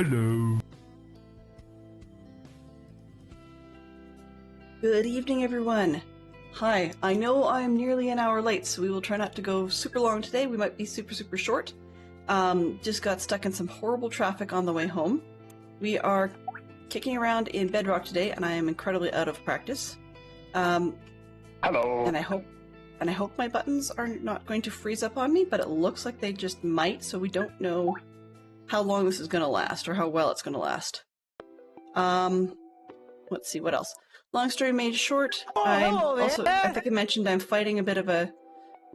Hello. Good evening, everyone. Hi, I know I'm nearly an hour late, so we will try not to go super long today. We might be super short. Just got stuck in some horrible traffic on the way home. We are kicking around in Bedrock today, and I am incredibly out of practice. Hello. And I hope my buttons are not going to freeze up on me, but it looks like they just might, so we don't know how long this is going to last or how well it's going to last. Let's see, what else? Long story made short, I think I mentioned I'm fighting a bit of a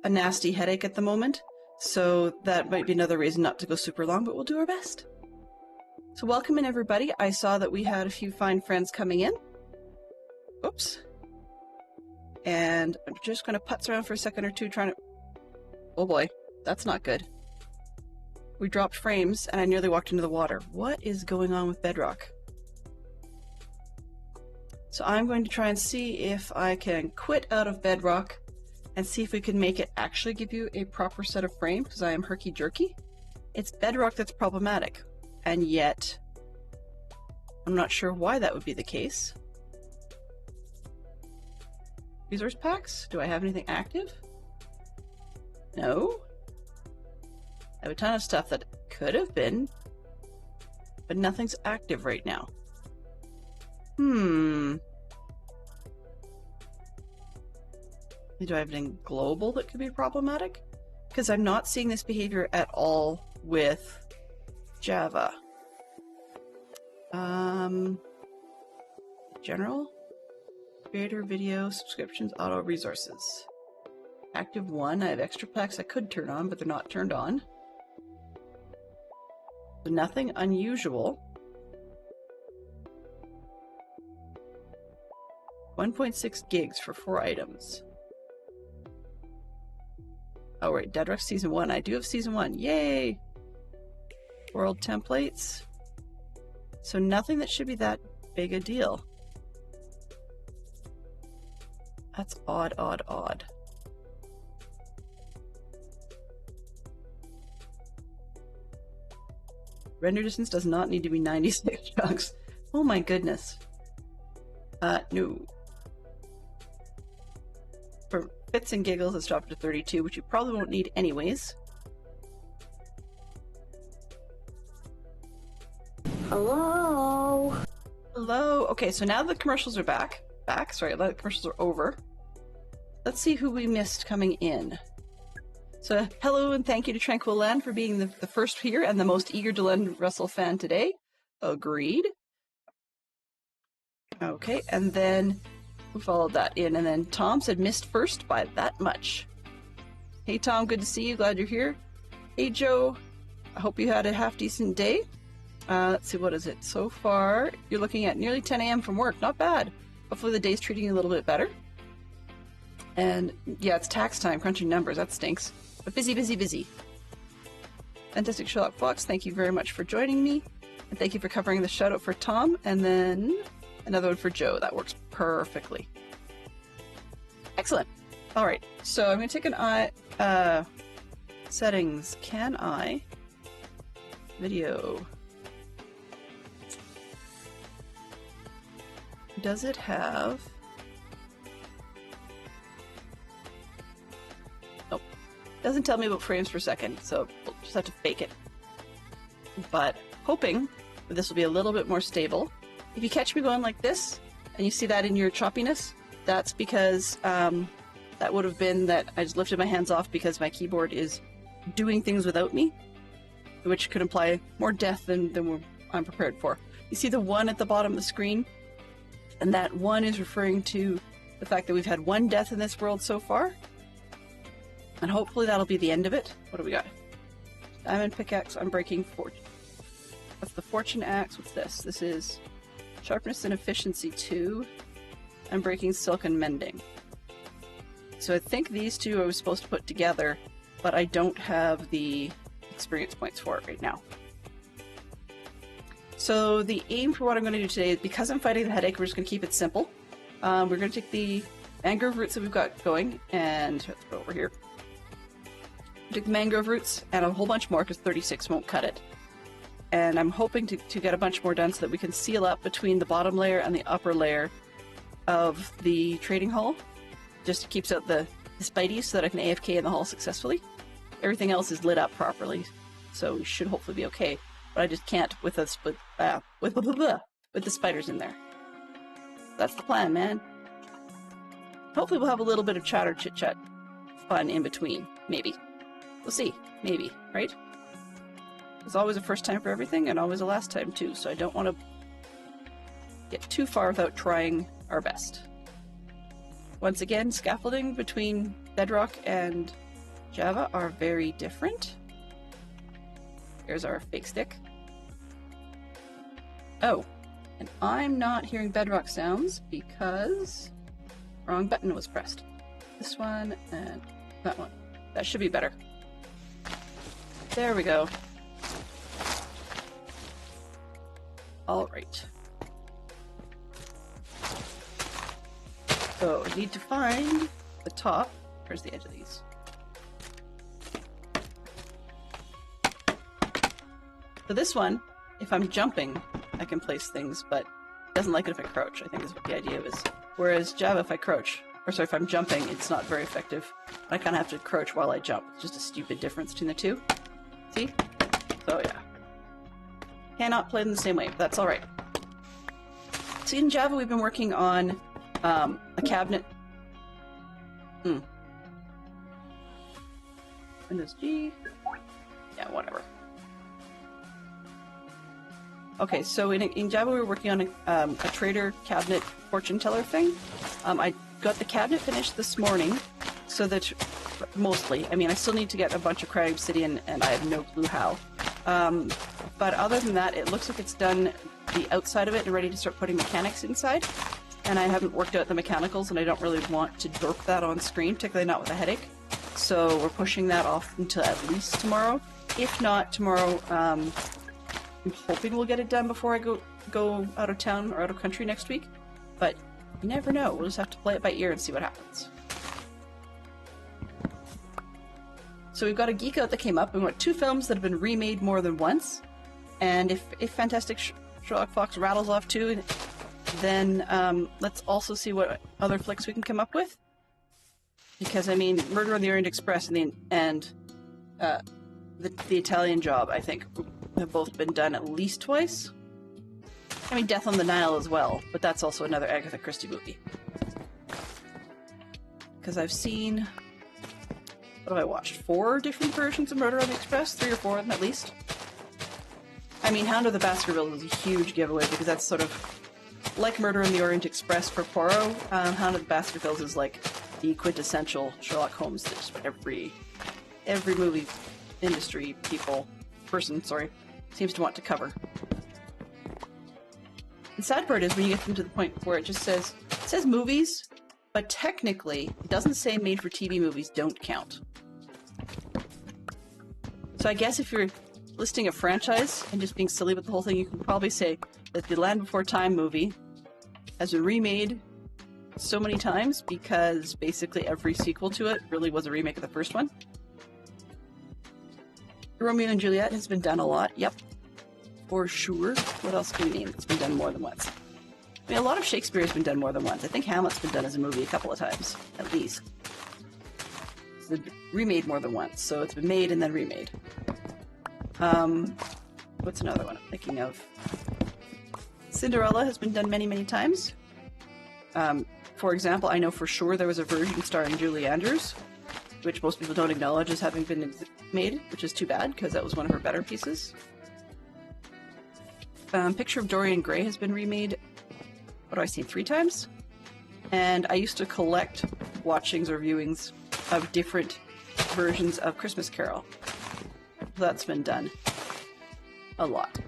nasty headache at the moment, so that might be another reason not to go super long, but we'll do our best. So welcome in, everybody. I saw that we had a few fine friends coming in. Oops. And I'm just going to putz around for a second or two trying to... Oh boy, that's not good. We dropped frames and I nearly walked into the water. What is going on with Bedrock? So I'm going to try and see if I can quit out of Bedrock and see if we can make it actually give you a proper set of frames, because I am herky-jerky. It's Bedrock that's problematic, and yet I'm not sure why that would be the case. Resource packs? Do I have anything active? No. I have a ton of stuff that could have been, but nothing's active right now. Do I have anything global that could be problematic? Because I'm not seeing this behavior at all with Java. General, creator, video, subscriptions, auto, resources. Active 1, I have extra packs I could turn on, but they're not turned on. So nothing unusual. 1.6 gigs for 4 items. Oh right, Bedrock Season 1. I do have Season 1. Yay! World templates. So nothing that should be that big a deal. That's odd. Render distance does not need to be 96 chunks. Oh my goodness. No. For fits and giggles, it's dropped to 32, which you probably won't need anyways. Hello? Hello? Okay, so now the commercials are back. Sorry, the commercials are over. Let's see who we missed coming in. So, hello and thank you to Tranquil Land for being the first here and the most eager to lend Russell fan today. Agreed. Okay, and then we followed that in, and then Tom said missed first by that much. Hey Tom, good to see you, glad you're here. Hey Joe, I hope you had a half-decent day. Let's see, what is it? So far, you're looking at nearly 10 a.m. from work, not bad. Hopefully the day's treating you a little bit better. And yeah, it's tax time, crunching numbers, that stinks. But busy. Fantastic Sherlock Fox, thank you very much for joining me. And thank you for covering the shout out for Tom, and then another one for Joe. That works perfectly. Excellent. All right, so I'm going to take an settings. Can I video? Does it have? Nope. Doesn't tell me about frames per second, so we'll just have to fake it. But hoping that this will be a little bit more stable. If you catch me going like this, and you see that in your choppiness, that's because that would have been that I just lifted my hands off because my keyboard is doing things without me, which could imply more death than I'm prepared for. You see the 1 at the bottom of the screen? And that 1 is referring to the fact that we've had 1 death in this world so far. And hopefully that'll be the end of it. What do we got? Diamond pickaxe, unbreaking fortune. That's the fortune axe. What's this? This is sharpness and efficiency 2, and breaking silk and mending. So I think these two I was supposed to put together, but I don't have the experience points for it right now. So the aim for what I'm going to do today is, because I'm fighting the headache, we're just going to keep it simple. We're going to take the mangrove roots that we've got going, and let's go over here. Take the mangrove roots and a whole bunch more because 36 won't cut it. and I'm hoping to get a bunch more done so that we can seal up between the bottom layer and the upper layer of the trading hall. Just keeps out the spideys so that I can AFK in the hall successfully. Everything else is lit up properly, so we should hopefully be okay. But I just can't with the spiders in there. That's the plan, man. Hopefully we'll have a little bit of chatter, chit-chat, fun in between. Maybe. We'll see. Maybe, right? There's always a first time for everything, and always a last time too, so I don't want to get too far without trying our best. Once again, scaffolding between Bedrock and Java are very different. Here's our fake stick. Oh, and I'm not hearing Bedrock sounds because wrong button was pressed. This one and that one. That should be better. There we go. All right. So I need to find the top. Where's the edge of these? So this one, if I'm jumping, I can place things, but it doesn't like it if I crouch, I think is what the idea is. Whereas Java, if I crouch, or sorry, if I'm jumping, it's not very effective. I kind of have to crouch while I jump. It's just a stupid difference between the two. See? So yeah. Cannot play them the same way, but that's alright. See, in Java, we've been working on a cabinet. Windows G. Yeah, whatever. Okay, so in Java, we were working on a trader cabinet fortune teller thing. I got the cabinet finished this morning, so that mostly. I mean, I still need to get a bunch of cryo obsidian, and I have no clue how. But other than that, it looks like it's done the outside of it and ready to start putting mechanics inside. And I haven't worked out the mechanicals, and I don't really want to derp that on screen, particularly not with a headache. So we're pushing that off until at least tomorrow. If not tomorrow, I'm hoping we'll get it done before I go out of town or out of country next week. But you never know. We'll just have to play it by ear and see what happens. So we've got a geek out that came up. We've got 2 films that have been remade more than once. And if Fantastic Sherlock Fox rattles off 2, then let's also see what other flicks we can come up with. Because, I mean, Murder on the Orient Express and the Italian Job, I think, have both been done at least twice. I mean, Death on the Nile as well, but that's also another Agatha Christie movie. Because I've seen... What have I watched? 4 different versions of Murder on the Express? 3 or 4 of them at least. I mean, Hound of the Baskervilles is a huge giveaway because that's sort of like Murder on the Orient Express for Poirot. Hound of the Baskervilles is like the quintessential Sherlock Holmes that just every movie industry person seems to want to cover. The sad part is when you get them to the point where it says movies, but technically it doesn't say made for TV movies don't count. So I guess if you're listing a franchise and just being silly with the whole thing, you can probably say that the Land Before Time movie has been remade so many times because basically every sequel to it really was a remake of the first one. Romeo and Juliet has been done a lot, yep, for sure. What else can we name that's been done more than once? I mean, a lot of Shakespeare has been done more than once. I think Hamlet's been done as a movie a couple of times, at least. It's been remade more than once, so it's been made and then remade. What's another one I'm thinking of? Cinderella has been done many, many times. For example, I know for sure there was a version starring Julie Andrews, which most people don't acknowledge as having been made, which is too bad, because that was one of her better pieces. Picture of Dorian Gray has been remade, what do I see, 3 times? And I used to collect watchings or viewings of different versions of Christmas Carol. That's been done a lot.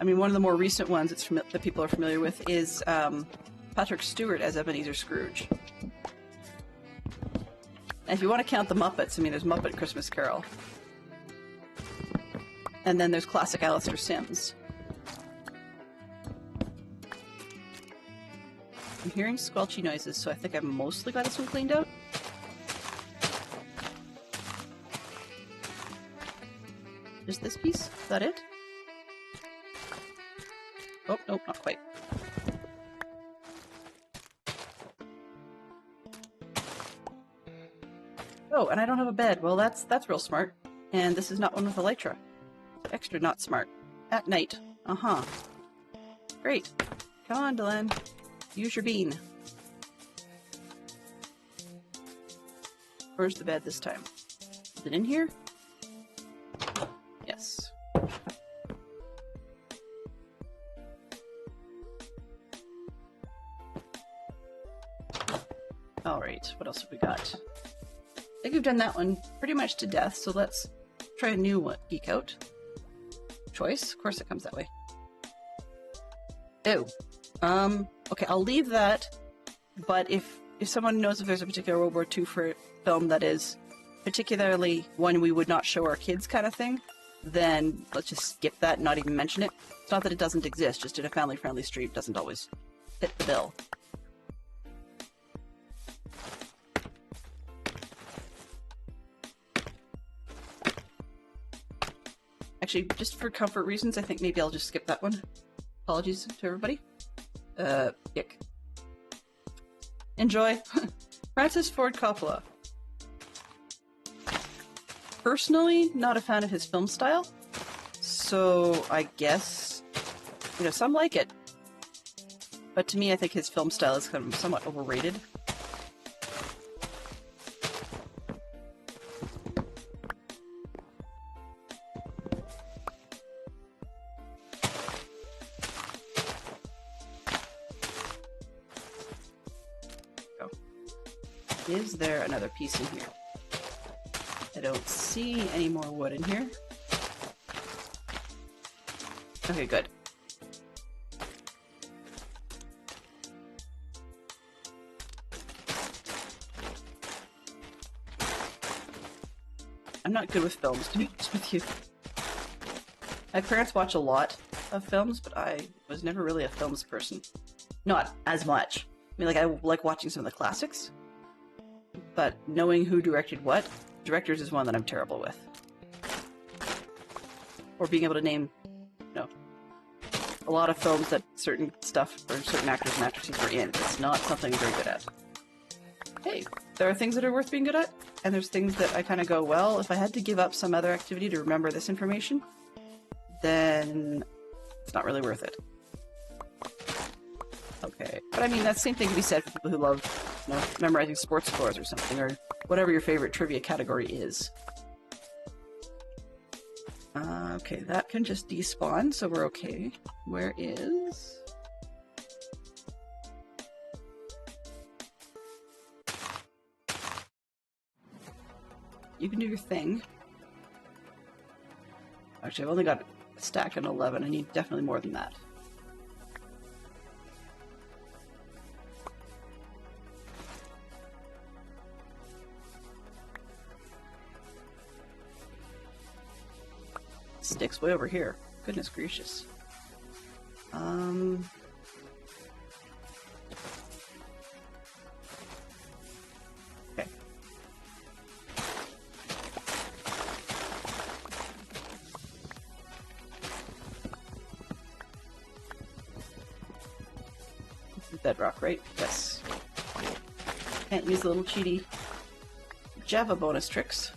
I mean, one of the more recent ones that people are familiar with is Patrick Stewart as Ebenezer Scrooge. And if you want to count the Muppets, I mean, there's Muppet Christmas Carol. And then there's classic Alistair Sims. I'm hearing squelchy noises, so I think I've mostly got this one cleaned out. Just this piece? Is that it? Oh, nope, not quite. Oh, and I don't have a bed. Well, that's real smart. And this is not one with elytra. Extra not smart. At night. Uh-huh. Great. Come on, Delenn. Use your bean. Where's the bed this time? Is it in here? Yes. Alright, what else have we got? I think we've done that one pretty much to death, so let's try a new one. Geek out. Choice? Of course it comes that way. Ew. Okay, I'll leave that, but if someone knows if there's a particular World War II film that is particularly one we would not show our kids kind of thing, then let's just skip that and not even mention it. It's not that it doesn't exist, just in a family-friendly stream doesn't always fit the bill. Actually, just for comfort reasons, I think maybe I'll just skip that one. Apologies to everybody. Yick. Enjoy. Francis Ford Coppola. Personally, not a fan of his film style, so I guess, some like it. But to me, I think his film style is kind of somewhat overrated. Is there another piece in here? I don't see any more wood in here. Okay, good. I'm not good with films, to be honest with you. My parents watch a lot of films, but I was never really a films person. Not as much. I mean, I like watching some of the classics. But knowing who directed what, directors is one that I'm terrible with. Or being able to name, a lot of films that certain stuff or certain actors and actresses were in. It's not something I'm very good at. Hey, there are things that are worth being good at, and there's things that I kind of go, well, if I had to give up some other activity to remember this information, then it's not really worth it. Okay, but I mean, that same thing can be said for people who love, memorizing sports scores or something, or whatever your favorite trivia category is. Okay, that can just despawn, so we're okay. Where is... You can do your thing. Actually, I've only got a stack and 11. I need definitely more than that. Sticks way over here. Goodness gracious. Okay. Bedrock, right? Yes. Can't use the little cheaty Java bonus tricks.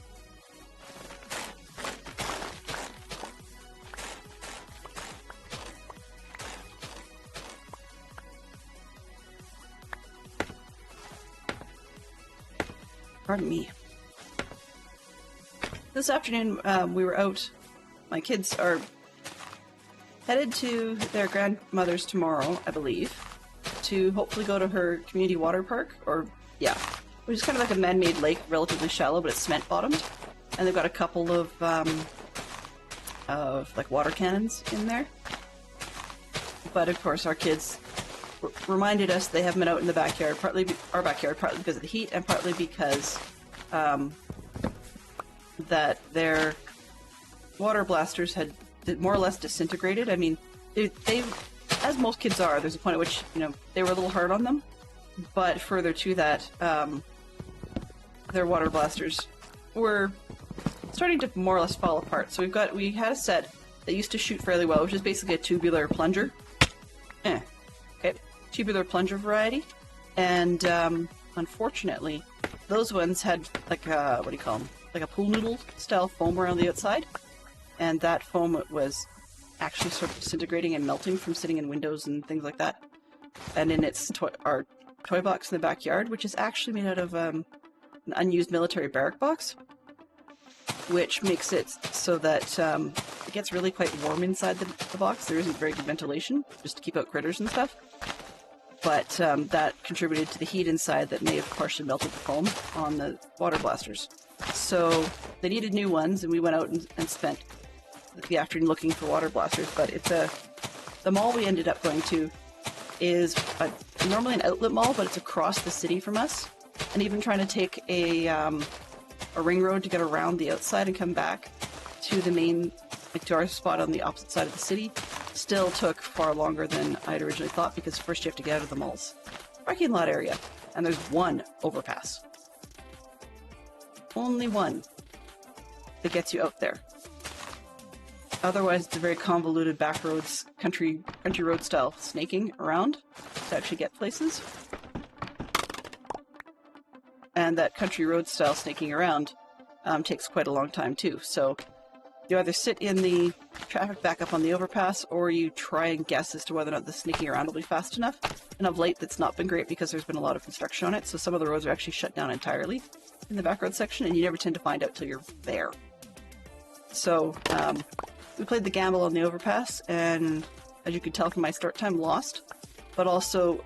Pardon me. This afternoon, we were out. My kids are headed to their grandmother's tomorrow, I believe, to hopefully go to her community water park, which is kind of like a man-made lake, relatively shallow, but it's cement-bottomed, and they've got a couple of like water cannons in there. But of course, our kids reminded us they haven't been out in the backyard, partly our backyard, partly because of the heat, and partly because that their water blasters had more or less disintegrated. I mean, they, as most kids are, there's a point at which, they were a little hard on them, but further to that, their water blasters were starting to more or less fall apart. So we had a set that used to shoot fairly well, which is basically a tubular plunger. Okay, tubular plunger variety. And unfortunately, those ones had like a, what do you call them? Like a pool noodle style foam around the outside. And that foam was actually sort of disintegrating and melting from sitting in windows and things like that. And in our toy box in the backyard, which is actually made out of an unused military barrack box, which makes it so that it gets really quite warm inside the box. There isn't very good ventilation, just to keep out critters and stuff. But that contributed to the heat inside that may have partially melted the foam on the water blasters. So they needed new ones, and we went out and spent the afternoon looking for water blasters. But the mall we ended up going to is normally an outlet mall, but it's across the city from us. And even trying to take a ring road to get around the outside and come back to the main, like to our spot on the opposite side of the city, still took far longer than I'd originally thought, because first you have to get out of the mall's parking lot area, and there's one overpass. Only one that gets you out there. Otherwise, it's a very convoluted back roads, country road style snaking around to actually get places. And that country road style snaking around takes quite a long time too. So you either sit in the traffic backup on the overpass, or you try and guess as to whether or not the sneaking around will be fast enough. And of late, that's not been great because there's been a lot of construction on it, so some of the roads are actually shut down entirely in the back road section, and you never tend to find out till you're there. So we played the gamble on the overpass, and as you could tell from my start time, lost. But also,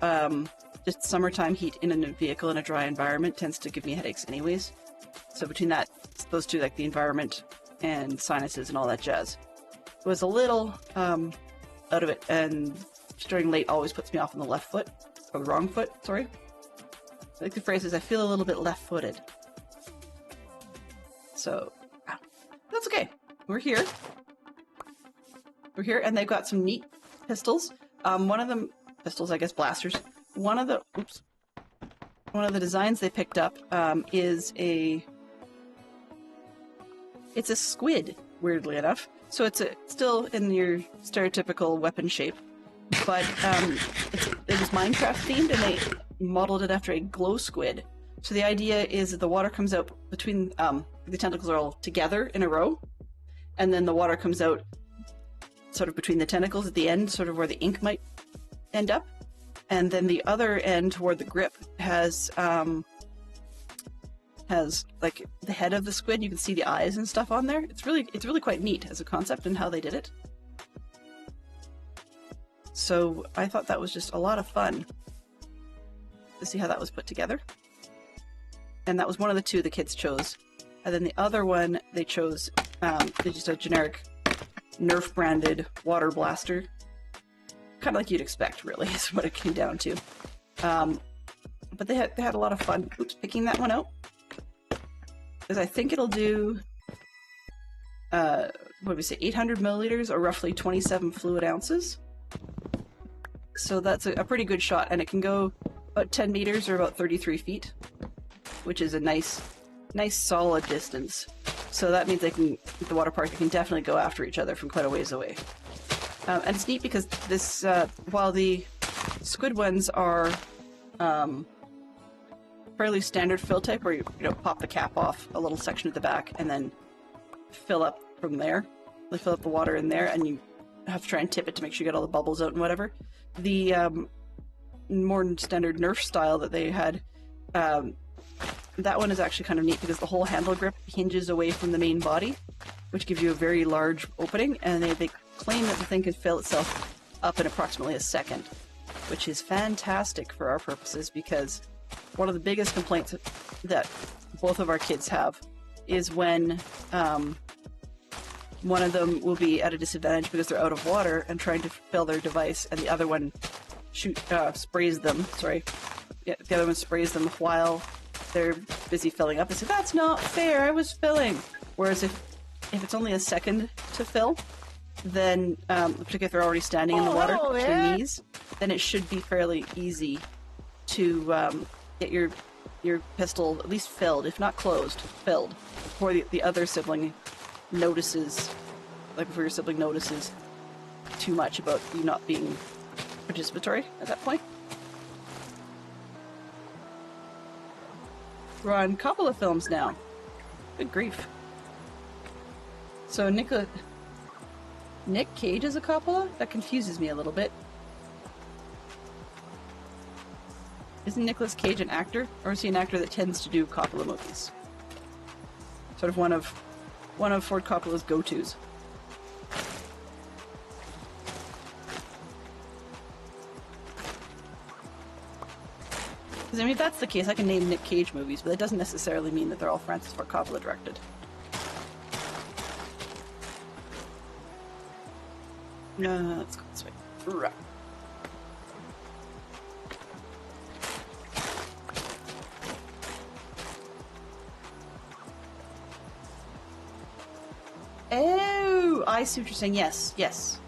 just summertime heat in a vehicle in a dry environment tends to give me headaches anyways. So between those two, like the environment and sinuses and all that jazz, it was a little out of it, and starting late always puts me off on the left foot, or the wrong foot, sorry. I think the phrase is, I feel a little bit left-footed. So, that's okay. We're here, and they've got some neat pistols. One of them, pistols, I guess, blasters. One of the designs they picked up is it's a squid, weirdly enough. So it's still in your stereotypical weapon shape, but it was Minecraft themed, and they modeled it after a glow squid. So the idea is that the water comes out between the tentacles are all together in a row, and then the water comes out sort of between the tentacles at the end, sort of where the ink might end up. And then the other end toward the grip has like the head of the squid. You can see the eyes and stuff on there. It's really quite neat as a concept and how they did it. So I thought that was just a lot of fun to see how that was put together. And that was one of the two the kids chose. And then the other one they chose, just a generic Nerf branded water blaster. Kind of like you'd expect, really, is what it came down to. But they had a lot of fun picking that one out. Because I think it'll do, what did we say, 800 milliliters, or roughly 27 fluid ounces. So that's a pretty good shot, and it can go about 10 meters, or about 33 feet, which is a nice solid distance. So that means the water park, they can definitely go after each other from quite a ways away. And it's neat because this, while the squid ones are fairly standard fill type, where you pop the cap off a little section at the back and then fill up from there. They fill up the water in there, and you have to try and tip it to make sure you get all the bubbles out and whatever. The more standard Nerf style that they had, that one is actually kind of neat because the whole handle grip hinges away from the main body, which gives you a very large opening, and they claim that the thing can fill itself up in approximately a second, which is fantastic for our purposes, because one of the biggest complaints that both of our kids have is when one of them will be at a disadvantage because they're out of water and trying to fill their device, and the other one sprays them. Sorry, yeah, the other one sprays them while they're busy filling up. They say, "That's not fair. I was filling." Whereas if it's only a second to fill, then particularly if they're already standing in the water to their knees, then it should be fairly easy to get your your pistol at least filled, if not closed, filled, before the other sibling notices, like before your sibling notices too much about you not being participatory at that point. We're on Coppola films now. Good grief. So Nick Cage is a Coppola? That confuses me a little bit. Isn't Nicolas Cage an actor? Or is he an actor that tends to do Coppola movies? Sort of one of Ford Coppola's go-tos. Because, I mean, if that's the case, I can name Nick Cage movies, but that doesn't necessarily mean that they're all Francis Ford Coppola directed. Let's go this way. Right. Oh, I see what you're saying. Yes, yes.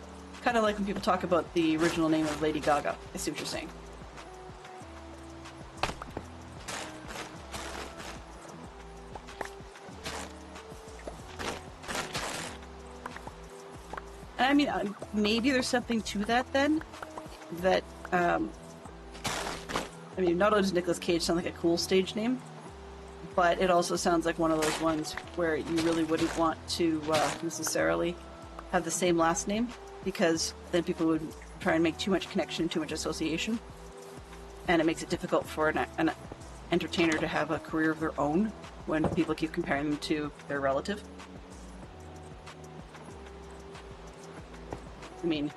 Kind of like when people talk about the original name of Lady Gaga. I see what you're saying. And I mean, maybe there's something to that then. That, I mean, not only does Nicolas Cage sound like a cool stage name, but it also sounds like one of those ones where you really wouldn't want to necessarily have the same last name, because then people would try and make too much connection, too much association, and it makes it difficult for an entertainer to have a career of their own when people keep comparing them to their relative. I mean,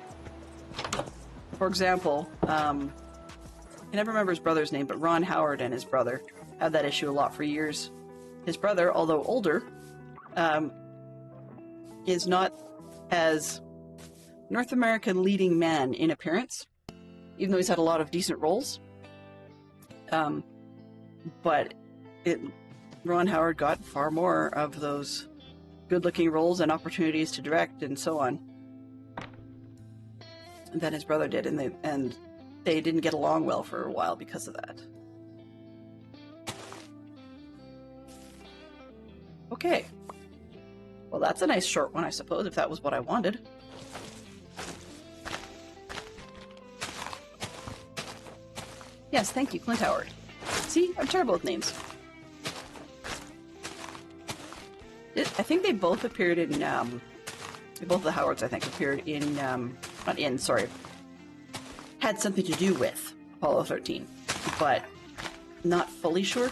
for example, I never remember his brother's name, but Ron Howard and his brother had that issue a lot for years. His brother, although older, is not as North American leading man in appearance, even though he's had a lot of decent roles. But Ron Howard got far more of those good-looking roles and opportunities to direct and so on than his brother did, and they didn't get along well for a while because of that. Okay. Well, that's a nice short one, I suppose, if that was what I wanted. Yes, thank you, Clint Howard. See, I'm terrible with names. I think they both appeared in, both of the Howards, I think, appeared in, not in, sorry, had something to do with Apollo 13, but not fully sure.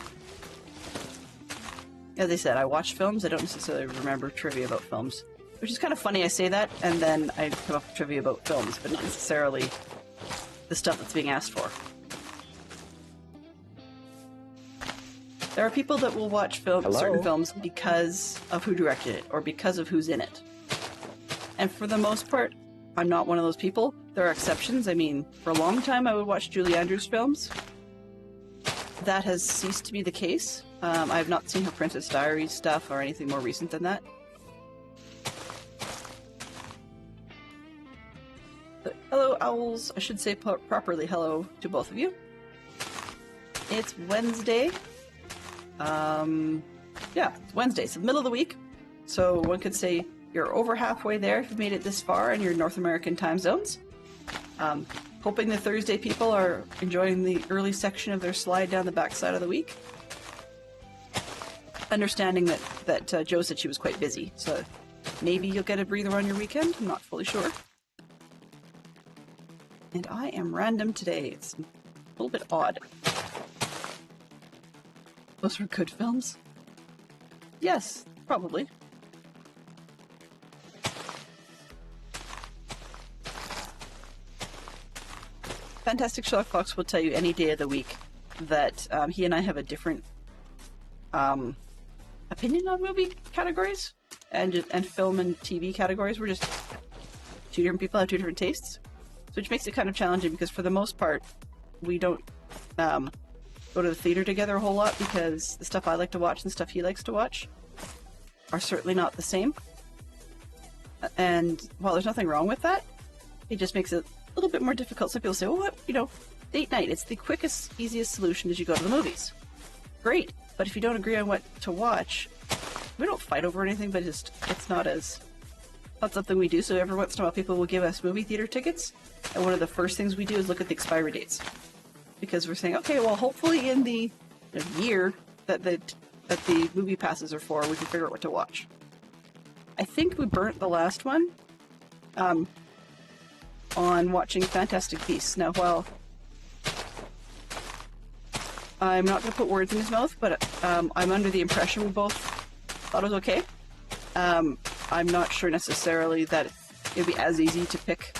As I said, I watch films, I don't necessarily remember trivia about films, which is kind of funny. I say that, and then I come up with trivia about films, but not necessarily the stuff that's being asked for. There are people that will watch certain films because of who directed it, or because of who's in it. And for the most part, I'm not one of those people. There are exceptions. I mean, for a long time I would watch Julie Andrews films. That has ceased to be the case. I have not seen her Princess Diaries stuff or anything more recent than that. But hello, owls. I should say properly hello to both of you. It's Wednesday. Yeah, it's Wednesday. It's the middle of the week. So one could say you're over halfway there if you've made it this far in your North American time zones. Hoping the Thursday people are enjoying the early section of their slide down the backside of the week. Understanding that Joe said she was quite busy, so maybe you'll get a breather on your weekend. I'm not fully sure. And I am random today. It's a little bit odd. Those were good films? Yes, probably. Fantastic Sherlock Fox will tell you any day of the week that he and I have a different opinion on movie categories and film and TV categories. We're just two different people, have two different tastes, which makes it kind of challenging because for the most part we don't go to the theater together a whole lot because the stuff I like to watch and the stuff he likes to watch are certainly not the same. And while there's nothing wrong with that, it just makes it a little bit more difficult. Some people say, well, what, date night, it's the quickest, easiest solution is you go to the movies. great. But if you don't agree on what to watch, we don't fight over anything, but it's not something we do. So every once in a while people will give us movie theater tickets, and one of the first things we do is look at the expiry dates. Because we're saying, okay, well, hopefully in the year that the movie passes are for, we can figure out what to watch. I think we burnt the last one on watching Fantastic Beasts. Now, while I'm not going to put words in his mouth, but I'm under the impression we both thought it was okay. I'm not sure necessarily that it would be as easy to pick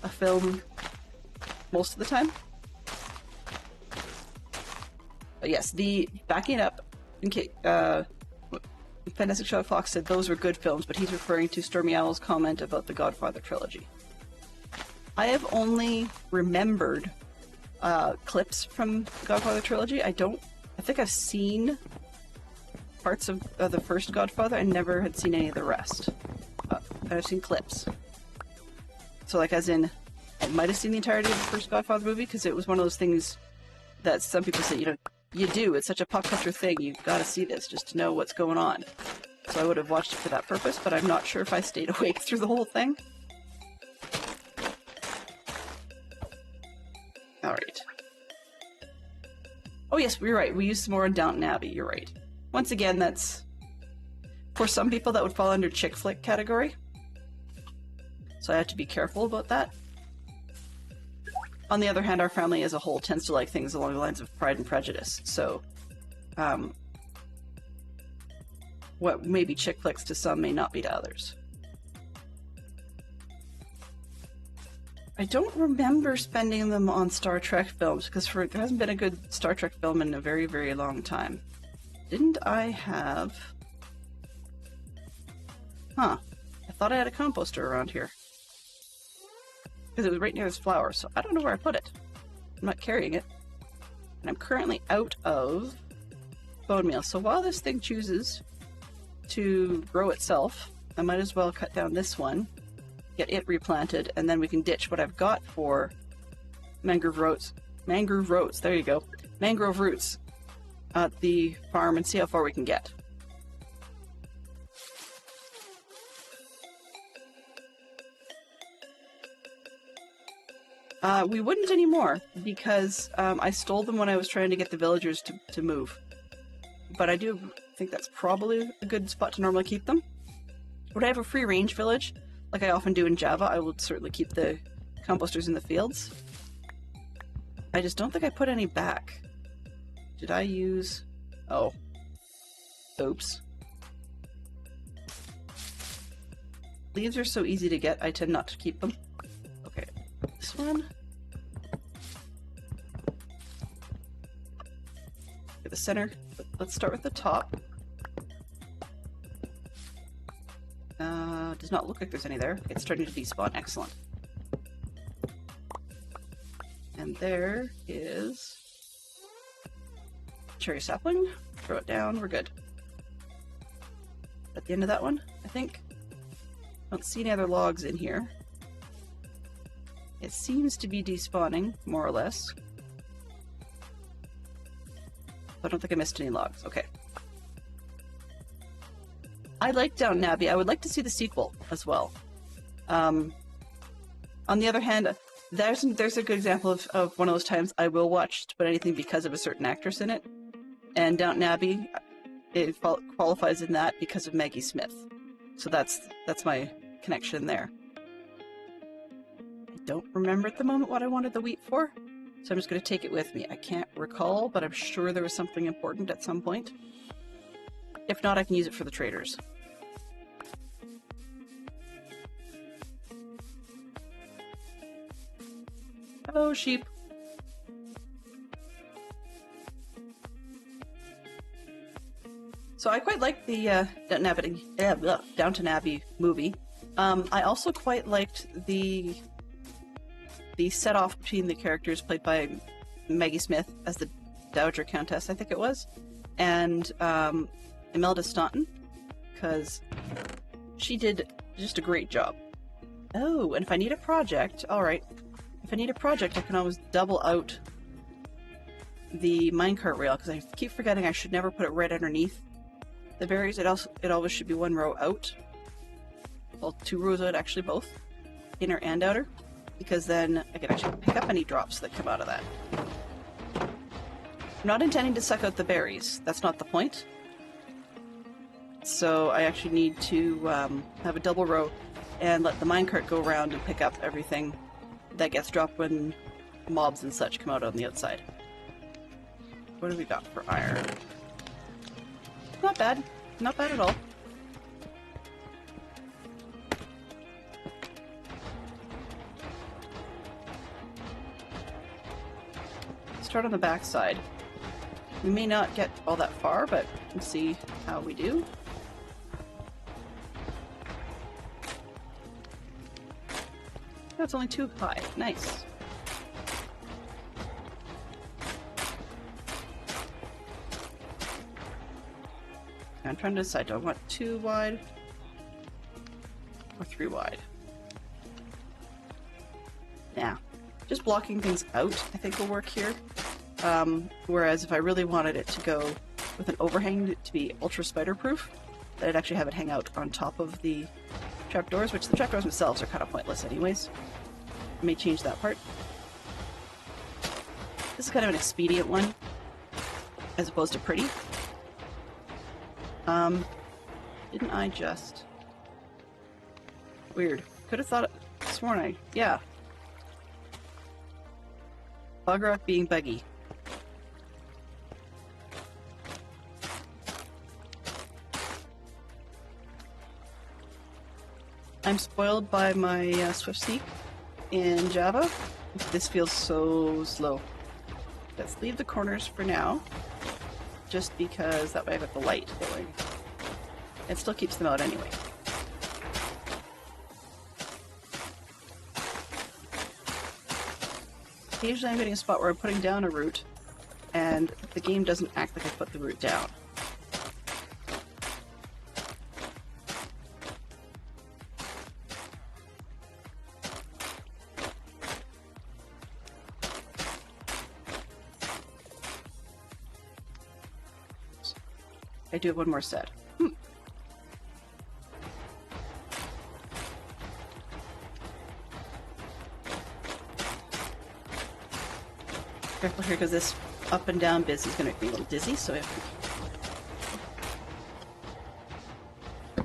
a film most of the time. But yes, backing up, in case, Fantastic Sherlock Fox said those were good films, but he's referring to Stormy Owl's comment about the Godfather trilogy. I have only remembered clips from the Godfather trilogy. I think I've seen parts of the first Godfather. I never had seen any of the rest. I've seen clips. So, like, as in, I might have seen the entirety of the first Godfather movie, because it was one of those things that some people say, you do. It's such a pop culture thing. You've got to see this just to know what's going on. So I would have watched it for that purpose, but I'm not sure if I stayed awake through the whole thing. Alright. Oh yes, you're right. We used some more on Downton Abbey. You're right. Once again, that's... For some people, that would fall under chick flick category. So I have to be careful about that. On the other hand, our family as a whole tends to like things along the lines of Pride and Prejudice. So, what may be chick flicks to some may not be to others. I don't remember spending them on Star Trek films, because there hasn't been a good Star Trek film in a very, very long time. Didn't I have... Huh. I thought I had a composter around here. Because it was right near this flower, so I don't know where I put it. I'm not carrying it. And I'm currently out of bone meal. So while this thing chooses to grow itself, I might as well cut down this one, get it replanted, and then we can ditch what I've got for mangrove roots. Mangrove roots, there you go. Mangrove roots at the farm and see how far we can get. We wouldn't anymore, because I stole them when I was trying to get the villagers to move. But I do think that's probably a good spot to normally keep them. Would I have a free range village, like I often do in Java, I would certainly keep the composters in the fields. I just don't think I put any back. Did I use... Oh. Oops. Leaves are so easy to get, I tend not to keep them. Okay, this one. Get the center. Let's start with the top. Does not look like there's any there. It's starting to despawn. Excellent. And there is cherry sapling. Throw it down. We're good. At the end of that one, I think. Don't see any other logs in here. It seems to be despawning, more or less. I don't think I missed any logs. Okay. I like Downton Abbey. I would like to see the sequel as well. On the other hand, there's a good example of one of those times I will watch but anything because of a certain actress in it. And Downton Abbey, it qualifies in that because of Maggie Smith. So that's my connection there. I don't remember at the moment what I wanted the wheat for, so I'm just going to take it with me. I can't recall, but I'm sure there was something important at some point. If not, I can use it for the traders. Hello, sheep. So I quite like the Downton Abbey movie. I also quite liked the set-off between the characters played by Maggie Smith as the Dowager Countess, I think it was, and Imelda Staunton, because she did just a great job. Oh, and if I need a project, alright. If I need a project, I can always double out the minecart rail, because I keep forgetting I should never put it right underneath the berries. It always should be one row out. Well, 2 rows out, actually, both. Inner and outer. Because then I can actually pick up any drops that come out of that. I'm not intending to suck out the berries. That's not the point. So I actually need to have a double row and let the minecart go around and pick up everything that gets dropped when mobs and such come out on the outside. What do we got for iron? Not bad. Not bad at all. Start on the back side. We may not get all that far, but we'll see how we do. That's only 2 high. Nice. I'm trying to decide, do I want 2 wide or 3 wide? Nah. Just blocking things out, I think, will work here. Whereas if I really wanted it to go with an overhang to be ultra spider-proof, then I'd actually have it hang out on top of the trapdoors, which the trapdoors themselves are kind of pointless anyways. I may change that part. This is kind of an expedient one, as opposed to pretty. Didn't I just... Weird. Could have thought... Sworn I... Yeah. Bedrock being buggy. I'm spoiled by my SwiftSeek in Java. This feels so slow. Let's leave the corners for now, just because that way I got the light going. It still keeps them out anyway. Occasionally I'm getting a spot where I'm putting down a root, and the game doesn't act like I put the root down. I do have one more set. Careful here, because this up and down biz is going to make me a little dizzy, so I have to...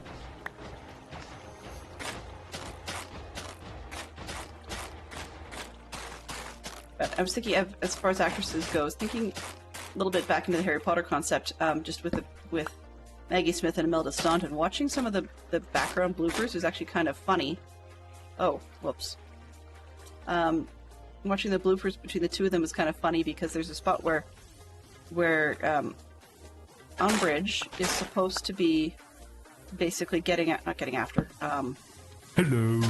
But I was thinking, as far as actresses go, I was thinking a little bit back into the Harry Potter concept, just with Maggie Smith and Imelda Staunton. Watching some of the background bloopers is actually kind of funny. Oh, whoops. Watching the bloopers between the two of them is kind of funny because there's a spot where Umbridge is supposed to be basically not getting after. Hello.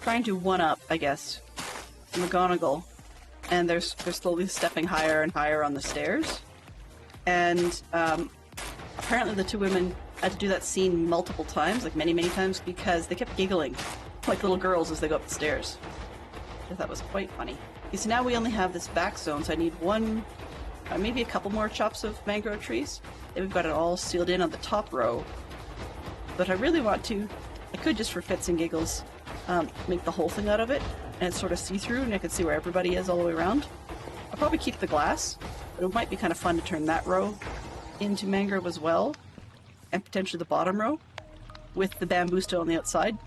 Trying to one-up, I guess, McGonagall, and they're slowly stepping higher and higher on the stairs. And apparently the two women had to do that scene multiple times, like many, many times, because they kept giggling like little girls as they go up the stairs. I thought was quite funny. Okay, so now we only have this back zone, so I need one, maybe a couple more chops of mangrove trees. Then we've got it all sealed in on the top row. But I really want to, I could just for fits and giggles, make the whole thing out of it, and it's sort of see-through, and I can see where everybody is all the way around. I'll probably keep the glass, but it might be kind of fun to turn that row into mangrove as well, and potentially the bottom row, with the bamboo still on the outside.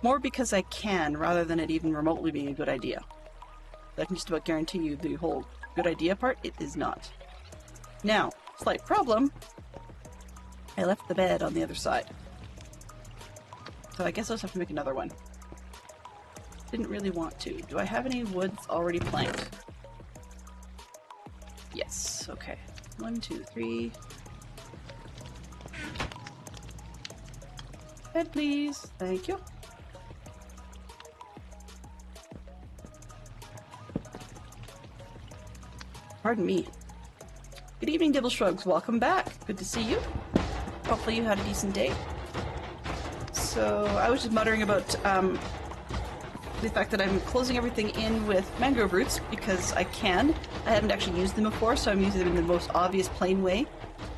More because I can, rather than it even remotely being a good idea. I can just about guarantee you the whole good idea part, it is not. Now, slight problem, I left the bed on the other side. So I guess I'll just have to make another one. Didn't really want to. Do I have any woods already planked? Yes, okay. 1, 2, 3. Bed, please. Thank you. Pardon me. Good evening, Dibble Shrugs. Welcome back. Good to see you. Hopefully you had a decent day. So, I was just muttering about the fact that I'm closing everything in with mangrove roots because I can. I haven't actually used them before, so I'm using them in the most obvious plain way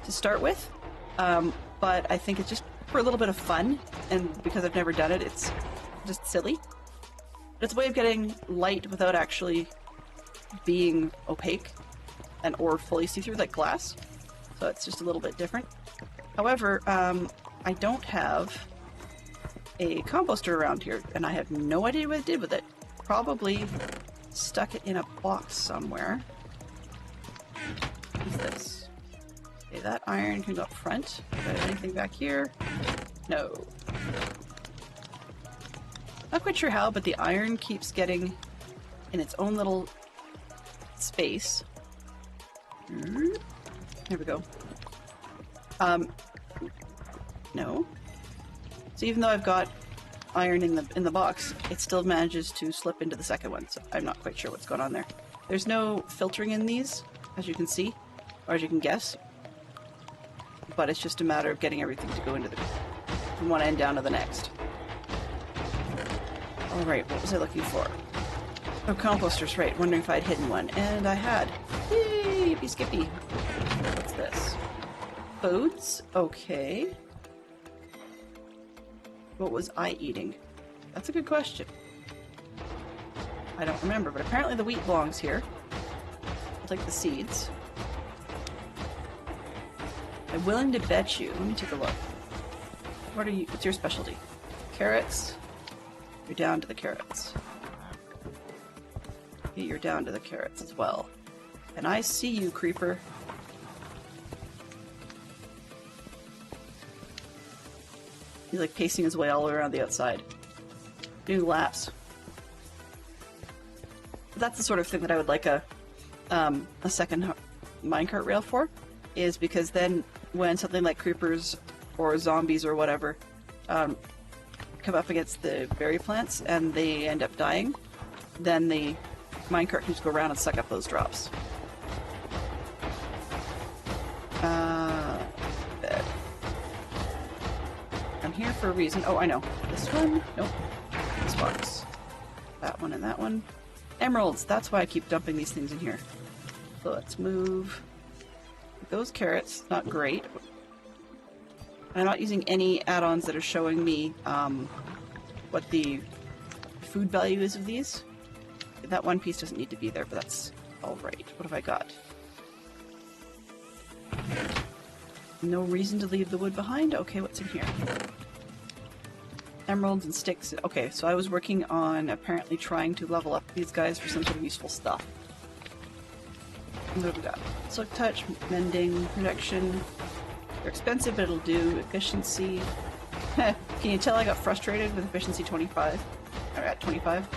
to start with. But I think it's just for a little bit of fun, and because I've never done it, it's just silly. But it's a way of getting light without actually being opaque and or fully see-through like glass. So it's just a little bit different. However, I don't have a composter around here, and I have no idea what I did with it. Probably stuck it in a box somewhere. What's this? Okay, that iron can go up front. Do I have anything back here? No. Not quite sure how, but the iron keeps getting in its own little space. There we go. No. So even though I've got iron in the box, it still manages to slip into the second one, so I'm not quite sure what's going on there. There's no filtering in these, as you can see, or as you can guess, but it's just a matter of getting everything to go into from one end down to the next. Alright, what was I looking for? Oh, composters, right, wondering if I'd hidden one, and I had. Yay, yippee skippy. What's this? Foods? Okay. What was I eating? That's a good question. I don't remember, but apparently the wheat belongs here. I'll take the seeds. I'm willing to bet you. Let me take a look. What are you? What's your specialty? Carrots? You're down to the carrots. Okay, you're down to the carrots as well. And I see you, creeper. He's like pacing his way all around the outside. Doing laps. That's the sort of thing that I would like a second minecart rail for, is because then when something like creepers or zombies or whatever come up against the berry plants and they end up dying, then the minecart can just go around and suck up those drops. Bed. I'm here for a reason. Oh, I know. This one? Nope. This box. That one and that one. Emeralds! That's why I keep dumping these things in here. So let's move those carrots. Not great. I'm not using any add-ons that are showing me what the food value is of these. That one piece doesn't need to be there, but that's alright. What have I got? No reason to leave the wood behind? Okay, what's in here? Emeralds and sticks. Okay, so I was working on apparently trying to level up these guys for some sort of useful stuff. What have we got? Silk touch, mending, protection. They're expensive, but it'll do. Efficiency. Can you tell I got frustrated with efficiency 25? Or at 25.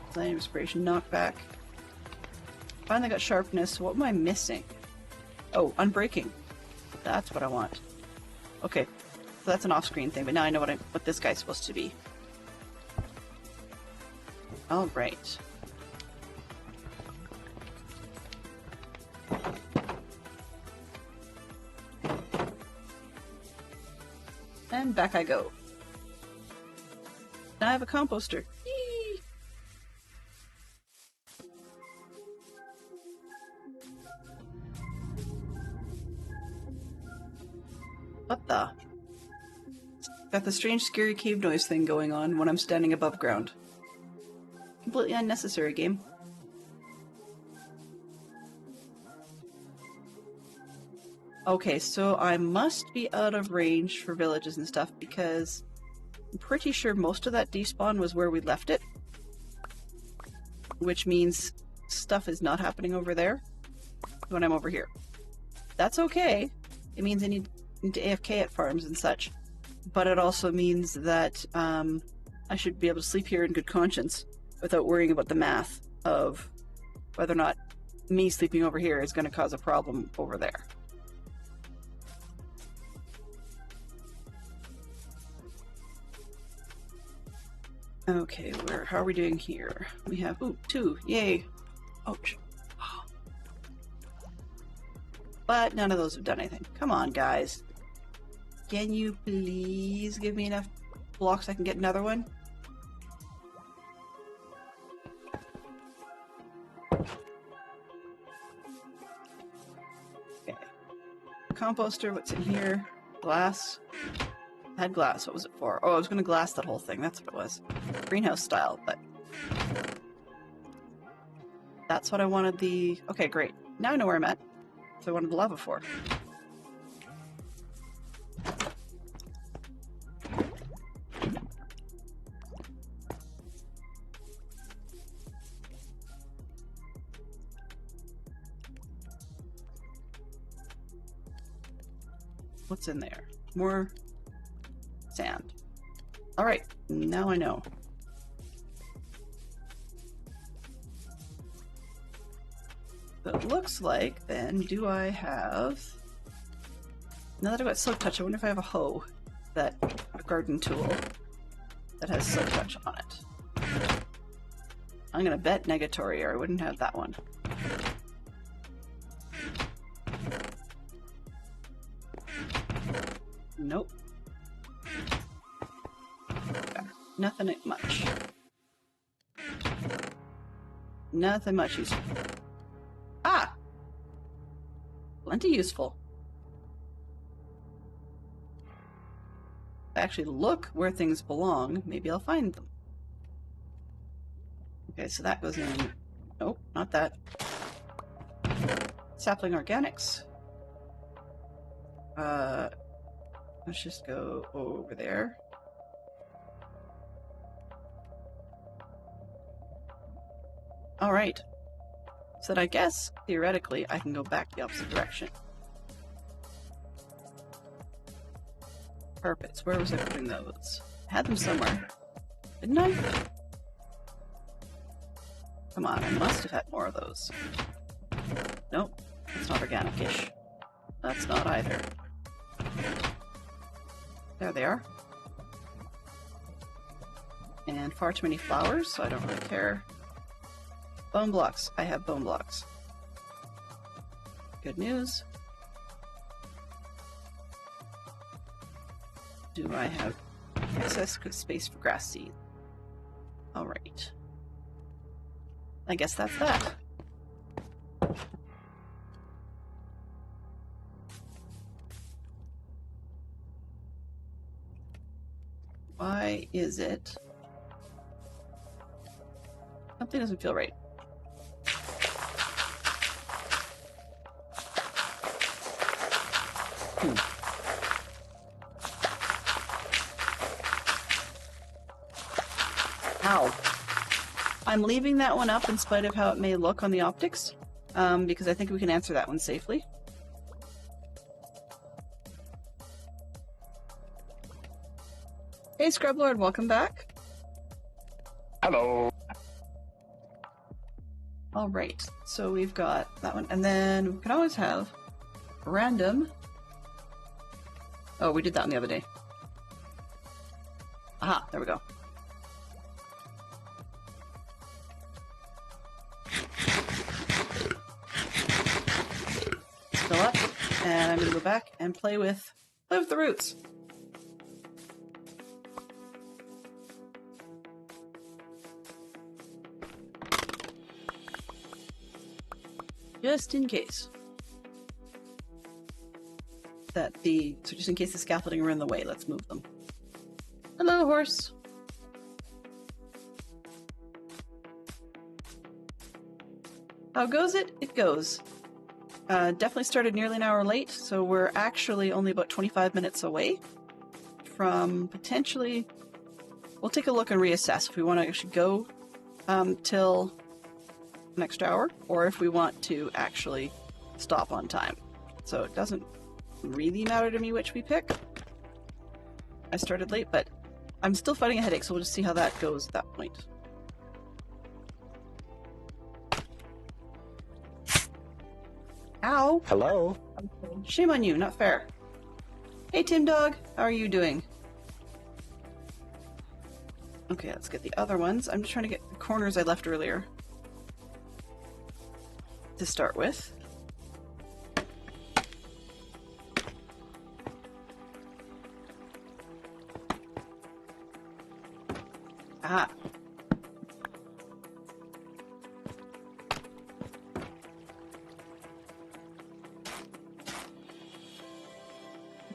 Design inspiration, knockback. Finally got sharpness. What am I missing? Oh, unbreaking. That's what I want. Okay, so that's an off-screen thing, but now I know what this guy's supposed to be. All right. And back I go. Now I have a composter. Yee! What the? Got the strange scary cave noise thing going on when I'm standing above ground. Completely unnecessary, game. Okay, so I must be out of range for villages and stuff because I'm pretty sure most of that despawn was where we left it. Which means stuff is not happening over there when I'm over here. That's okay. It means I need to AFK at farms and such. But it also means that I should be able to sleep here in good conscience without worrying about the math of whether or not me sleeping over here is going to cause a problem over there. Okay, how are we doing here? We have, ooh, 2, yay! Ouch. But none of those have done anything. Come on, guys. Can you please give me enough blocks I can get another one. Okay. Composter, what's in here? Glass. I had glass. What was it for? Oh, I was going to glass that whole thing. That's what it was. Greenhouse style, but... That's what I wanted the... Okay, great. Now I know where I'm at. So I wanted the lava for. What's in there? More sand. Alright, now I know. So it looks like, then, do I have... Now that I've got Silk Touch, I wonder if I have a hoe, a garden tool, that has Silk Touch on it. I'm gonna bet Negatory, or I wouldn't have that one. Nope. Nothing much. Nothing much useful. Ah! Plenty useful. If I actually look where things belong, maybe I'll find them. Okay, so that goes in... Nope, not that. Sapling Organics. Let's just go over there. Alright. So that I guess, theoretically, I can go back the opposite direction. Carpets. Where was I putting those? I had them somewhere. Didn't I? Come on, I must have had more of those. Nope. That's not organic-ish. That's not either. There they are. And far too many flowers, so I don't really care. Bone blocks. I have bone blocks. Good news. Do I have excess space for grass seed? Alright. I guess that's that. Why is it? Something doesn't feel right. Ow. I'm leaving that one up in spite of how it may look on the optics, because I think we can answer that one safely. Hey Scrublord, welcome back. Hello. Alright, so we've got that one, and then we can always have random... Oh, we did that on the other day. Aha, there we go. Fill up, and I'm gonna go back and play with the roots. Just in case. So just in case the scaffolding are in the way, let's move them. Hello, horse. How goes it? It goes. Definitely started nearly an hour late, so we're actually only about 25 minutes away from potentially... We'll take a look and reassess if we want to actually go till next hour, or if we want to actually stop on time. So it doesn't really matter to me which we pick. I started late, but I'm still fighting a headache, so we'll just see how that goes at that point. Ow! Hello? Shame on you, not fair. Hey Tim Dog, how are you doing? Okay, let's get the other ones. I'm just trying to get the corners I left earlier to start with.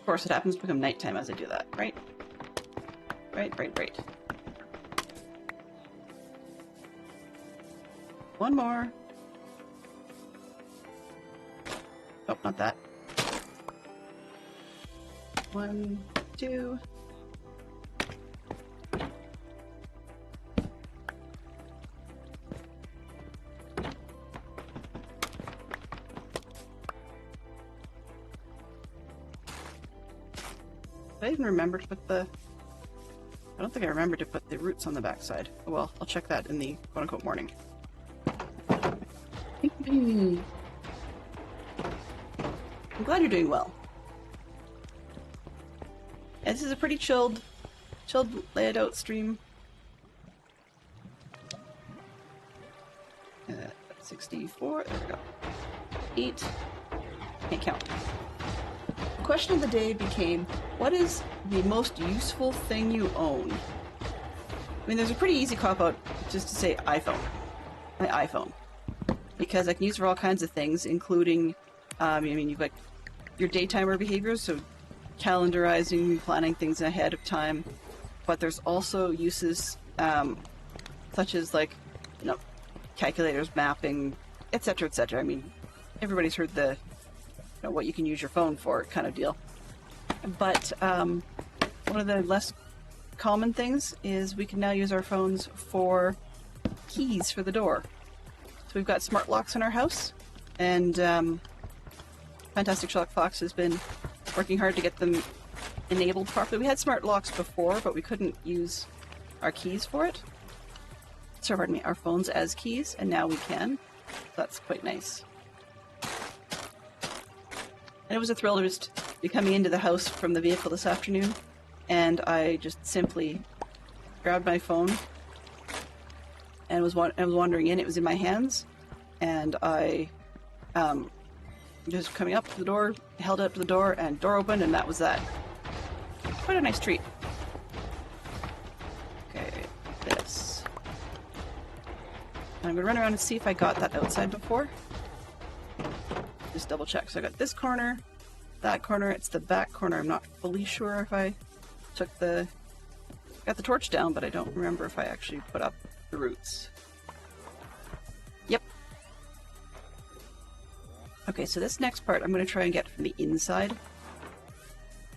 Of course, it happens to become nighttime as I do that, right? Right. One more. Oh, not that. 1, 2. Did I even remember to put the... I don't think I remember to put the roots on the backside. Oh well, I'll check that in the quote-unquote morning. I'm glad you're doing well. Yeah, this is a pretty chilled laid out stream. 64, there we go. 8, can't count. The question of the day became, what is the most useful thing you own? I mean, there's a pretty easy cop-out just to say iPhone. My iPhone. Because I can use it for all kinds of things, including, I mean, you've got your daytimer behaviors, so calendarizing, planning things ahead of time. But there's also uses such as, like, you know, calculators, mapping, etc., etc. I mean, everybody's heard the what you can use your phone for kind of deal. But one of the less common things is we can now use our phones for keys for the door. So we've got smart locks in our house, and Fantastic Sherlock Fox has been working hard to get them enabled properly. We had smart locks before, but we couldn't use our keys for it. So, pardon me, our phones as keys, and now we can. That's quite nice. And it was a thrill to just be coming into the house from the vehicle this afternoon, and I just simply grabbed my phone and was wandering in. It was in my hands, and I just coming up to the door, held it up to the door, and door opened, and that was that. Quite a nice treat. Okay, this. And I'm gonna run around and see if I got that outside before. Just double check. So I got this corner, that corner, it's the back corner. I'm not fully sure if I got the torch down, but I don't remember if I actually put up the roots. Yep. Okay, so this next part I'm going to try and get from the inside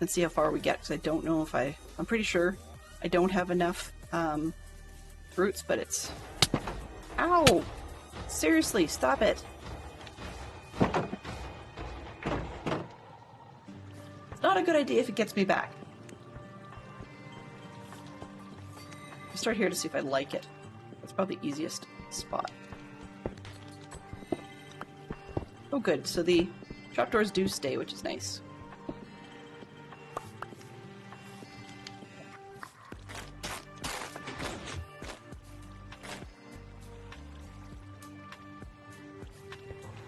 and see how far we get, because I don't know if I'm pretty sure I don't have enough roots, but it's... Ow! Seriously, stop it! It's not a good idea if it gets me back. I'll start here to see if I like it. That's probably the easiest spot. Oh good, so the trapdoors do stay, which is nice.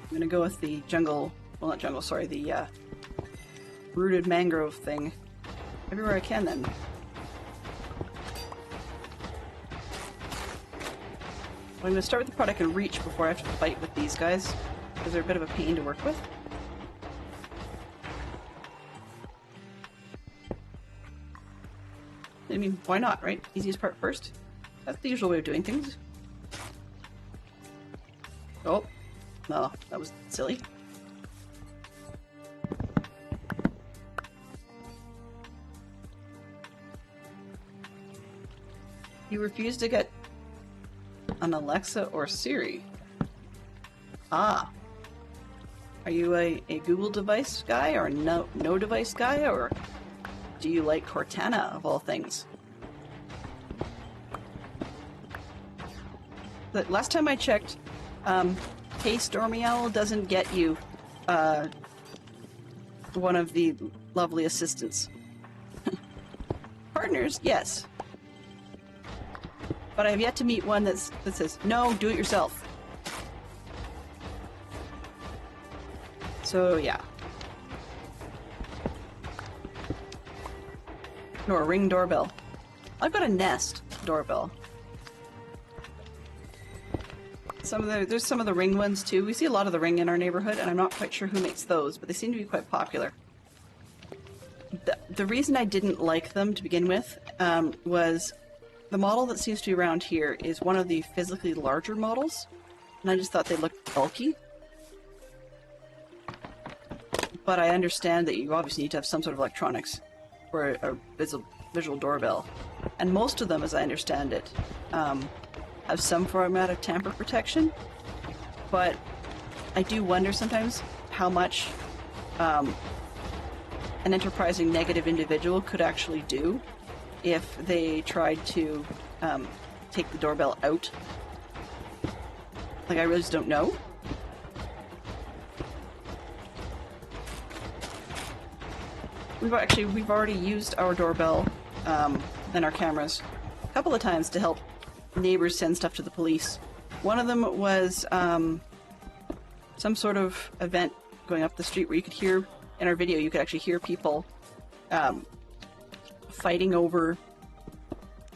I'm gonna go with the jungle, well not jungle, sorry, the rooted mangrove thing everywhere I can then. I'm going to start with the part I can reach before I have to fight with these guys, because they're a bit of a pain to work with. I mean, why not, right? Easiest part first. That's the usual way of doing things. Oh, no, that was silly. You refuse to get an Alexa or Siri. Ah. Are you a Google device guy or no device guy, or do you like Cortana of all things? The last time I checked, Hey Stormy Owl doesn't get you one of the lovely assistants. Partners, yes. But I've yet to meet one that says, no, do it yourself. So, yeah. Nor a Ring doorbell. I've got a Nest doorbell. There's some of the Ring ones too. We see a lot of the Ring in our neighborhood, and I'm not quite sure who makes those, but they seem to be quite popular. the reason I didn't like them to begin with was the model that seems to be around here is one of the physically larger models, and I just thought they looked bulky. But I understand that you obviously need to have some sort of electronics for a visual doorbell. And most of them, as I understand it, have some format of tamper protection. But I do wonder sometimes how much an enterprising negative individual could actually do if they tried to take the doorbell out. Like, I really just don't know. We've already used our doorbell and our cameras a couple of times to help neighbors send stuff to the police. One of them was some sort of event going up the street where you could hear, in our video, you could actually hear people fighting over,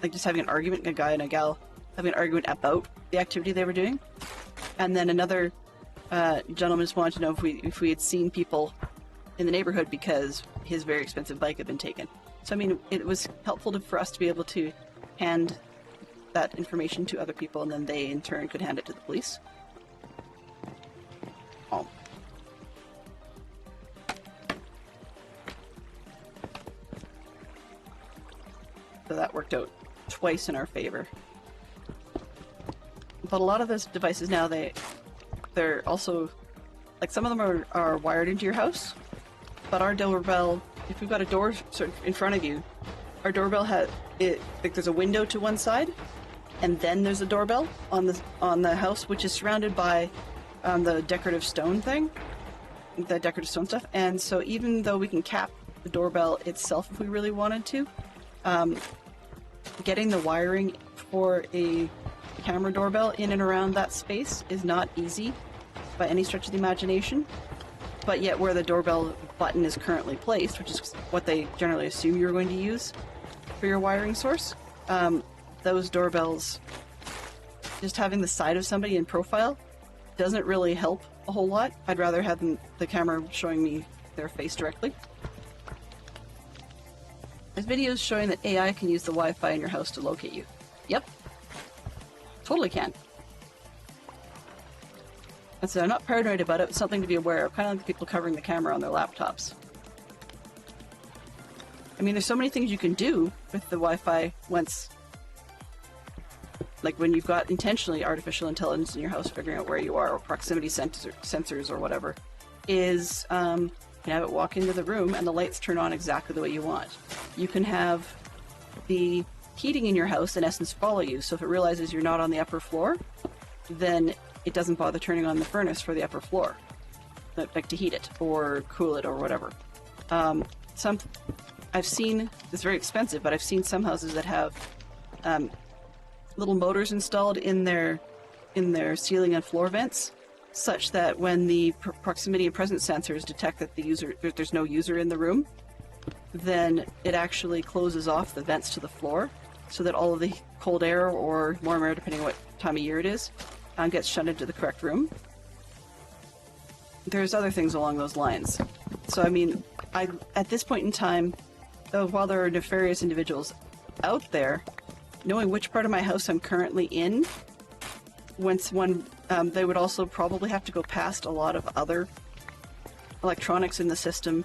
like just having an argument, a guy and a gal having an argument about the activity they were doing. And then another gentleman just wanted to know if we had seen people in the neighborhood because his very expensive bike had been taken. So I mean, it was helpful for us to be able to hand that information to other people, and then they in turn could hand it to the police. Oh. So that worked out twice in our favor. But a lot of those devices now, they're also, like, some of them are wired into your house, but our doorbell, if you've got a door sort of in front of you, our doorbell like there's a window to one side, and then there's a doorbell on the house, which is surrounded by the decorative stone thing, the decorative stone stuff. And so even though we can cap the doorbell itself if we really wanted to, getting the wiring for a camera doorbell in and around that space is not easy by any stretch of the imagination. But yet where the doorbell button is currently placed, which is what they generally assume you're going to use for your wiring source, those doorbells, just having the side of somebody in profile doesn't really help a whole lot. I'd rather have the camera showing me their face directly. There's videos showing that AI can use the Wi-Fi in your house to locate you. Yep. Totally can. And so I'm not paranoid about it, it's something to be aware of, kind of like the people covering the camera on their laptops. I mean, there's so many things you can do with the Wi-Fi once, like when you've got intentionally artificial intelligence in your house figuring out where you are, or proximity sensors or whatever, is you can have it walk into the room and the lights turn on exactly the way you want. You can have the heating in your house in essence follow you, so if it realizes you're not on the upper floor, then it doesn't bother turning on the furnace for the upper floor, like to heat it or cool it or whatever. I've seen, it's very expensive, but I've seen some houses that have little motors installed in their ceiling and floor vents, such that when the proximity and presence sensors detect that there's no user in the room, then it actually closes off the vents to the floor, so that all of the cold air or warm air, depending on what time of year it is, gets shunted to the correct room. There's other things along those lines. So I mean, at this point in time, while there are nefarious individuals out there, knowing which part of my house I'm currently in, they would also probably have to go past a lot of other electronics in the system,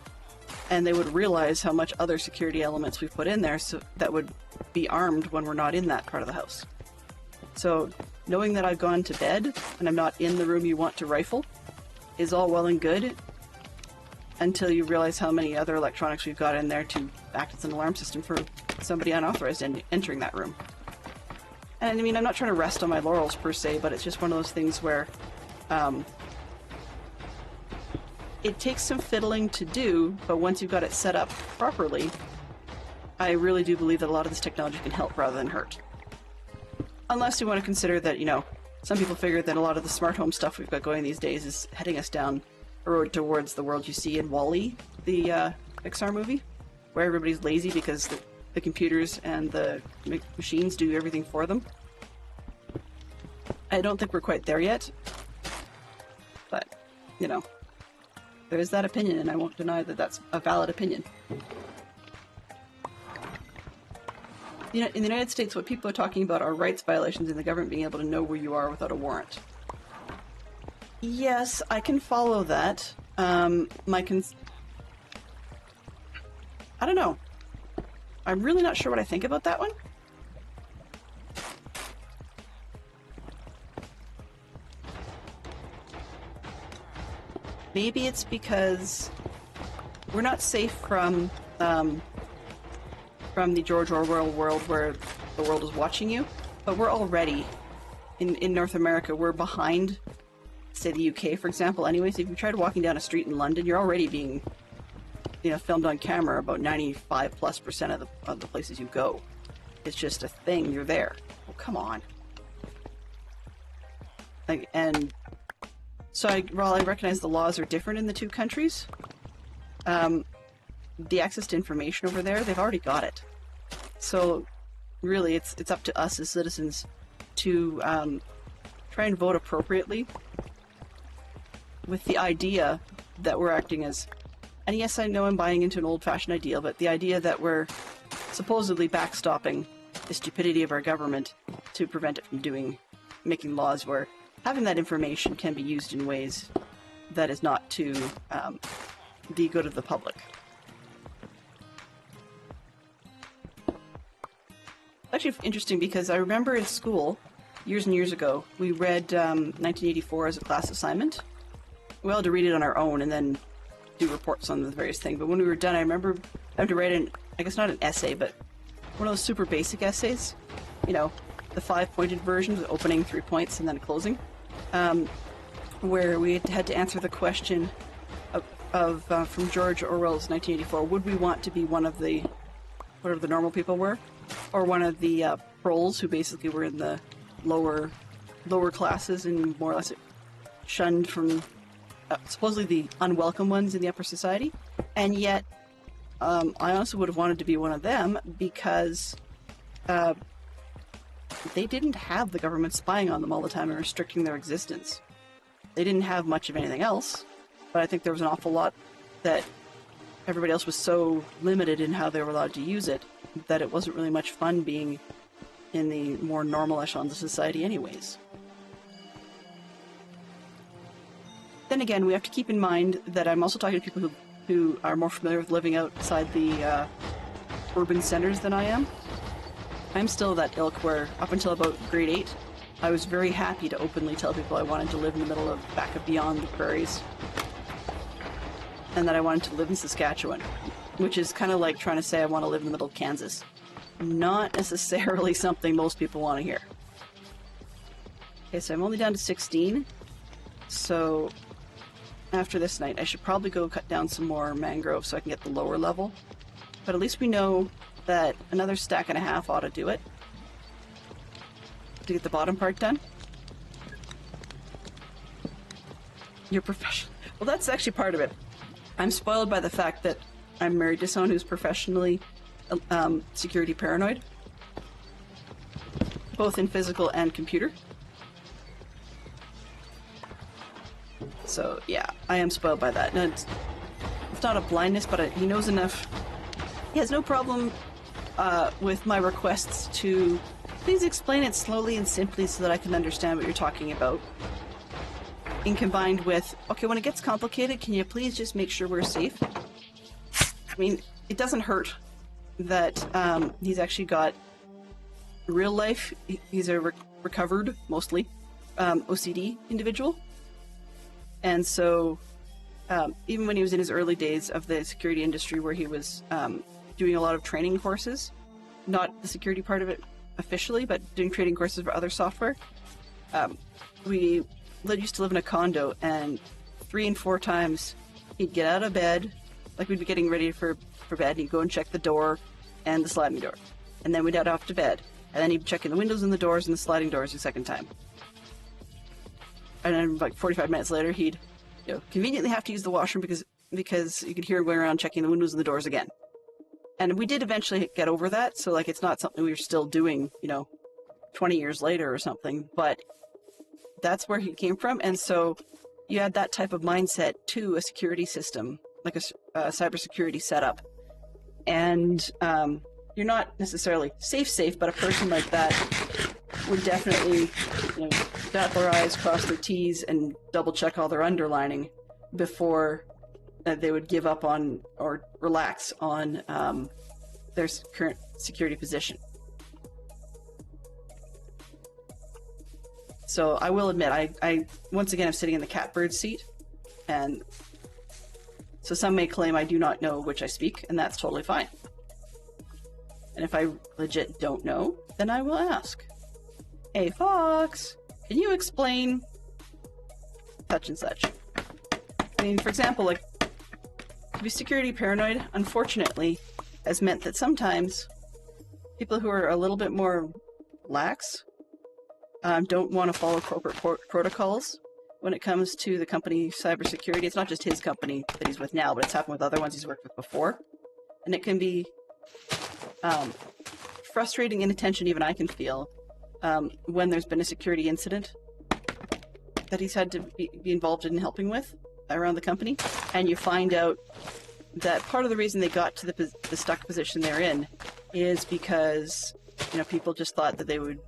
and they would realize how much other security elements we've put in there, so that would be armed when we're not in that part of the house. So knowing that I've gone to bed and I'm not in the room you want to rifle is all well and good until you realize how many other electronics we've got in there to act as an alarm system for somebody unauthorized entering that room. And I mean, I'm not trying to rest on my laurels per se, but it's just one of those things where it takes some fiddling to do, but once you've got it set up properly, I really do believe that a lot of this technology can help rather than hurt. Unless you want to consider that, you know, some people figure that a lot of the smart home stuff we've got going these days is heading us down a road towards the world you see in WALL-E, the Pixar movie, where everybody's lazy because the computers and the machines do everything for them. I don't think we're quite there yet, but, you know, there is that opinion, and I won't deny that that's a valid opinion. You know, in the United States, what people are talking about are rights violations and the government being able to know where you are without a warrant. Yes, I can follow that. I don't know. I'm really not sure what I think about that one. Maybe it's because we're not safe from the George Orwell world where the world is watching you, but we're already, in North America, we're behind, say, the UK, for example. Anyways, if you tried walking down a street in London, you're already being, you know, filmed on camera about 95+% of the places you go. It's just a thing. You're there. Oh, come on. Like, and so while I recognize the laws are different in the two countries, the access to information over there, they've already got it. So really, it's up to us as citizens to try and vote appropriately with the idea that we're acting as, and yes, I know I'm buying into an old-fashioned ideal, but the idea that we're supposedly backstopping the stupidity of our government to prevent it from making laws where having that information can be used in ways that is not to the good of the public. Actually interesting because I remember in school, years and years ago, we read 1984 as a class assignment. We all had to read it on our own and then do reports on the various things. But when we were done, I remember I had to write I guess not an essay, but one of those super basic essays. You know, the 5-pointed version, the opening, 3 points, and then closing. Where we had to answer the question from George Orwell's 1984, would we want to be one of the, whatever the normal people were, or one of the proles who basically were in the lower classes and more or less shunned from supposedly the unwelcome ones in the upper society. And yet, I also would have wanted to be one of them because they didn't have the government spying on them all the time and restricting their existence. They didn't have much of anything else, but I think there was an awful lot that everybody else was so limited in how they were allowed to use it that it wasn't really much fun being in the more normal echelons of society anyways. Then again, we have to keep in mind that I'm also talking to people who are more familiar with living outside the urban centers than I am. I'm still that ilk where, up until about grade 8, I was very happy to openly tell people I wanted to live in the middle of, back of beyond the prairies. And that I wanted to live in Saskatchewan, which is kind of like trying to say I want to live in the middle of Kansas. Not necessarily something most people want to hear. Okay, so I'm only down to 16. So after this night, I should probably go cut down some more mangrove so I can get the lower level. But at least we know that another stack and a half ought to do it to get the bottom part done. You're professional. Well, that's actually part of it. I'm spoiled by the fact that I'm married to someone who's professionally security paranoid, both in physical and computer. So yeah, I am spoiled by that. And it's not a blindness, but he knows enough. He has no problem with my requests to please explain it slowly and simply so that I can understand what you're talking about. And combined with, okay, when it gets complicated, can you please just make sure we're safe? I mean, it doesn't hurt that he's actually got real life, he's a recovered, mostly, OCD individual. And so, even when he was in his early days of the security industry where he was doing a lot of training courses, not the security part of it officially, but doing training courses for other software, we used to live in a condo, and 3 and 4 times he'd get out of bed, like we'd be getting ready for bed, and he'd go and check the door and the sliding door. And then we'd head off to bed. And then he'd be checking the windows and the doors and the sliding doors a second time. And then like 45 minutes later, he'd conveniently have to use the washroom because you could hear him going around checking the windows and the doors again. And we did eventually get over that, so like it's not something we were still doing, 20 years later or something, but that's where he came from. And so you add that type of mindset to a security system, like a cybersecurity setup. And you're not necessarily safe, but a person like that would definitely, dot their I's, cross their T's, and double check all their underlining before they would give up on or relax on their current security position. So I will admit, I once again am sitting in the catbird seat, and so some may claim I do not know which I speak, and that's totally fine. And if I legit don't know, then I will ask. Hey Fox, can you explain such and such? I mean, for example, like, to be security paranoid, unfortunately, has meant that sometimes people who are a little bit more lax don't want to follow corporate protocols when it comes to the company cybersecurity. It's not just his company that he's with now, but it's happened with other ones he's worked with before. And it can be frustrating inattention even I can feel when there's been a security incident that he's had to be involved in helping with around the company, and you find out that part of the reason they got to the stuck position they're in is because people just thought that they would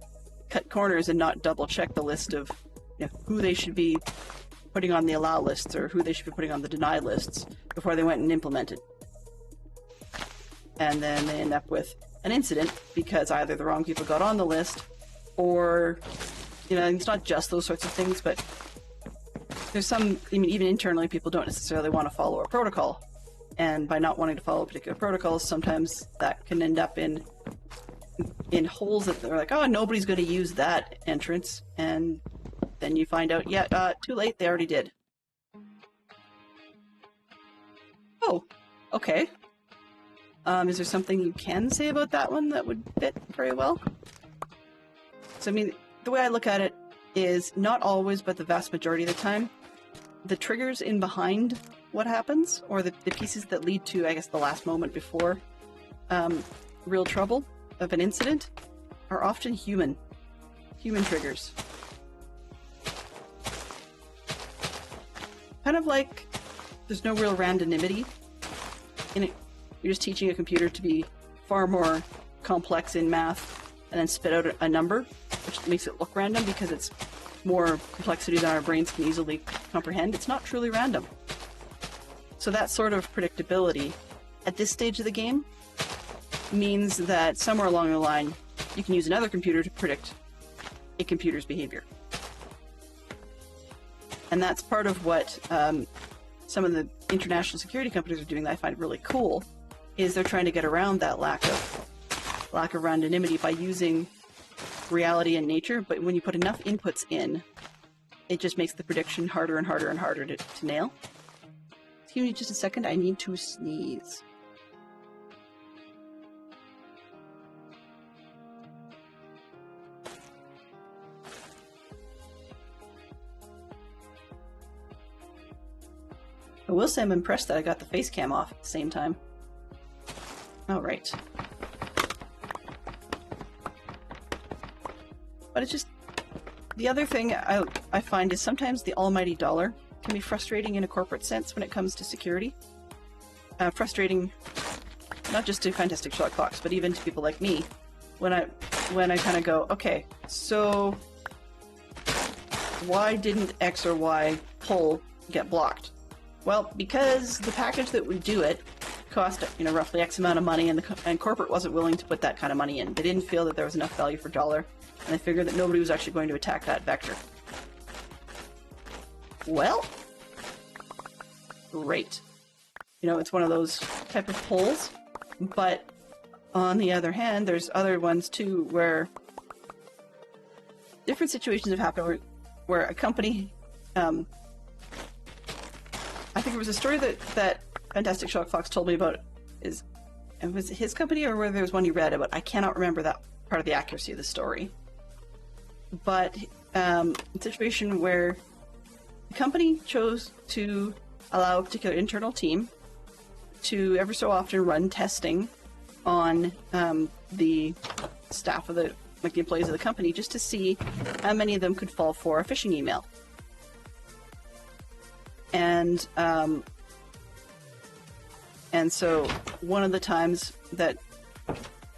cut corners and not double check the list of who they should be putting on the allow lists or who they should be putting on the deny lists before they went and implemented. And then they end up with an incident because either the wrong people got on the list, or it's not just those sorts of things, but there's some, even internally, people don't necessarily want to follow a protocol, and by not wanting to follow particular protocols, sometimes that can end up in holes that they're like, oh, nobody's going to use that entrance, and then you find out, too late, they already did. Oh, okay. Is there something you can say about that one that would fit very well? So, the way I look at it is not always, but the vast majority of the time, the triggers in behind what happens, or the pieces that lead to, I guess, the last moment before real trouble of an incident, are often human triggers. Kind of like there's no real randomity in it. You're just teaching a computer to be far more complex in math and then spit out a number, which makes it look random because it's more complexity than our brains can easily comprehend. It's not truly random. So that sort of predictability at this stage of the game means that somewhere along the line you can use another computer to predict a computer's behavior. And that's part of what some of the international security companies are doing that I find really cool, is they're trying to get around that lack of randomity by using reality and nature, but when you put enough inputs in, it just makes the prediction harder and harder and harder to nail. Excuse me just a second, I need to sneeze. I will say I'm impressed that I got the face cam off at the same time. Alright. But it's just... The other thing I find is sometimes the almighty dollar can be frustrating in a corporate sense when it comes to security. Frustrating not just to Fantastic Sherlock Fox, but even to people like me, when I kind of go, okay, so why didn't X or Y pull get blocked? Well, because the package that would do it cost, roughly X amount of money, and corporate wasn't willing to put that kind of money in. They didn't feel that there was enough value for dollar, and they figured that nobody was actually going to attack that vector. Well, great. It's one of those type of pulls, but on the other hand, there's other ones too where different situations have happened where a company, I think it was a story that Fantastic Sherlock Fox told me about, was it his company or whether there was one he read about? I cannot remember that part of the accuracy of the story. But a situation where the company chose to allow a particular internal team to ever so often run testing on the staff of the employees of the company, just to see how many of them could fall for a phishing email. And so one of the times that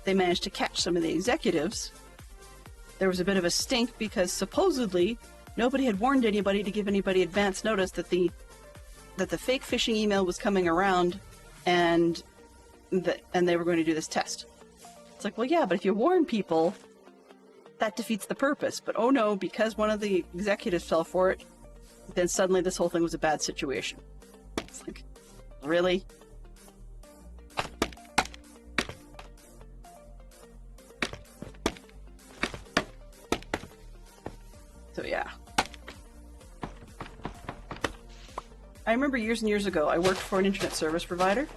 they managed to catch some of the executives, there was a bit of a stink because supposedly nobody had warned anybody to give anybody advance notice that the fake phishing email was coming around, and they were going to do this test. It's like, well, yeah, but if you warn people, that defeats the purpose. But oh no, because one of the executives fell for it, then suddenly this whole thing was a bad situation. It's like, really? So yeah. I remember years and years ago, I worked for an internet service provider,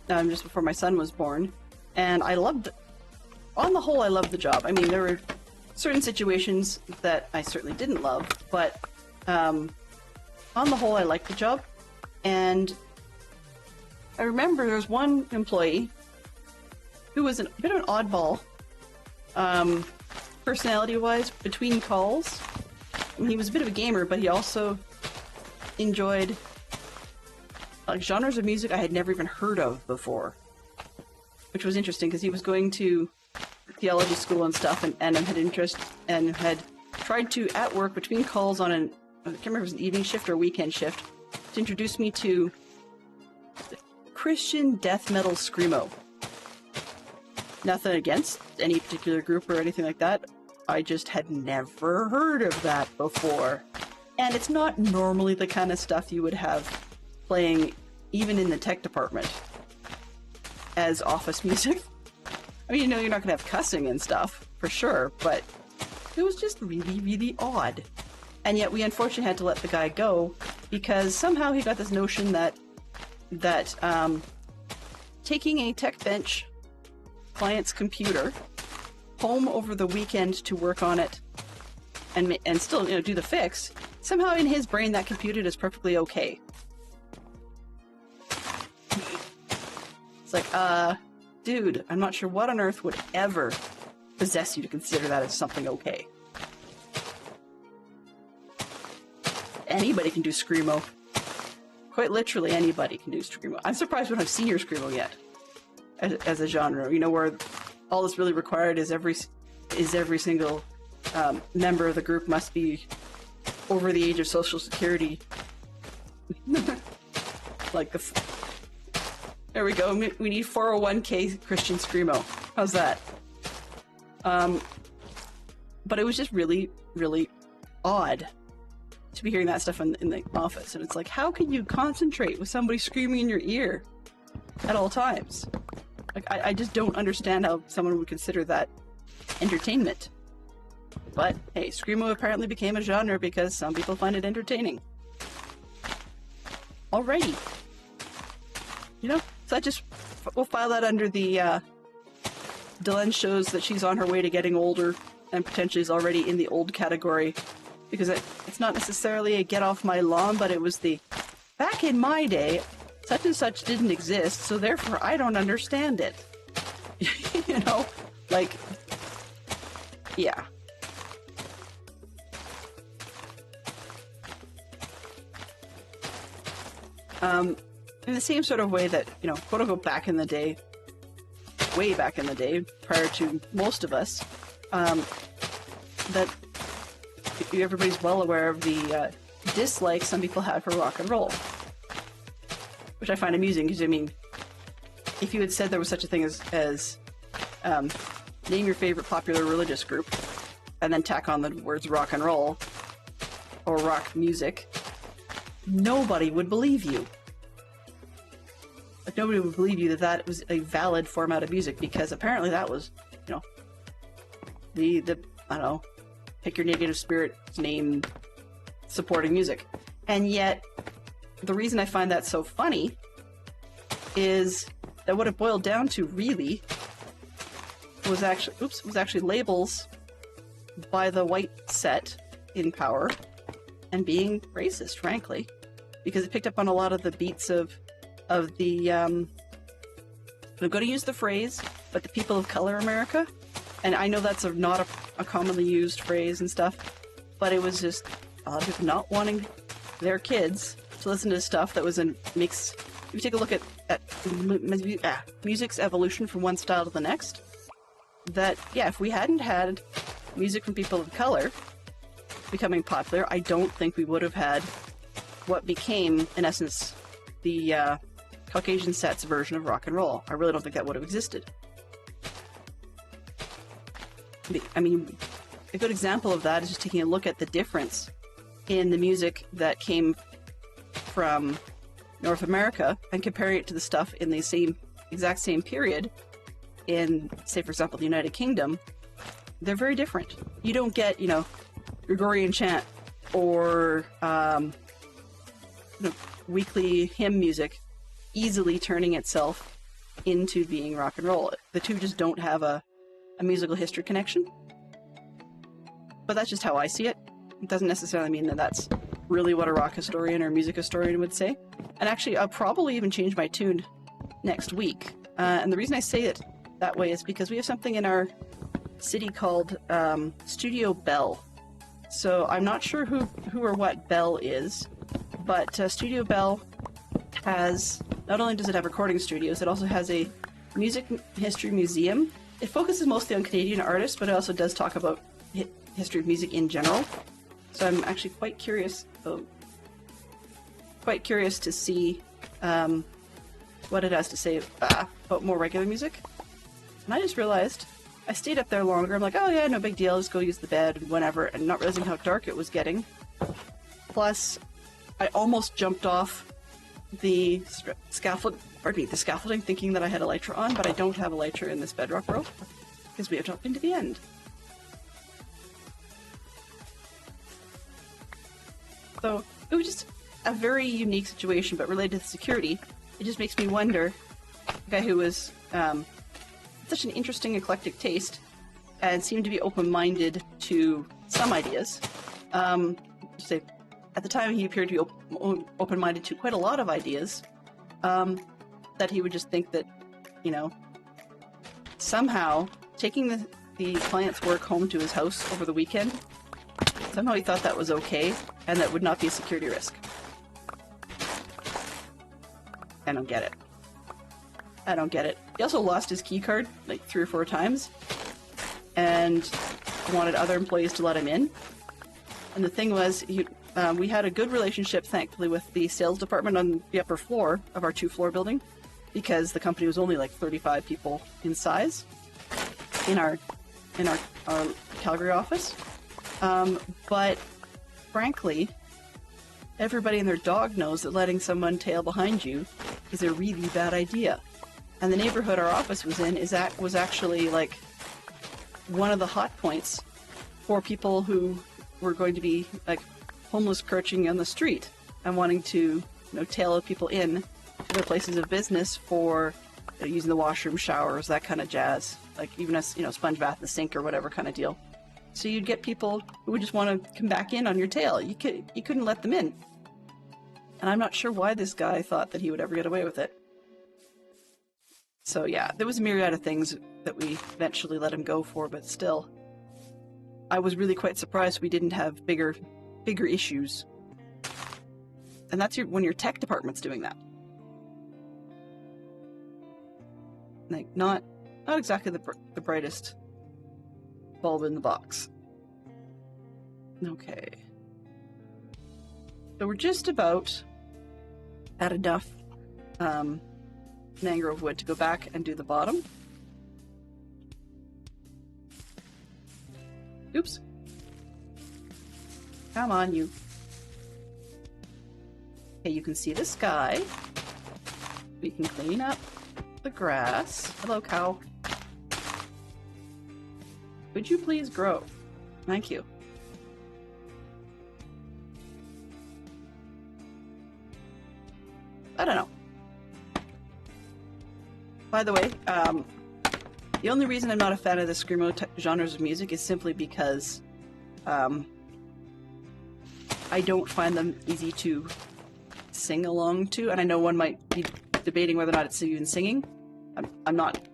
just before my son was born, and on the whole, I loved the job. I mean, there were certain situations that I certainly didn't love, but on the whole, I liked the job. And I remember there was one employee who was a bit of an oddball, personality-wise, between calls. I mean, he was a bit of a gamer, but he also enjoyed genres of music I had never even heard of before, which was interesting because he was going to theology school and stuff, and had interest and had tried to, at work between calls on I can't remember if it was an evening shift or a weekend shift, to introduce me to Christian death metal screamo. Nothing against any particular group or anything like that. I just had never heard of that before. And it's not normally the kind of stuff you would have playing even in the tech department as office music. I mean, you're not going to have cussing and stuff, for sure, but it was just really, really odd. And yet we unfortunately had to let the guy go because somehow he got this notion that taking a tech bench client's computer home over the weekend to work on it and still do the fix, somehow in his brain that computed is perfectly okay. It's like, dude, I'm not sure what on earth would ever possess you to consider that as something okay. Anybody can do screamo. Quite literally, anybody can do screamo. I'm surprised we don't have senior screamo yet as a genre. Where all that's really required is every single member of the group must be over the age of Social Security. Like there we go. We need 401k Christian screamo. How's that? But it was just really, really odd to be hearing that stuff in the office. And it's like, how can you concentrate with somebody screaming in your ear at all times? Like, I just don't understand how someone would consider that entertainment. But hey, screamo apparently became a genre because some people find it entertaining. Alrighty. So we'll file that under the Delenn shows that she's on her way to getting older and potentially is already in the old category, because it's not necessarily a get off my lawn, but it was back in my day, such and such didn't exist, so therefore I don't understand it. Yeah. In the same sort of way that, quote unquote, back in the day, way back in the day, prior to most of us, that everybody's well aware of the dislike some people had for rock and roll. Which I find amusing, because, if you had said there was such a thing as name your favorite popular religious group, and then tack on the words rock and roll, or rock music, nobody would believe you. Like, nobody would believe you that was a valid format of music, because apparently that was, the I don't know, pick your negative spirit's name supporting music. And yet, the reason I find that so funny is that what it boiled down to really was actually labels by the white set in power and being racist, frankly, because it picked up on a lot of the beats of the I'm going to use the phrase, but the people of color America. And I know that's not a commonly used phrase and stuff, but it was just a lot of people not wanting their kids to listen to stuff that was if you take a look at music's evolution from one style to the next, that, yeah, if we hadn't had music from people of color becoming popular, I don't think we would have had what became, in essence, the Caucasian sets version of rock and roll. I really don't think that would have existed. I mean, a good example of that is just taking a look at the difference in the music that came from North America and comparing it to the stuff in the exact same period in, say, for example, the United Kingdom. They're very different. You don't get, Gregorian chant or weekly hymn music easily turning itself into being rock and roll. The two just don't have a musical history connection. But that's just how I see it. It doesn't necessarily mean that that's really what a rock historian or music historian would say. And actually, I'll probably even change my tune next week. And the reason I say it that way is because we have something in our city called Studio Bell. So I'm not sure who or what Bell is, but Studio Bell has, not only does it have recording studios, it also has a music history museum. It focuses mostly on Canadian artists, but it also does talk about history of music in general. So I'm actually quite curious to see what it has to say about more regular music. And I just realized I stayed up there longer. I'm like, oh yeah, no big deal, just go use the bed, whenever, and not realizing how dark it was getting. Plus, I almost jumped off the scaffolding thinking that I had elytra on, but I don't have elytra in this bedrock rope because we have not been to the end. So it was just a very unique situation, but related to security, it just makes me wonder, a guy who was such an interesting eclectic taste and seemed to be open-minded to some ideas. Say, at the time he appeared to be open-minded to quite a lot of ideas, that he would just think that, somehow taking the client's work home to his house over the weekend, somehow he thought that was okay and that would not be a security risk. I don't get it. I don't get it. He also lost his key card like 3 or 4 times and wanted other employees to let him in. And the thing was, we had a good relationship, thankfully, with the sales department on the upper floor of our 2-floor building, because the company was only like 35 people in size in our Calgary office. But frankly, everybody and their dog knows that letting someone tail behind you is a really bad idea. And the neighborhood our office was in was actually like one of the hot points for people who were going to be like homeless crouching on the street and wanting to tail people in to their places of business for using the washroom, showers, that kind of jazz, like even a sponge bath in the sink or whatever kind of deal. So you'd get people who would just want to come back in on your tail. You couldn't let them in. And I'm not sure why this guy thought that he would ever get away with it. So yeah, there was a myriad of things that we eventually let him go for, but still, I was really quite surprised we didn't have bigger issues. And that's when your tech department's doing that. Like, not exactly the brightest bulb in the box. Okay. So we're just about at enough mangrove wood to go back and do the bottom. Oops. Come on, you. Okay, you can see the sky. We can clean up the grass. Hello, cow. Would you please grow? Thank you. I don't know. By the way, the only reason I'm not a fan of the screamo genres of music is simply because I don't find them easy to sing along to, and I know one might be debating whether or not it's even singing. I'm not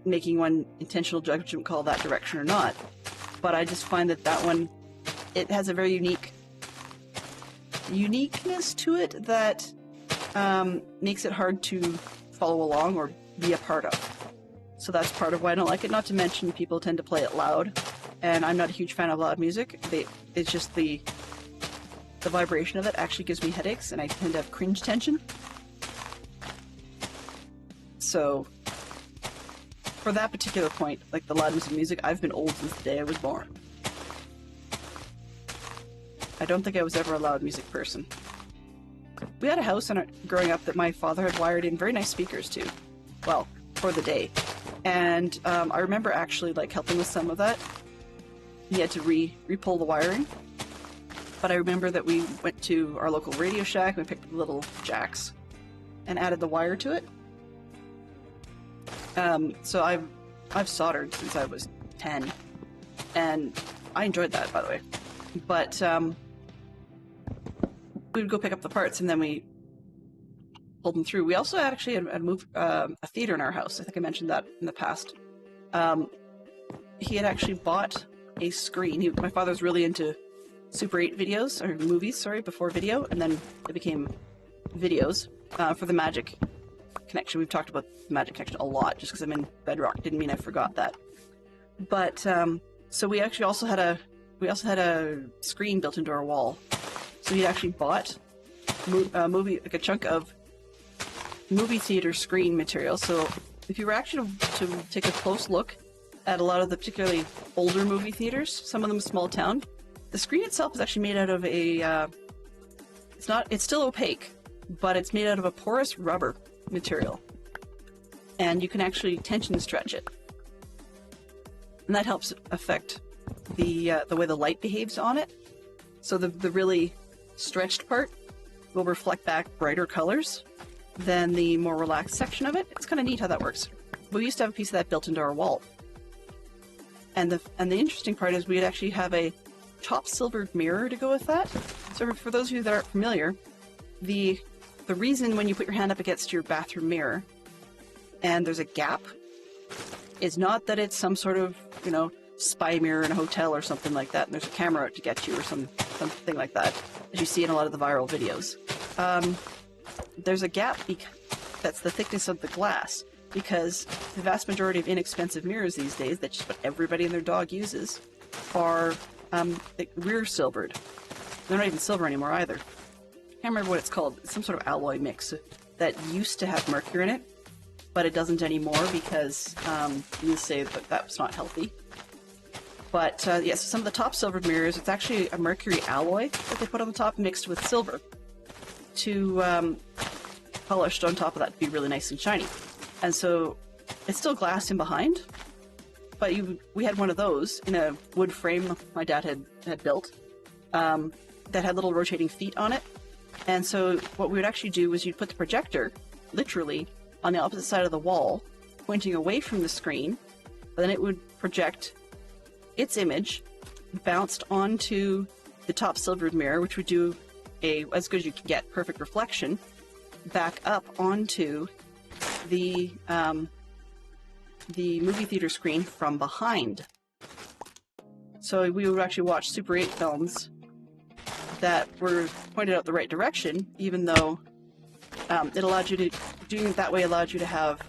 making one intentional judgment call that direction or not, but I just find that one, it has a very uniqueness to it that makes it hard to follow along or be a part of. So that's part of why I don't like it. Not to mention people tend to play it loud, and I'm not a huge fan of loud music. It's just the vibration of it actually gives me headaches, and I tend to have cringe tension. So for that particular point, like the loudness of music, I've been old since the day I was born. I don't think I was ever a loud music person. We had a house growing up that my father had wired in very nice speakers to. Well, for the day. And I remember actually like helping with some of that. He had to re-pull the wiring. But I remember that we went to our local Radio Shack and we picked up the little jacks and added the wire to it. So I've soldered since I was 10, and I enjoyed that, by the way. But we would go pick up the parts, and then we pulled them through. We also actually had a theater in our house. I think I mentioned that in the past. He had actually bought a screen. My father was really into Super 8 videos, or movies, sorry, before video, and then it became videos for the Magic Connection. We've talked about the Magic Connection a lot. Just because I'm in Bedrock didn't mean I forgot that. But so we actually also had a screen built into our wall. So he actually bought a chunk of movie theater screen material. So if you were actually to take a close look at a lot of the particularly older movie theaters, some of them small town, the screen itself is actually made out of a it's still opaque, but it's made out of a porous rubber material, and you can actually tension stretch it, and that helps affect the way the light behaves on it. So the really stretched part will reflect back brighter colors than the more relaxed section of it. It's kind of neat how that works. We used to have a piece of that built into our wall, and the interesting part is we'd actually have a top silvered mirror to go with that. So for those of you that aren't familiar, the reason when you put your hand up against your bathroom mirror and there's a gap is not that it's some sort of, spy mirror in a hotel or something like that and there's a camera out to get you or something like that, as you see in a lot of the viral videos. There's a gap that's the thickness of the glass, because the vast majority of inexpensive mirrors these days, that's just what everybody and their dog uses, are rear silvered. They're not even silver anymore either. I can't remember what it's called. It's some sort of alloy mix that used to have mercury in it, but it doesn't anymore because you say that was not healthy. But yes, some of the top silvered mirrors, it's actually a mercury alloy that they put on the top mixed with silver to polished on top of that to be really nice and shiny. And so it's still glass in behind, but we had one of those in a wood frame my dad had built that had little rotating feet on it. And so what we would actually do was you'd put the projector literally on the opposite side of the wall, pointing away from the screen, but then it would project its image bounced onto the top silvered mirror, which would do as good as you could get, perfect reflection, back up onto the movie theater screen from behind. So we would actually watch Super 8 films that were pointed out the right direction, even though it allowed you to, doing it that way allowed you to have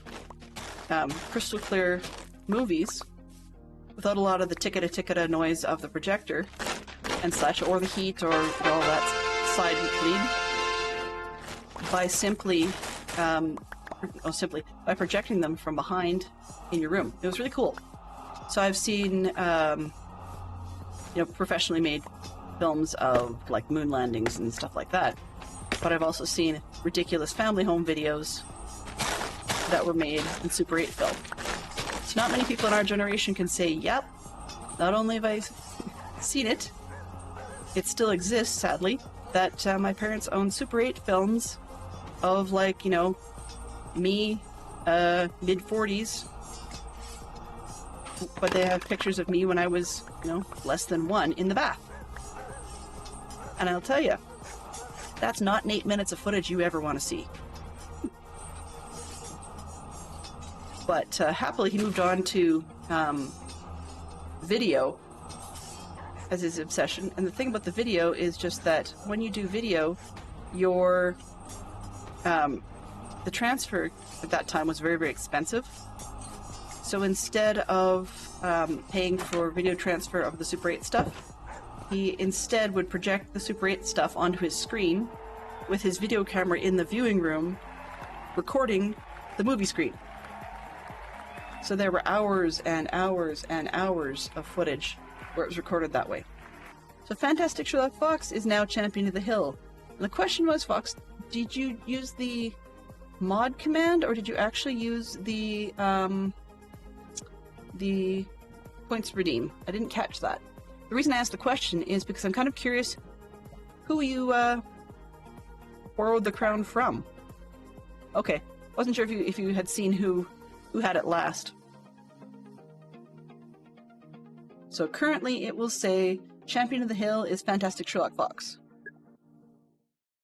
crystal clear movies without a lot of the ticka noise of the projector and such, or the heat, or all that side bleed, by simply by projecting them from behind in your room. It was really cool. So I've seen professionally made films of like moon landings and stuff like that, but I've also seen ridiculous family home videos that were made in Super 8 film. So not many people in our generation can say, yep, not only have I seen it, it still exists, sadly, that my parents own Super 8 films of like, me, mid-40s, but they have pictures of me when I was, less than 1 in the bath. And I'll tell you, that's not 8 minutes of footage you ever want to see. But happily, he moved on to video as his obsession. And the thing about the video is just that when you do video, your the transfer at that time was very, very expensive. So So instead of paying for video transfer of the Super 8 stuff, he instead would project the Super 8 stuff onto his screen with his video camera in the viewing room recording the movie screen. So there were hours and hours and hours of footage where it was recorded that way. So Fantastic Sherlock Fox is now Champion of the Hill. And the question was, Fox, did you use the mod command or did you actually use the points redeem? I didn't catch that. The reason I asked the question is because I'm kind of curious who you borrowed the crown from. Okay, wasn't sure if you had seen who had it last. So currently it will say Champion of the Hill is Fantastic Sherlock Fox.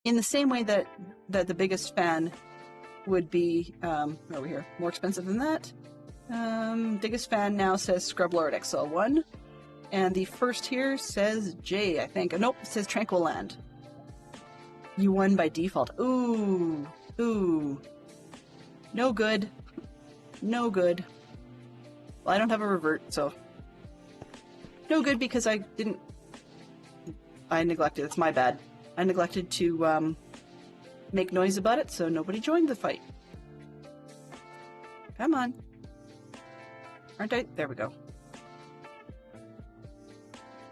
In the same way that the biggest fan would be over here, more expensive than that. Biggest fan now says Scrublord XL1. And the first here says J, I think. Nope, it says Tranquil Land. You won by default. Ooh. Ooh. No good. No good. Well, I don't have a revert, so... No good because I neglected. It's my bad. I neglected to make noise about it, so nobody joined the fight. Come on. Aren't I? There we go.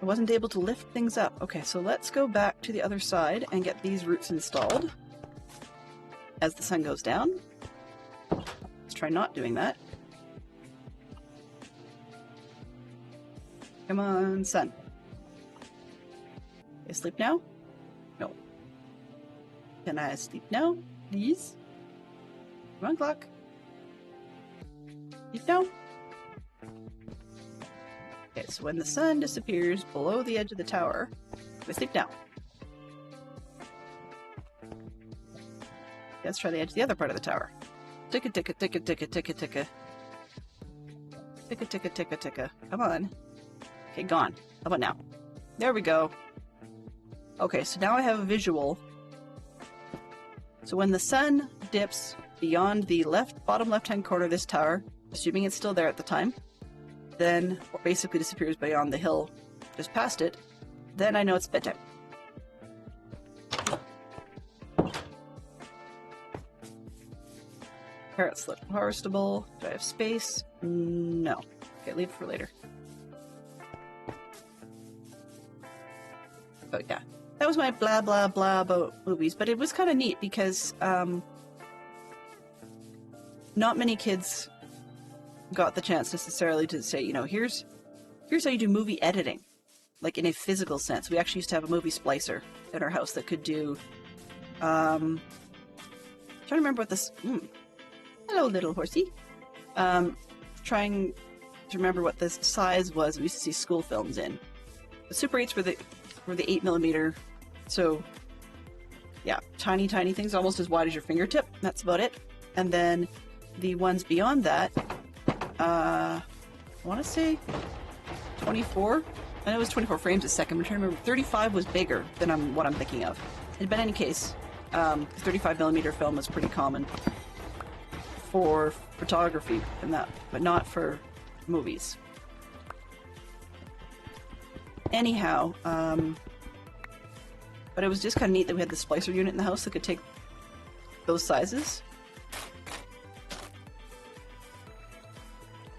I wasn't able to lift things up. Okay, so let's go back to the other side and get these roots installed as the sun goes down. Let's try not doing that. Come on, sun. Can I sleep now? No. Can I sleep now, please? Come on, clock. Sleep now. Okay, so when the sun disappears below the edge of the tower, we sleep now. Let's try the edge of the other part of the tower. Ticka ticka ticka ticka ticka ticka. Ticka ticka ticka ticka. Come on. Okay, gone. How about now? There we go. Okay, so now I have a visual. So when the sun dips beyond the bottom left-hand corner of this tower, assuming it's still there at the time, then basically disappears beyond the hill just past it, then I know it's bedtime. Carrot slip harvestable. Do I have space? No. Okay, leave it for later. Oh yeah. That was my blah blah blah about movies, but it was kind of neat because not many kids got the chance necessarily to say, you know, here's how you do movie editing, like in a physical sense. We actually used to have a movie splicer in our house that could do trying to remember what this hello little horsey. Trying to remember what this size was we used to see school films in. The Super 8s were the 8mm, so yeah, tiny things almost as wide as your fingertip. That's about it. And then the ones beyond that, I want to say 24. I know it was 24 frames a second. I'm trying to remember. 35 was bigger than what I'm thinking of. But in any case, 35mm film was pretty common for photography and that, but not for movies. Anyhow, but it was just kind of neat that we had the splicer unit in the house that could take those sizes.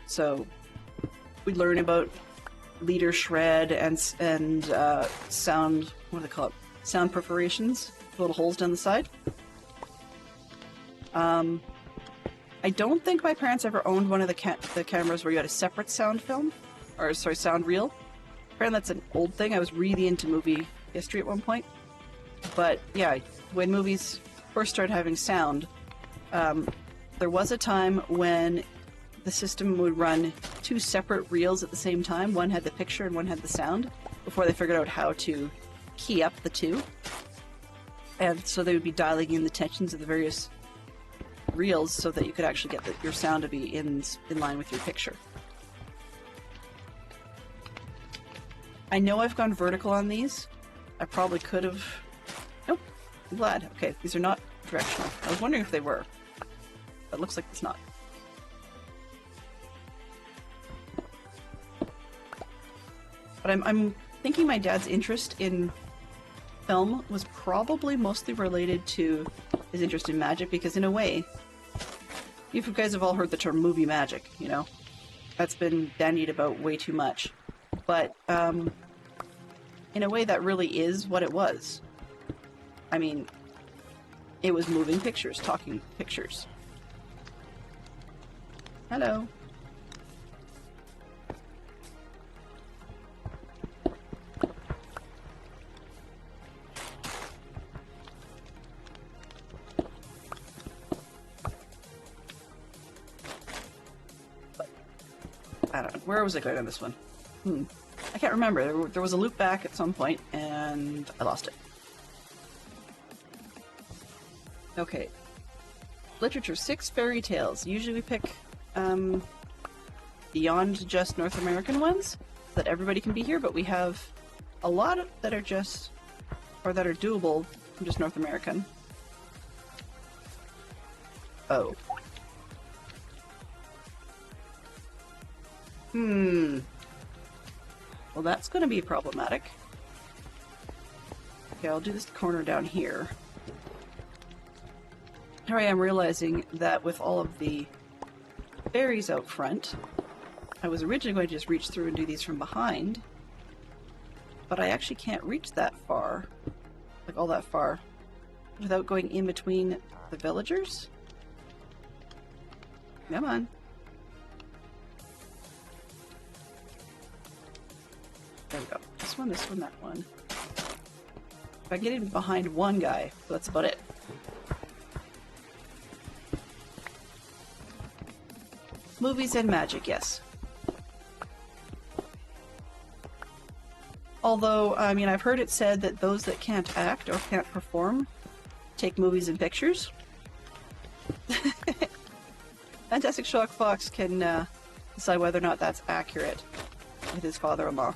So we'd learn about leader shred and sound, what do they call it? Sound perforations, little holes down the side. I don't think my parents ever owned one of the cameras where you had a separate sound film, or sorry, sound reel. Apparently that's an old thing. I was really into movie history at one point. But yeah, when movies first started having sound, there was a time when the system would run two separate reels at the same time. One had the picture and one had the sound, before they figured out how to key up the two. And so they would be dialing in the tensions of the various reels so that you could actually get your sound to be in line with your picture. I know I've gone vertical on these. I probably could have... Nope. I'm glad. Okay, these are not directional. I was wondering if they were. But it looks like it's not. But I'm thinking my dad's interest in film was probably mostly related to his interest in magic, because in a way, you guys have all heard the term movie magic, you know? That's been bandied about way too much. But, in a way, that really is what it was. I mean, it was moving pictures, talking pictures. Hello. I don't know. Where was I going on this one? I can't remember. There was a loop back at some point, and I lost it. Okay. Literature, 6 fairy tales. Usually we pick beyond just North American ones, so that everybody can be here, but we have a lot that are just, or that are doable from just North American. Oh. Well, that's going to be problematic. Okay, I'll do this corner down here. Here I am realizing that with all of the berries out front, I was originally going to just reach through and do these from behind, but I actually can't reach that far, like all that far, without going in between the villagers. Come on. There we go. This one, that one. If I get in behind one guy, that's about it. Movies and magic, yes. Although, I mean, I've heard it said that those that can't act or can't perform take movies and pictures. Fantastic Sherlock Fox can decide whether or not that's accurate with his father-in-law.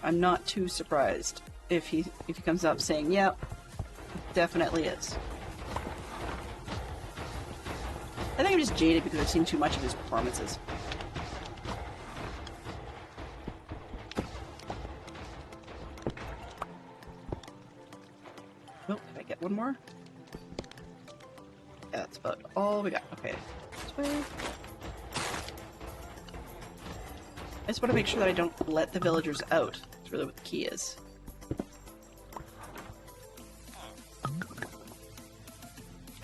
I'm not too surprised if he comes up saying, "Yeah, it definitely is." I think I'm just jaded because I've seen too much of his performances. Oh, can I get one more? Yeah, that's about all we got. Okay. This way. I just want to make sure that I don't let the villagers out. That's really what the key is.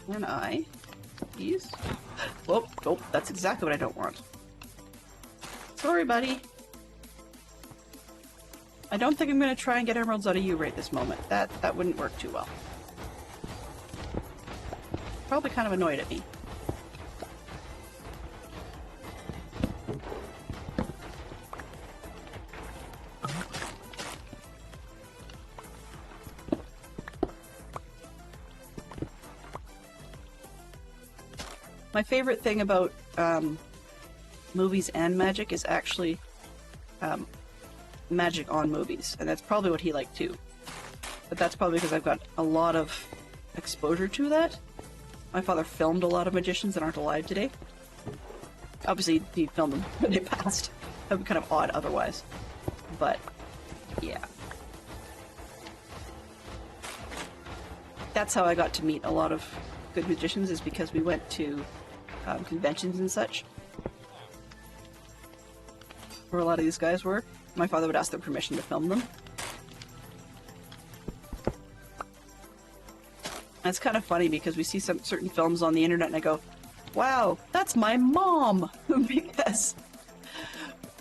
And I... Please? Whoa, oh, that's exactly what I don't want. Sorry, buddy. I don't think I'm going to try and get emeralds out of you right this moment. That wouldn't work too well. Probably kind of annoyed at me. My favorite thing about movies and magic is actually magic on movies, and that's probably what he liked too. But that's probably because I've got a lot of exposure to that. My father filmed a lot of magicians that aren't alive today. Obviously, he filmed them when they passed. That would be kind of odd otherwise. But, yeah. That's how I got to meet a lot of good magicians, is because we went to conventions and such, where a lot of these guys were. My father would ask their permission to film them. And it's kind of funny because we see some certain films on the internet and I go, wow, that's my mom!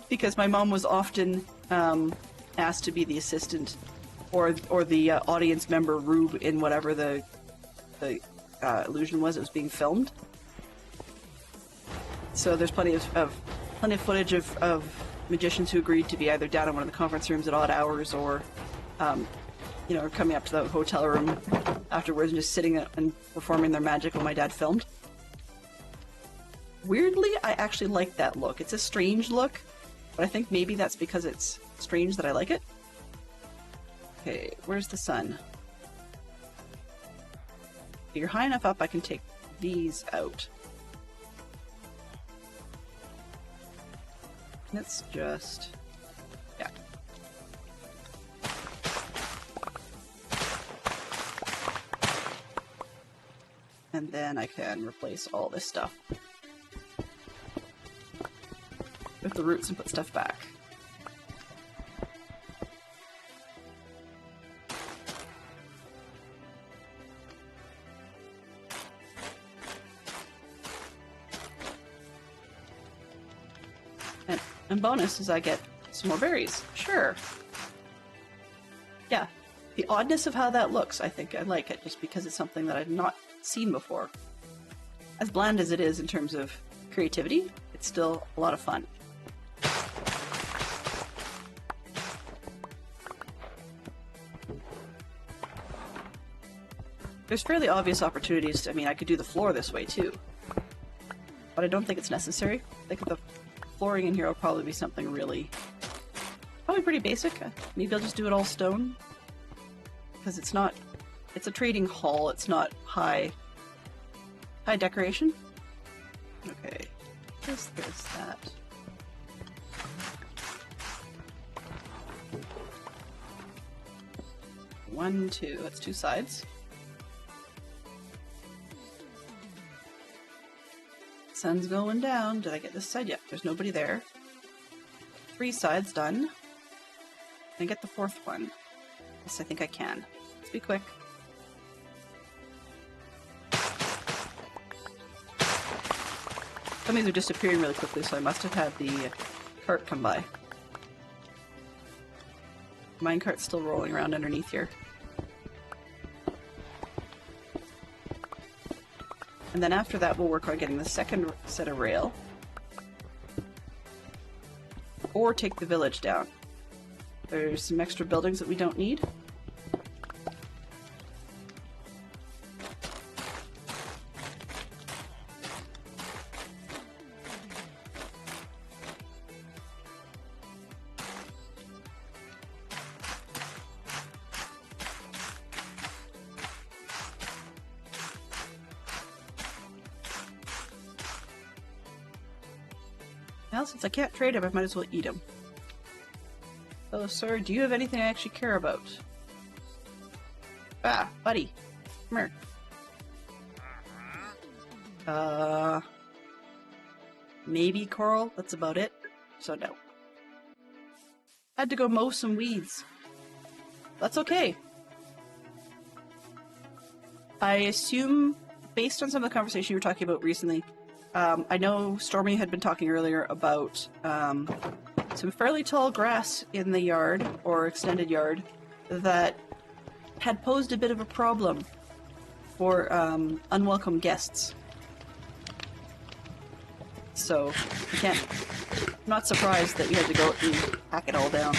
because my mom was often asked to be the assistant or the audience member rube in whatever the illusion was that was being filmed. So there's plenty of footage of magicians who agreed to be either down in one of the conference rooms at odd hours or, you know, coming up to the hotel room afterwards and just sitting and performing their magic while my dad filmed. Weirdly, I actually like that look. It's a strange look, but I think maybe that's because it's strange that I like it. Okay, where's the sun? If you're high enough up, I can take these out. Let's just... yeah. And then I can replace all this stuff with the roots and put stuff back. And bonus is I get some more berries. Sure. Yeah. The oddness of how that looks, I think I like it, just because it's something that I've not seen before. As bland as it is in terms of creativity, it's still a lot of fun. There's fairly obvious opportunities. I mean, I could do the floor this way too, but I don't think it's necessary. I think the flooring in here will probably be something probably pretty basic. Maybe I'll just do it all stone, because it's a trading hall. It's not high decoration. Okay, there's that. One, two. That's two sides. Sun's going down. Did I get this side yet? There's nobody there. 3 sides done. Can I get the 4th one? Yes, I think I can. Let's be quick. Some of these are disappearing really quickly, so I must have had the cart come by. Minecart's still rolling around underneath here. And then after that, we'll work on getting the second set of rail. Or take the village down. There's some extra buildings that we don't need. Well, since I can't trade him, I might as well eat him. Oh, sir, do you have anything I actually care about? Ah, buddy. Come here. Maybe coral? That's about it. So no. Had to go mow some weeds. That's okay. I assume, based on some of the conversation you were talking about recently, I know Stormy had been talking earlier about some fairly tall grass in the yard, or extended yard, that had posed a bit of a problem for unwelcome guests. So, I'm not surprised that you had to go and hack it all down.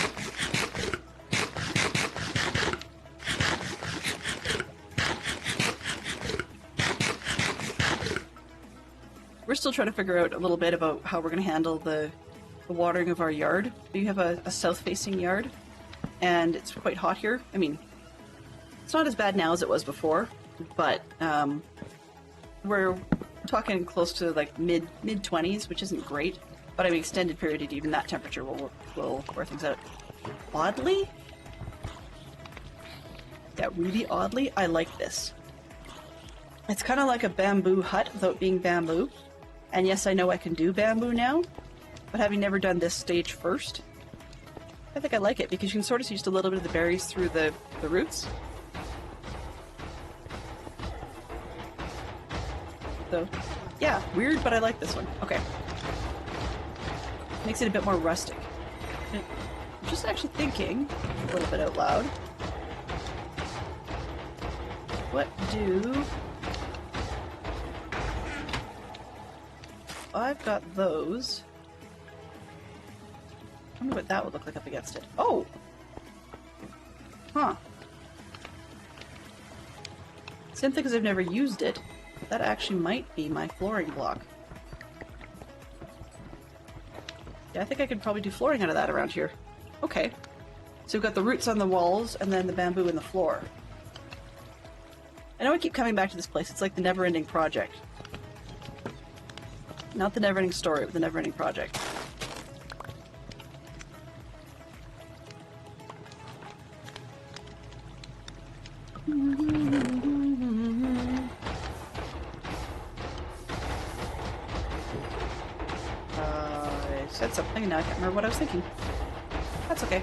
We're still trying to figure out a little bit about how we're going to handle the watering of our yard. We have a south-facing yard, and it's quite hot here. I mean, it's not as bad now as it was before, but we're talking close to like mid-20s, which isn't great. But I mean, extended period, even that temperature will wear things out. Oddly, yeah, really oddly, I like this. It's kind of like a bamboo hut without being bamboo. And yes, I know I can do bamboo now, but having never done this stage first, I think I like it because you can sort of see just a little bit of the berries through the roots. So, yeah, weird, but I like this one. Okay. Makes it a bit more rustic. I'm just actually thinking a little bit out loud. What do... I've got those. I wonder what that would look like up against it. Oh! Huh. Simply because I've never used it, that actually might be my flooring block. Yeah, I think I could probably do flooring out of that around here. Okay. So we've got the roots on the walls and then the bamboo in the floor. I know I keep coming back to this place. It's like the never-ending project. Not the never-ending story, but the never-ending project. said something and now I can't remember what I was thinking. That's okay.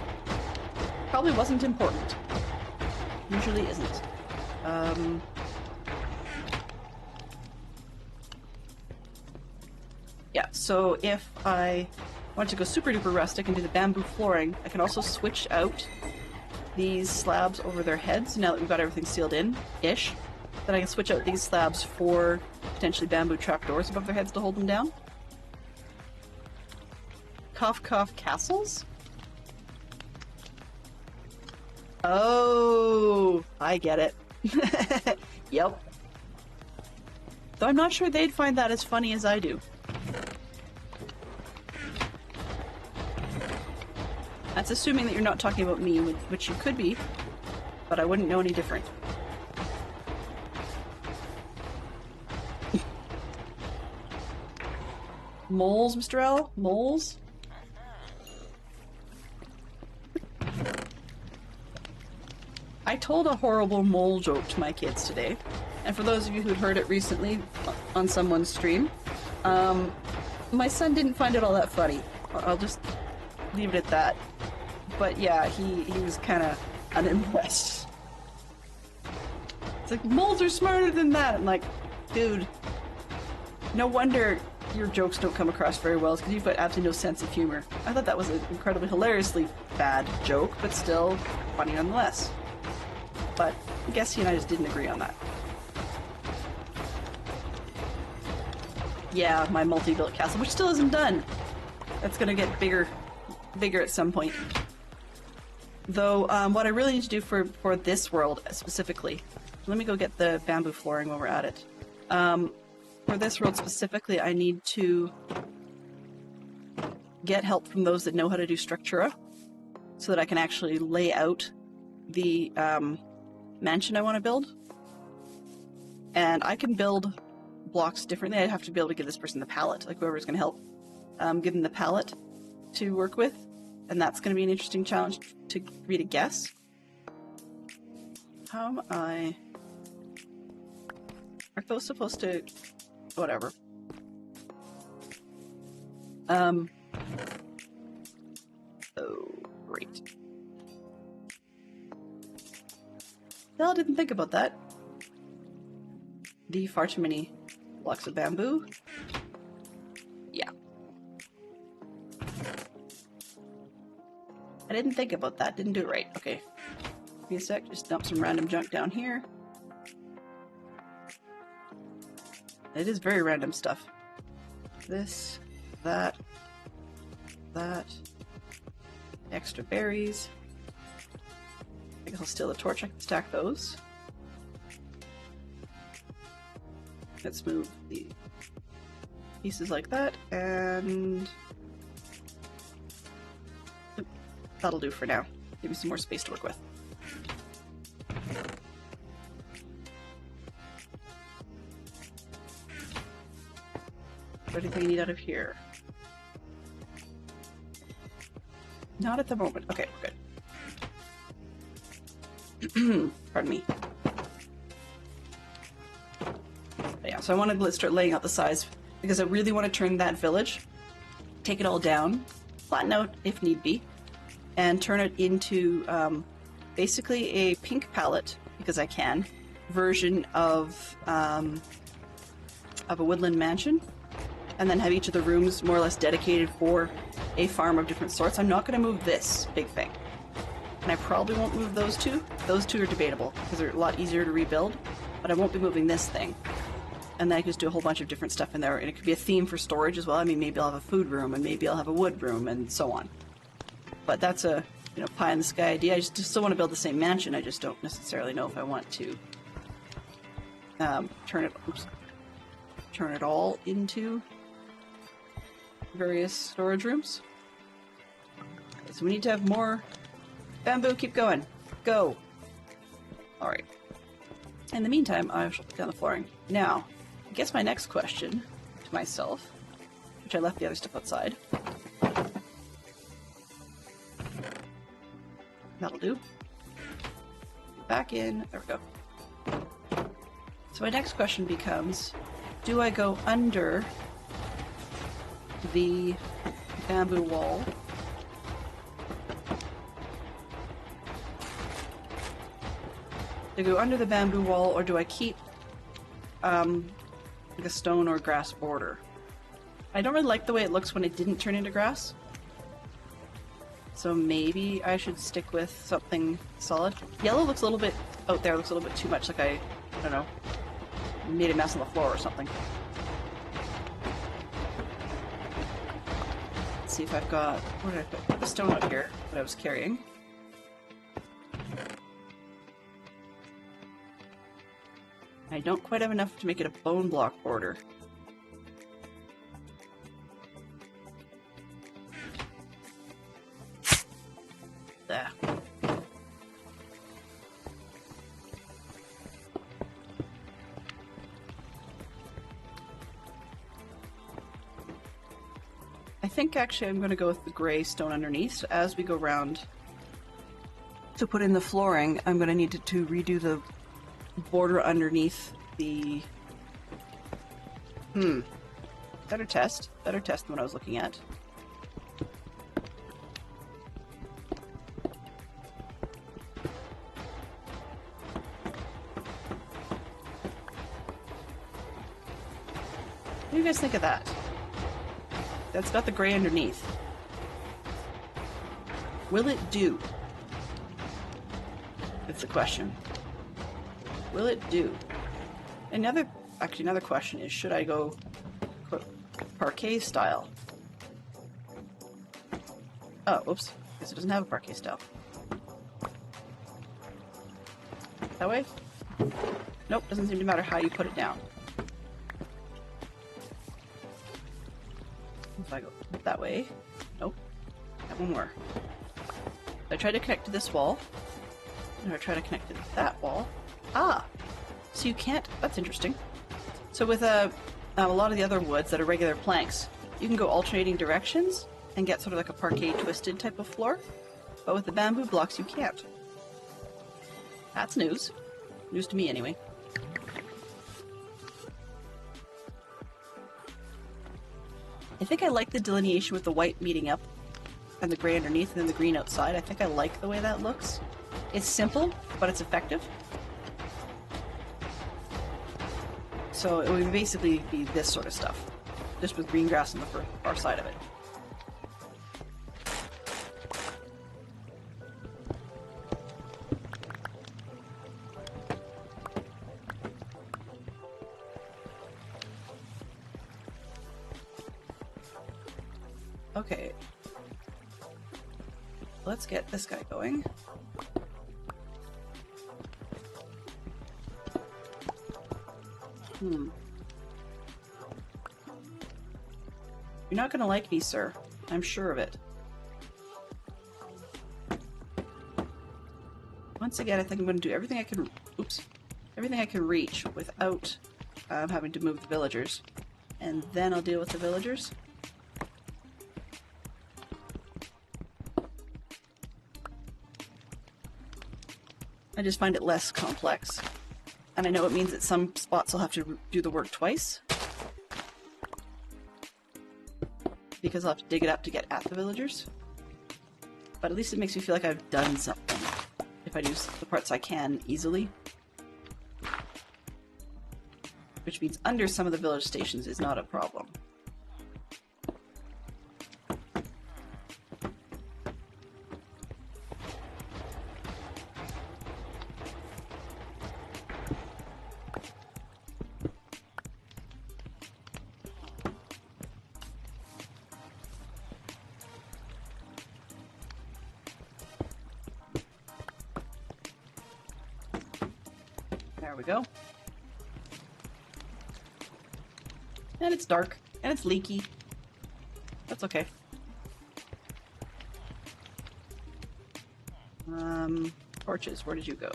Probably wasn't important. Usually isn't. Yeah, so if I want to go super duper rustic and do the bamboo flooring, I can also switch out these slabs over their heads now that we've got everything sealed in-ish. Then I can switch out these slabs for potentially bamboo trapdoors above their heads to hold them down. Cough cough castles? Oh, I get it. Yep. Though I'm not sure they'd find that as funny as I do. That's assuming that you're not talking about me, which you could be, but I wouldn't know any different. Moles, Mr. L? Moles? I told a horrible mole joke to my kids today, and for those of you who'd heard it recently on someone's stream, my son didn't find it all that funny. I'll just leave it at that. But yeah, he was kind of unimpressed. It's like, moles are smarter than that! I'm like, dude, no wonder your jokes don't come across very well, because you've got absolutely no sense of humor. I thought that was an incredibly hilariously bad joke, but still funny nonetheless. But I guess he and I just didn't agree on that. Yeah, my multi-built castle, which still isn't done. That's gonna get bigger at some point. Though, what I really need to do for this world specifically, let me go get the bamboo flooring while we're at it. For this world specifically, I need to get help from those that know how to do Structura, so that I can actually lay out the mansion I want to build. And I can build blocks differently. I have to be able to give this person the palette, like whoever's going to help give them the palette to work with. And that's going to be an interesting challenge for me to guess. How am I... Are those supposed to... Whatever. Oh, great. Well, I didn't think about that. Far too many blocks of bamboo. Yeah. I didn't think about that. Didn't do it right. Okay. Give me a sec. Just dump some random junk down here. It is very random stuff. This, that, extra berries. I guess I'll steal the torch. I can stack those. Let's move the pieces like that, and that'll do for now. Give me some more space to work with. Is there anything I need out of here? Not at the moment. Okay, good. Pardon me. But yeah, so I want to start laying out the size because I really want to turn that village, take it all down, flatten out if need be, and turn it into basically a pink palette, because I can, version of a woodland mansion, and then have each of the rooms more or less dedicated for a farm of different sorts. I'm not going to move this big thing. And I probably won't move those two. Those two are debatable, because they're a lot easier to rebuild, but I won't be moving this thing. And then I can just do a whole bunch of different stuff in there, and it could be a theme for storage as well. I mean, maybe I'll have a food room, and maybe I'll have a wood room, and so on. But that's a, you know, pie in the sky idea. I just still want to build the same mansion. I just don't necessarily know if I want to turn it all into various storage rooms. Okay, so we need to have more bamboo. Keep going. Go. All right. In the meantime, I shall put down the flooring. Now, I guess my next question to myself, which I left the other stuff outside. That'll do. Back in. There we go. So my next question becomes, do I go under the bamboo wall. Do I go under the bamboo wall, or do I keep like a stone or grass border? I don't really like the way it looks when it didn't turn into grass. So maybe I should stick with something solid. Yellow looks a little bit out there, looks a little bit too much like I don't know, made a mess on the floor or something. Let's see if I've got, where did I put the stone out here that I was carrying? I don't quite have enough to make it a bone block border. There. I think actually I'm going to go with the gray stone underneath. So as we go around to put in the flooring, I'm going to need to redo the border underneath the... Better test than what I was looking at. What do you guys think of that? That's got the gray underneath. Will it do? That's the question. Will it do? Another question is, should I go parquet style? Oh, oops. Guess it doesn't have a parquet style. That way? Nope, doesn't seem to matter how you put it down. If I go that way, nope. Got one more. I tried to connect to this wall. And I try to connect to that wall. Ah! So you can't... That's interesting. So with a lot of the other woods that are regular planks, you can go alternating directions and get sort of like a parquet twisted type of floor. But with the bamboo blocks, you can't. That's news. News to me, anyway. I think I like the delineation with the white meeting up and the gray underneath and then the green outside. I think I like the way that looks. It's simple, but it's effective. So it would basically be this sort of stuff, just with green grass on the far side of it. Okay. Let's get this guy going. You're not gonna like me, sir. I'm sure of it. Once again, I think I'm gonna do everything I can... Oops. Everything I can reach without having to move the villagers. And then I'll deal with the villagers. I just find it less complex. And I know it means that some spots I'll have to do the work twice. Because I'll have to dig it up to get at the villagers. But at least it makes me feel like I've done something. If I do the parts I can easily. Which means under some of the village stations is not a problem. There we go. And it's dark. And it's leaky. That's okay. Torches, where did you go?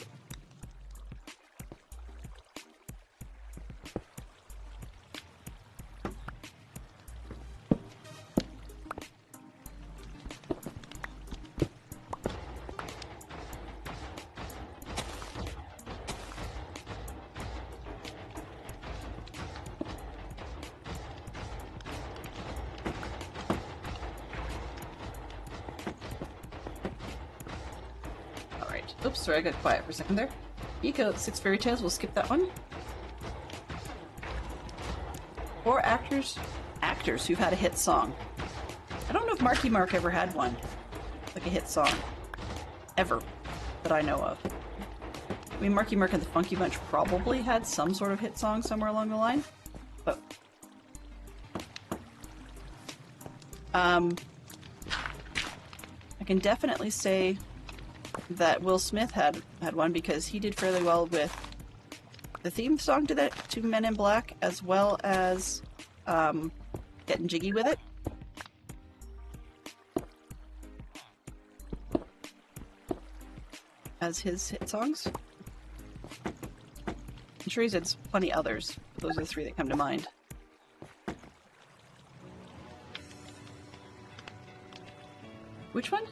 Oops, sorry, I got quiet for a second there. Eco 6 fairy tales, we'll skip that one. 4 actors who've had a hit song. I don't know if Marky Mark ever had one, like a hit song, ever, that I know of. I mean, Marky Mark and the Funky Bunch probably had some sort of hit song somewhere along the line, but I can definitely say that Will Smith had one because he did fairly well with the theme song to Men in Black, as well as Getting Jiggy with It. As his hit songs. I'm sure he's had plenty others. Those are the 3 that come to mind. Which one?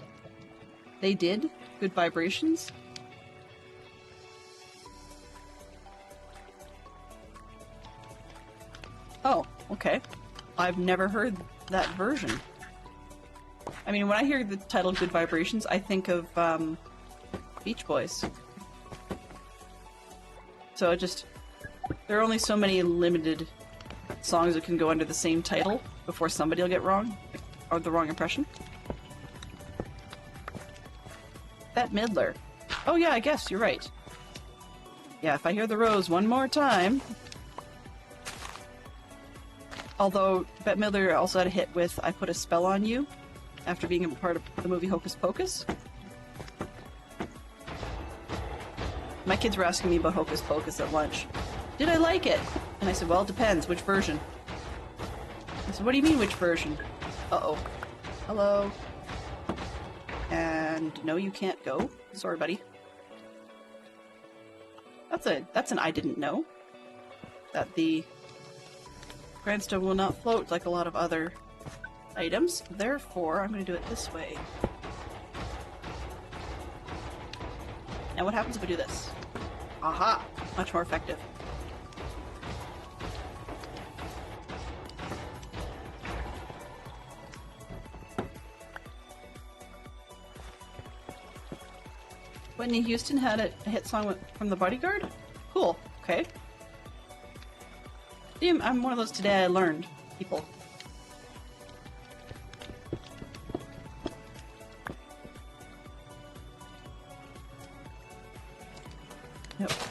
They did? Good Vibrations? Oh, okay. I've never heard that version. I mean, when I hear the title Good Vibrations, I think of Beach Boys. So there are only so many limited songs that can go under the same title before somebody will get wrong, or the wrong impression. Bette Midler. Oh yeah, I guess, you're right. Yeah, if I hear the rose one more time. Although, Bette Midler also had a hit with I Put a Spell on You, after being a part of the movie Hocus Pocus. My kids were asking me about Hocus Pocus at lunch. Did I like it? And I said, well, it depends. Which version? I said, what do you mean, which version? Uh-oh. Hello? And no, you can't go. Sorry, buddy. That's an I didn't know. That the grandstone will not float like a lot of other items. Therefore, I'm going to do it this way. Now what happens if I do this? Aha! Much more effective. Whitney Houston had a hit song from The Bodyguard? Cool. Okay. Damn, I'm one of those today I learned people.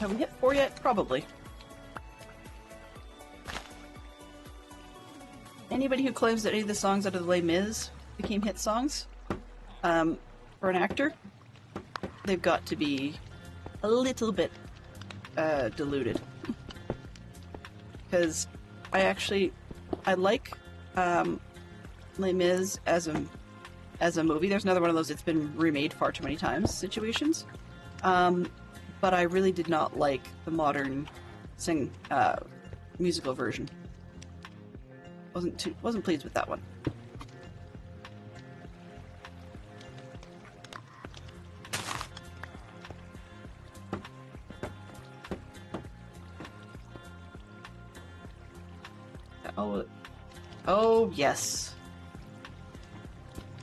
Have we hit 4 yet? Probably. Anybody who claims that any of the songs out of the Les Mis became hit songs, for an actor, they've got to be a little bit diluted. Because I like Les Mis as a movie. There's another one of those that's been remade far too many times situations. But I really did not like the modern musical version. Wasn't pleased with that one. Oh yes.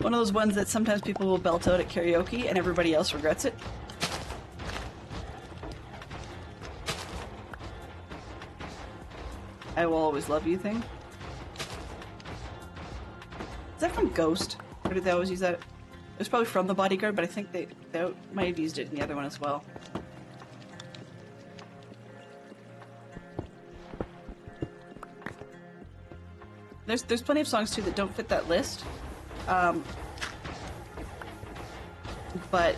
One of those ones that sometimes people will belt out at karaoke and everybody else regrets it. I Will Always Love You thing. Is that from Ghost? Or did they always use that? It was probably from The Bodyguard, but I think they might have used it in the other one as well. There's plenty of songs too that don't fit that list, but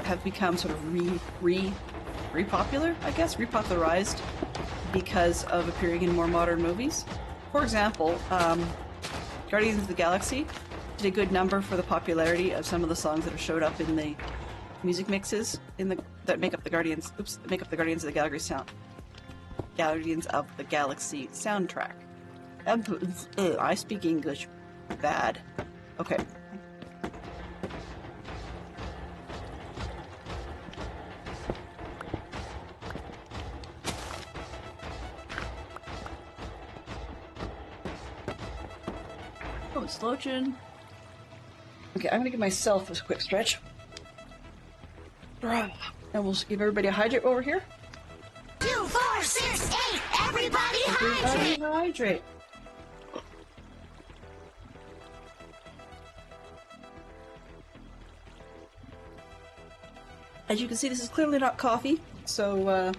have become sort of re-popular, I guess, repopularized because of appearing in more modern movies. For example, Guardians of the Galaxy did a good number for the popularity of some of the songs that have showed up in the music mixes that make up the Guardians of the Galaxy soundtrack. I speak English bad. Okay. Oh, it's Lochin. Okay, I'm gonna give myself a quick stretch. And we'll just give everybody a hydrate over here. 2, 4, 6, 8. Everybody Everybody hydrate. As you can see, this is clearly not coffee, so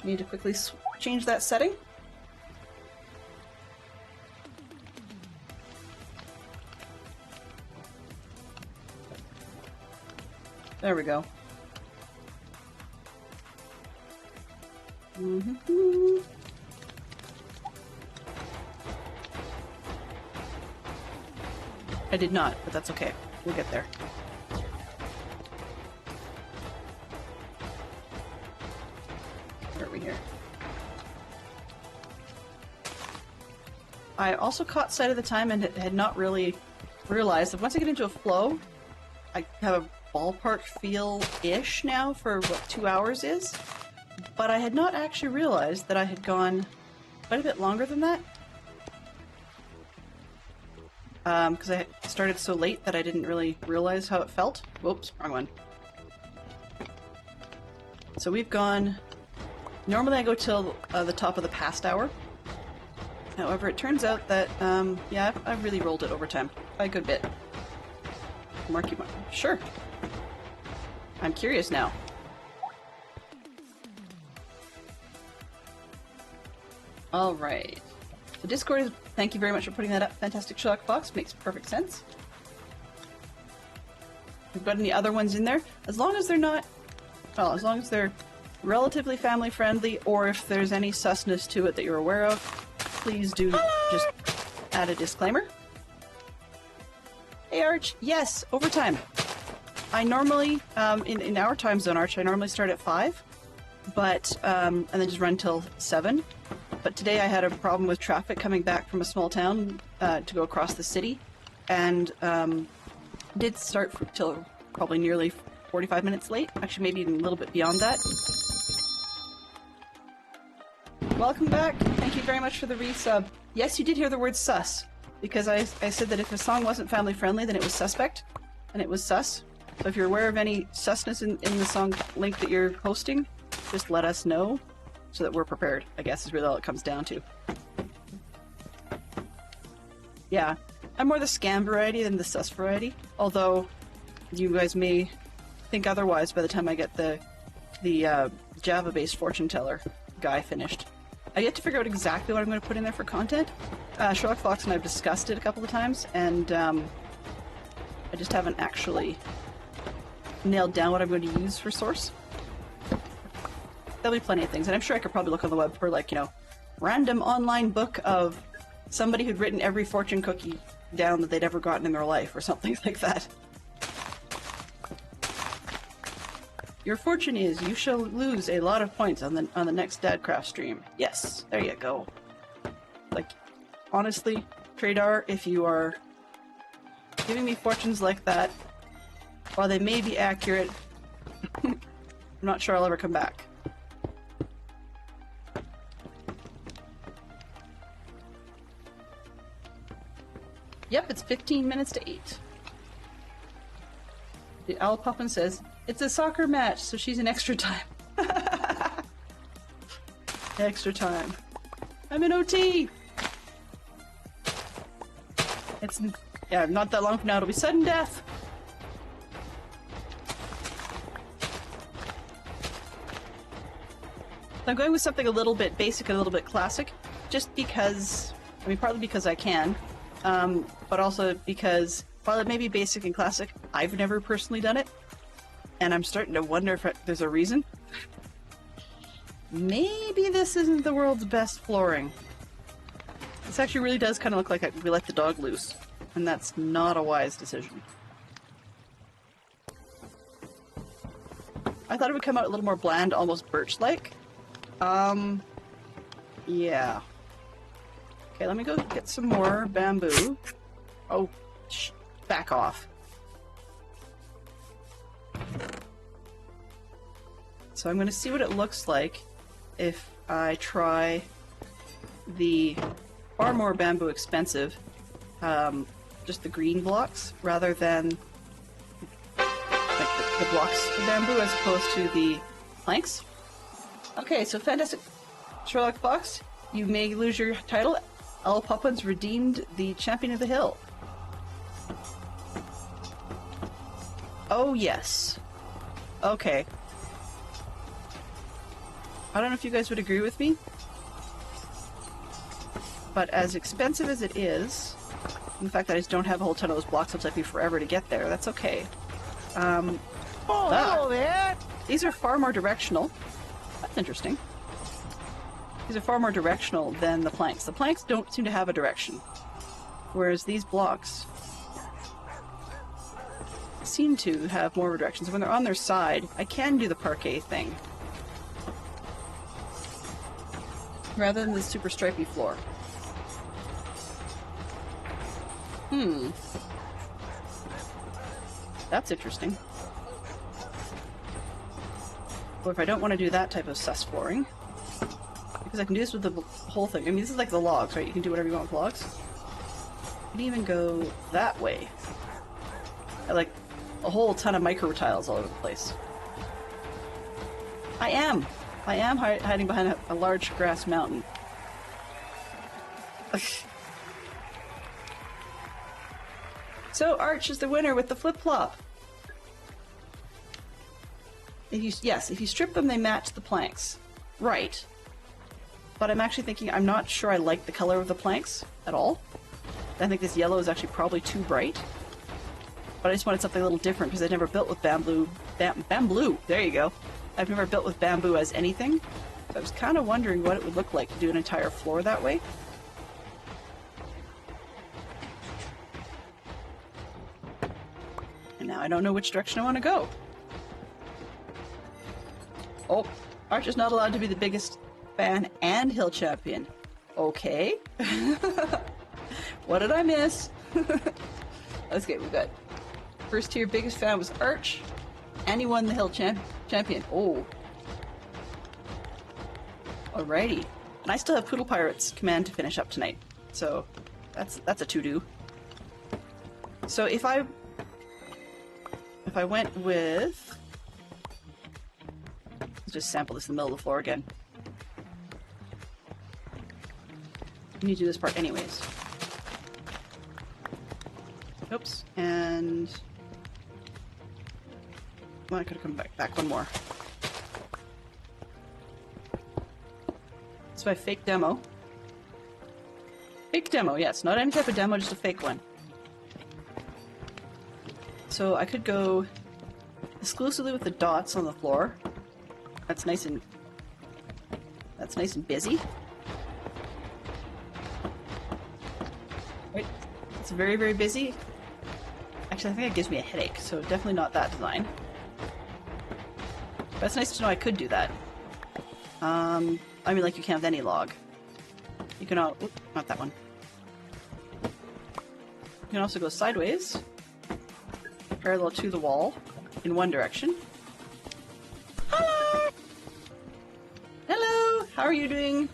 need to quickly change that setting. There we go. I did not, but that's okay. We'll get there. Where are we here? I also caught sight of the time and had not really realized that once I get into a flow, I have a ballpark feel-ish now for what 2 hours is, but I had not actually realized that I had gone quite a bit longer than that. Because I started so late that I didn't really realize how it felt. Whoops, wrong one. So we've gone... Normally I go till the top of the past hour. However, it turns out that, yeah, I've really rolled it over time. By a good bit. Marky Mark. Sure. I'm curious now. Alright. So Discord is... Thank you very much for putting that up. Fantastic Sherlock Fox. Makes perfect sense. If you've got any other ones in there, as long as they're not... Well, as long as they're relatively family friendly, or if there's any susness to it that you're aware of, please do just add a disclaimer. Hey Arch, yes, overtime. I normally, in our time zone, Arch, I normally start at 5, but, and then just run till 7. But today I had a problem with traffic coming back from a small town to go across the city, and did start till probably nearly 45 minutes late. Actually, maybe even a little bit beyond that. Welcome back. Thank you very much for the resub. Yes, you did hear the word sus, because I said that if a song wasn't family friendly, then it was suspect, and it was sus. So if you're aware of any susness in the song link that you're hosting, just let us know so that we're prepared, I guess is really all it comes down to. Yeah, I'm more the scam variety than the sus variety, although you guys may think otherwise by the time I get the Java-based fortune teller guy finished. I yet to figure out exactly what I'm going to put in there for content. Sherlock Fox and I have discussed it a couple of times, and I just haven't actually nailed down what I'm going to use for source. There'll be plenty of things, and I'm sure I could probably look on the web for, like, you know, random online book of somebody who'd written every fortune cookie down that they'd ever gotten in their life, or something like that. Your fortune is you shall lose a lot of points on the next Dadcraft stream. Yes, there you go. Like, honestly, Tradar, if you are giving me fortunes like that, while they may be accurate, I'm not sure I'll ever come back. Yep, it's 15 minutes to 8. The Owl Puffin says, it's a soccer match, so she's in extra time. Extra time. I'm in OT! It's, yeah, not that long from now, it'll be sudden death. I'm going with something a little bit basic and a little bit classic, just because, I mean, partly because I can, but also because, while it may be basic and classic, I've never personally done it, and I'm starting to wonder if there's a reason. Maybe this isn't the world's best flooring. This actually really does kind of look like we let the dog loose, and that's not a wise decision. I thought it would come out a little more bland, almost birch-like. Yeah. Okay, let me go get some more bamboo. Oh, back off. So I'm going to see what it looks like if I try the far more bamboo expensive, just the green blocks, rather than like the blocks of bamboo as opposed to the planks. Okay, so fantastic Sherlock Fox, you may lose your title. Al Poppins redeemed the champion of the hill. Oh yes. Okay. I don't know if you guys would agree with me, but as expensive as it is, and the fact that I just don't have a whole ton of those blocks, it'll take me forever to get there, that's okay. Hello there! These are far more directional. That's interesting. These are far more directional than the planks. The planks don't seem to have a direction, whereas these blocks seem to have more of a direction. So when they're on their side, I can do the parquet thing, rather than the super stripy floor. That's interesting. But if I don't want to do that type of sus flooring, because I can do this with the whole thing. I mean, this is like the logs, right? You can do whatever you want with logs. You can even go that way. I like a whole ton of micro tiles all over the place. I am hiding behind a large grass mountain. So Arch is the winner with the flip-flop. If you strip them, they match the planks. Right. But I'm actually thinking, I'm not sure I like the color of the planks at all. I think this yellow is actually probably too bright. But I just wanted something a little different because I've never built with bamboo. Bamboo! There you go. I've never built with bamboo as anything. So I was kind of wondering what it would look like to do an entire floor that way. And now I don't know which direction I want to go. Oh, Arch is not allowed to be the biggest fan and hill champion. Okay. What did I miss? Okay, we've got first tier biggest fan was Arch, and he won the hill champion. Oh. Alrighty. And I still have Poodle Pirate's command to finish up tonight. So that's a to-do. So if I went with, let's just sample this in the middle of the floor again. I need to do this part anyways. Oops, and well, I could have come back one more. So I fake demo. Fake demo, yes, not any type of demo, just a fake one. So I could go exclusively with the dots on the floor. That's nice and busy. Right, it's very, very busy. Actually, I think it gives me a headache, so definitely not that design. But it's nice to know I could do that. I mean, like you can with any log. You can all, not that one. You can also go sideways, parallel to the wall, in one direction. Hello! Hello! How are you doing?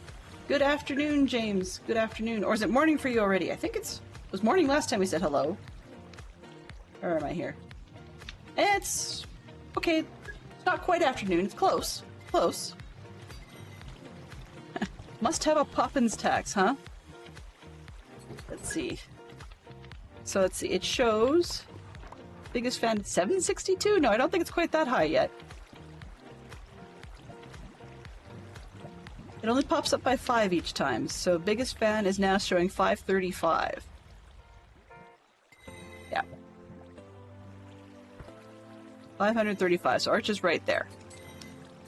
Good afternoon, James. Good afternoon. Or is it morning for you already? I think it was morning last time we said hello. Where am I here? It's okay. It's not quite afternoon. It's close. Close. Must have a Poppins tax, huh? Let's see. So let's see. It shows biggest fan 762. No, I don't think it's quite that high yet. It only pops up by 5 each time. So biggest fan is now showing 535. Yeah. 535, so Arch is right there.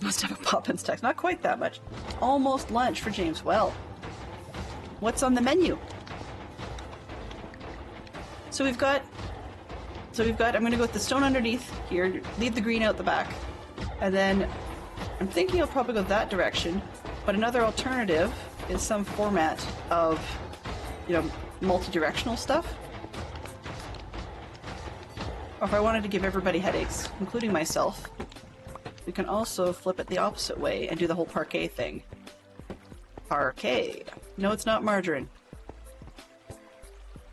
Must have a Poppins tax. Not quite that much. Almost lunch for James. Well, what's on the menu? So we've got, I'm going to go with the stone underneath here, leave the green out the back, and then I'm thinking I'll probably go that direction, but another alternative is some format of, you know, multi-directional stuff. Or if I wanted to give everybody headaches, including myself, we can also flip it the opposite way and do the whole parquet thing. Parquet. No, it's not margarine.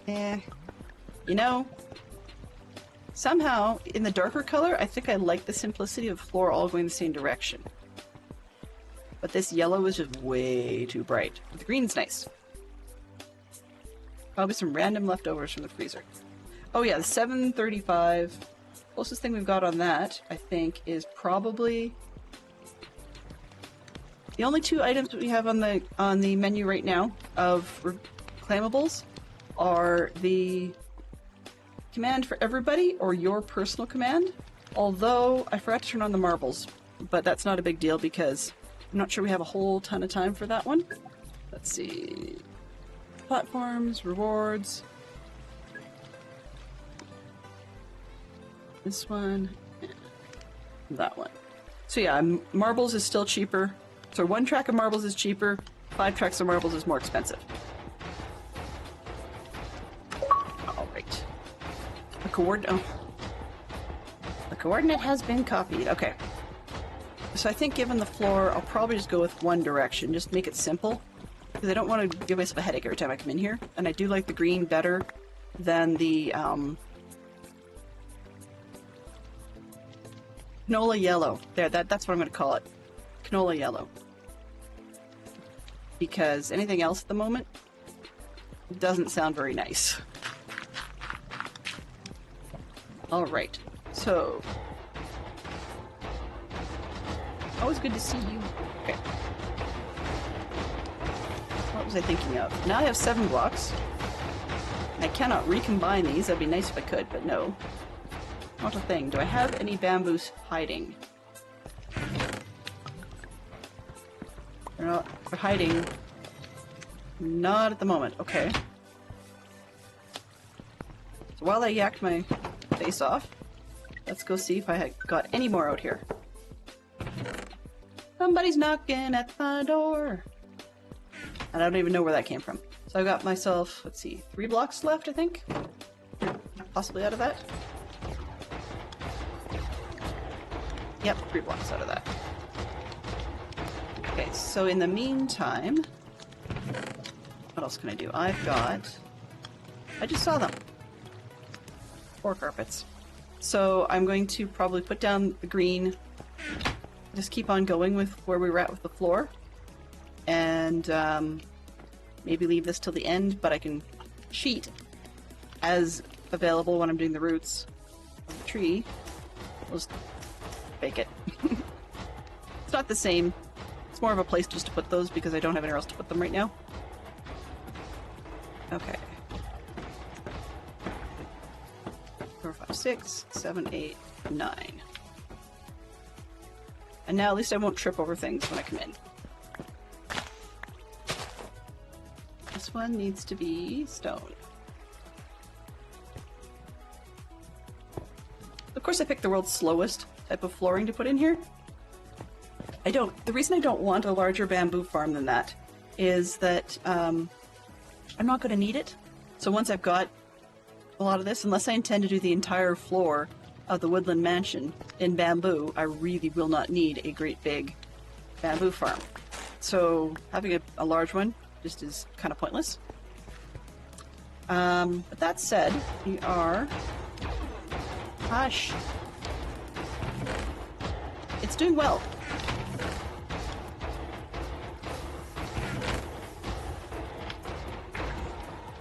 You know, Somehow, in the darker color, I think I like the simplicity of the floor all going the same direction. But this yellow is just way too bright. But the green's nice. Probably some random leftovers from the freezer. Oh yeah, the 735. Closest thing we've got on that, I think, is probably... The only two items that we have on the menu right now of reclaimables are the command for everybody or your personal command. Although I forgot to turn on the marbles, but that's not a big deal because I'm not sure we have a whole ton of time for that one. Let's see. Platforms, rewards. This one, and that one. So yeah, marbles is still cheaper. So 1 track of marbles is cheaper, 5 tracks of marbles is more expensive. Alright. The coordinate has been copied. Okay. So I think given the floor, I'll probably just go with one direction. Just make it simple. Because I don't want to give myself a headache every time I come in here. And I do like the green better than the canola yellow. There, that's what I'm going to call it. Canola yellow. Because anything else at the moment doesn't sound very nice. Alright, so... Always good to see you. Okay. What was I thinking of? Now I have 7 blocks. I cannot recombine these. That'd be nice if I could, but no. Not a thing. Do I have any bamboos hiding? They're hiding. Not at the moment. Okay. So while I yacked my face off, let's go see if I had got any more out here. Somebody's knocking at the door. And I don't even know where that came from. So I got myself, let's see, 3 blocks left, I think? Possibly out of that? Yep, 3 blocks out of that. Okay, so in the meantime, what else can I do? I just saw them. 4 carpets. So I'm going to probably put down the green, just keep on going with where we were at with the floor, and maybe leave this till the end, but I can cheat as available when I'm doing the roots of the tree. We'll just bake it. It's not the same. It's more of a place just to put those because I don't have anywhere else to put them right now. Okay. 4, 5, 6, 7, 8, 9. And now at least I won't trip over things when I come in. This one needs to be stone. Of course I picked the world's slowest type of flooring to put in here. The reason I don't want a larger bamboo farm than that is that I'm not going to need it. So once I've got a lot of this, unless I intend to do the entire floor of the woodland mansion in bamboo, I really will not need a great big bamboo farm. So having a large one just is kind of pointless. But that said, we are... Hush! It's doing well.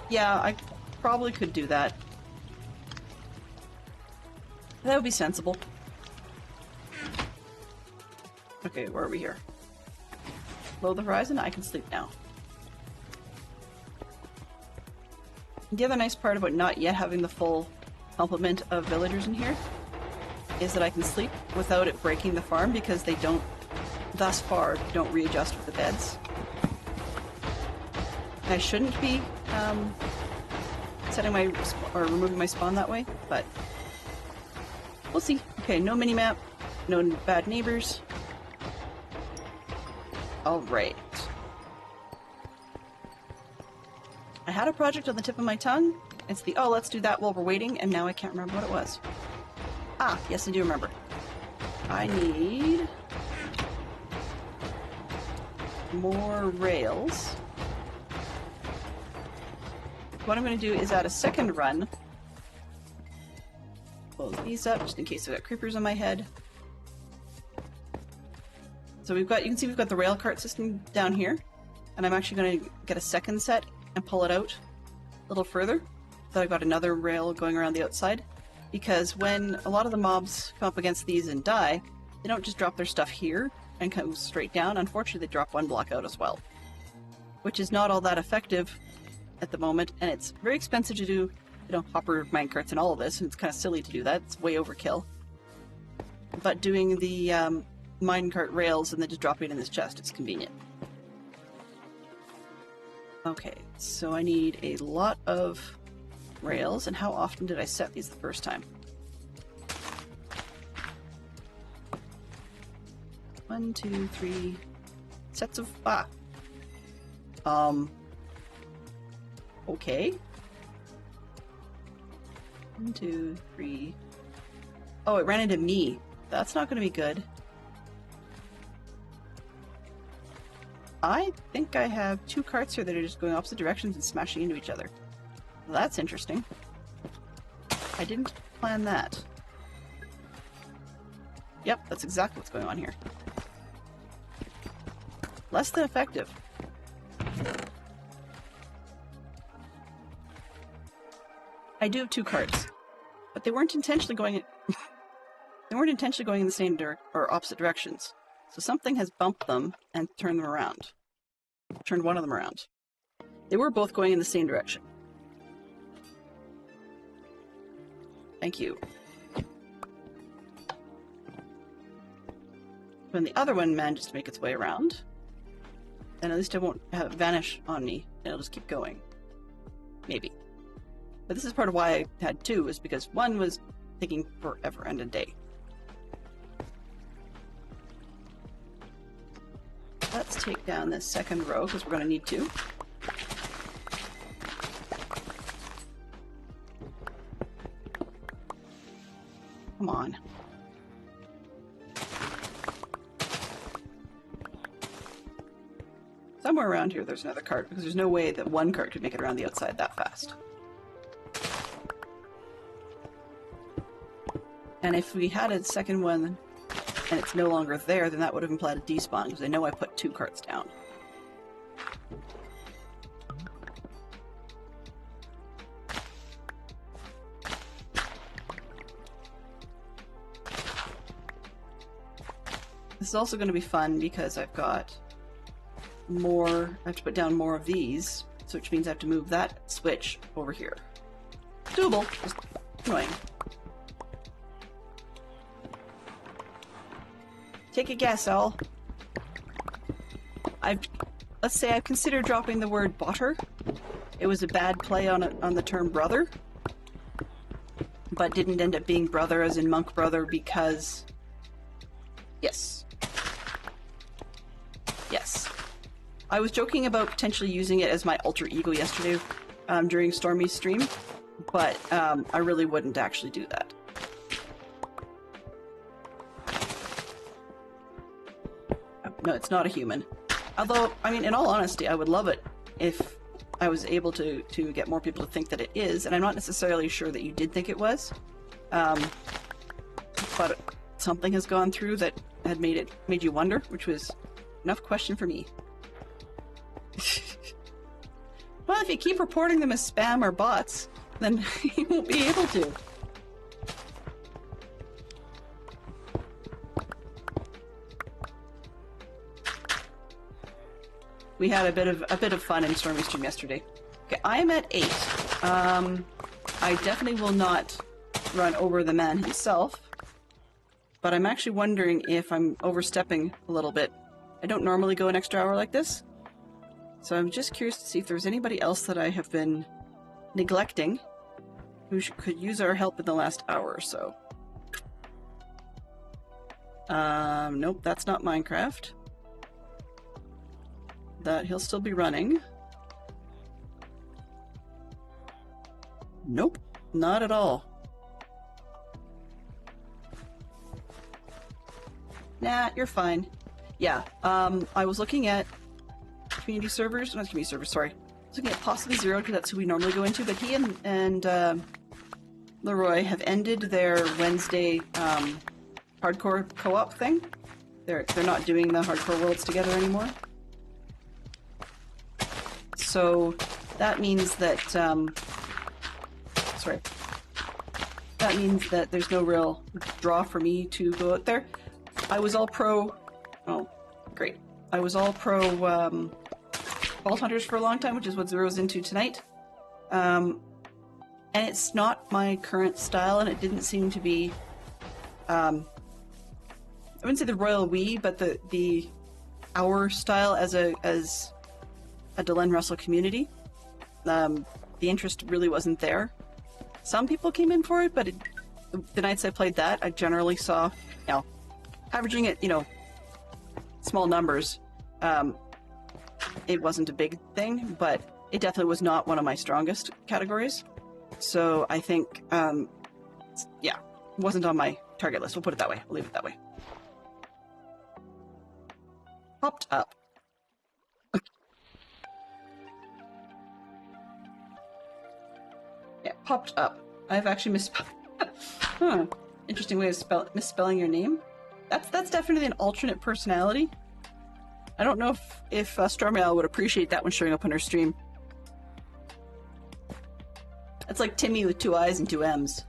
Yeah, I probably could do that. That would be sensible. Okay, where are we here? Below the horizon? I can sleep now. The other nice part about not yet having the full complement of villagers in here is that I can sleep without it breaking the farm because they don't, thus far, don't readjust with the beds. I shouldn't be setting my, or removing my spawn that way, but we'll see. Okay, no mini-map, no bad neighbors. Alright. I had a project on the tip of my tongue. It's the, oh, let's do that while we're waiting, and now I can't remember what it was. Ah, yes, I do remember. I need more rails. What I'm going to do is add a second run close these up just in case I've got creepers on my head. So we've got, you can see we've got the rail cart system down here, and I'm actually going to get a second set and pull it out a little further. So I've got another rail going around the outside, because when a lot of the mobs come up against these and die, they don't just drop their stuff here and come straight down. Unfortunately, they drop one block out as well, which is not all that effective at the moment, and it's very expensive to do, you know, hopper minecarts and all of this, and it's kind of silly to do that. It's way overkill. But doing the minecart rails and then just dropping it in this chest, it's convenient. Okay, so I need a lot of rails, and how often did I set these the first time? 1, 2, 3 sets of okay. 1, 2, 3. Oh, it ran into me. That's not going to be good. I think I have 2 carts here that are just going opposite directions and smashing into each other. Well, that's interesting. I didn't plan that. Yep, that's exactly what's going on here. Less than effective. I do have 2 carts, but they weren't intentionally going. They weren't intentionally going in the same or opposite directions. So something has bumped them and turned them around. Turned one of them around. They were both going in the same direction. Thank you. When the other one manages to make its way around, then at least it won't vanish on me, and it'll just keep going. Maybe. But this is part of why I had 2, is because one was taking forever and a day. Let's take down this second row, because we're going to need to. Come on. Somewhere around here there's another cart, because there's no way that one cart could make it around the outside that fast. And if we had a second one and it's no longer there, then that would have implied a despawn, because I know I put 2 carts down. This is also going to be fun because I've got more, I have to put down more of these, so which means I have to move that switch over here. Doable, just annoying. Take a guess, Al. Let's say I've considered dropping the word botter. It was a bad play on the term brother, but didn't end up being brother as in monk brother because... Yes. Yes. I was joking about potentially using it as my alter ego yesterday during Stormy's stream, but I really wouldn't actually do that. No, it's not a human. Although, I mean, in all honesty, I would love it if I was able to get more people to think that it is, and I'm not necessarily sure that you did think it was. But something has gone through that had made you wonder, which was enough question for me. Well, if you keep reporting them as spam or bots, then you won't be able to. We had a bit of fun in Stormy Stream yesterday. Okay, I'm at 8. I definitely will not run over the man himself, but I'm actually wondering if I'm overstepping a little bit. I don't normally go an extra hour like this, so I'm just curious to see if there's anybody else that I have been neglecting who could use our help in the last hour or so. Nope, that's not Minecraft. That he'll still be running. Nope, not at all. Nah, you're fine. Yeah, I was looking at community servers, not community servers, sorry. I was looking at possibly Zero, because that's who we normally go into, but he and Leroy have ended their Wednesday hardcore co-op thing. They're not doing the hardcore worlds together anymore. So that means that that means that there's no real draw for me to go out there. I was all pro. Oh, great! I was all pro Vault Hunters for a long time, which is what Zero's into tonight. And it's not my current style, and it didn't seem to be. I wouldn't say the royal we, but the our style as a Delenn Russell community. The interest really wasn't there. Some people came in for it, but the nights I played that, I generally saw, averaging it, small numbers. It wasn't a big thing, but it definitely was not one of my strongest categories. So I think, it wasn't on my target list. We'll put it that way. We'll leave it that way. Popped up. Yeah, popped up. I've actually misspelled. Interesting way of misspelling your name. That's definitely an alternate personality. I don't know if Stormy would appreciate that one showing up on her stream. That's like Timmy with 2 I's and 2 M's.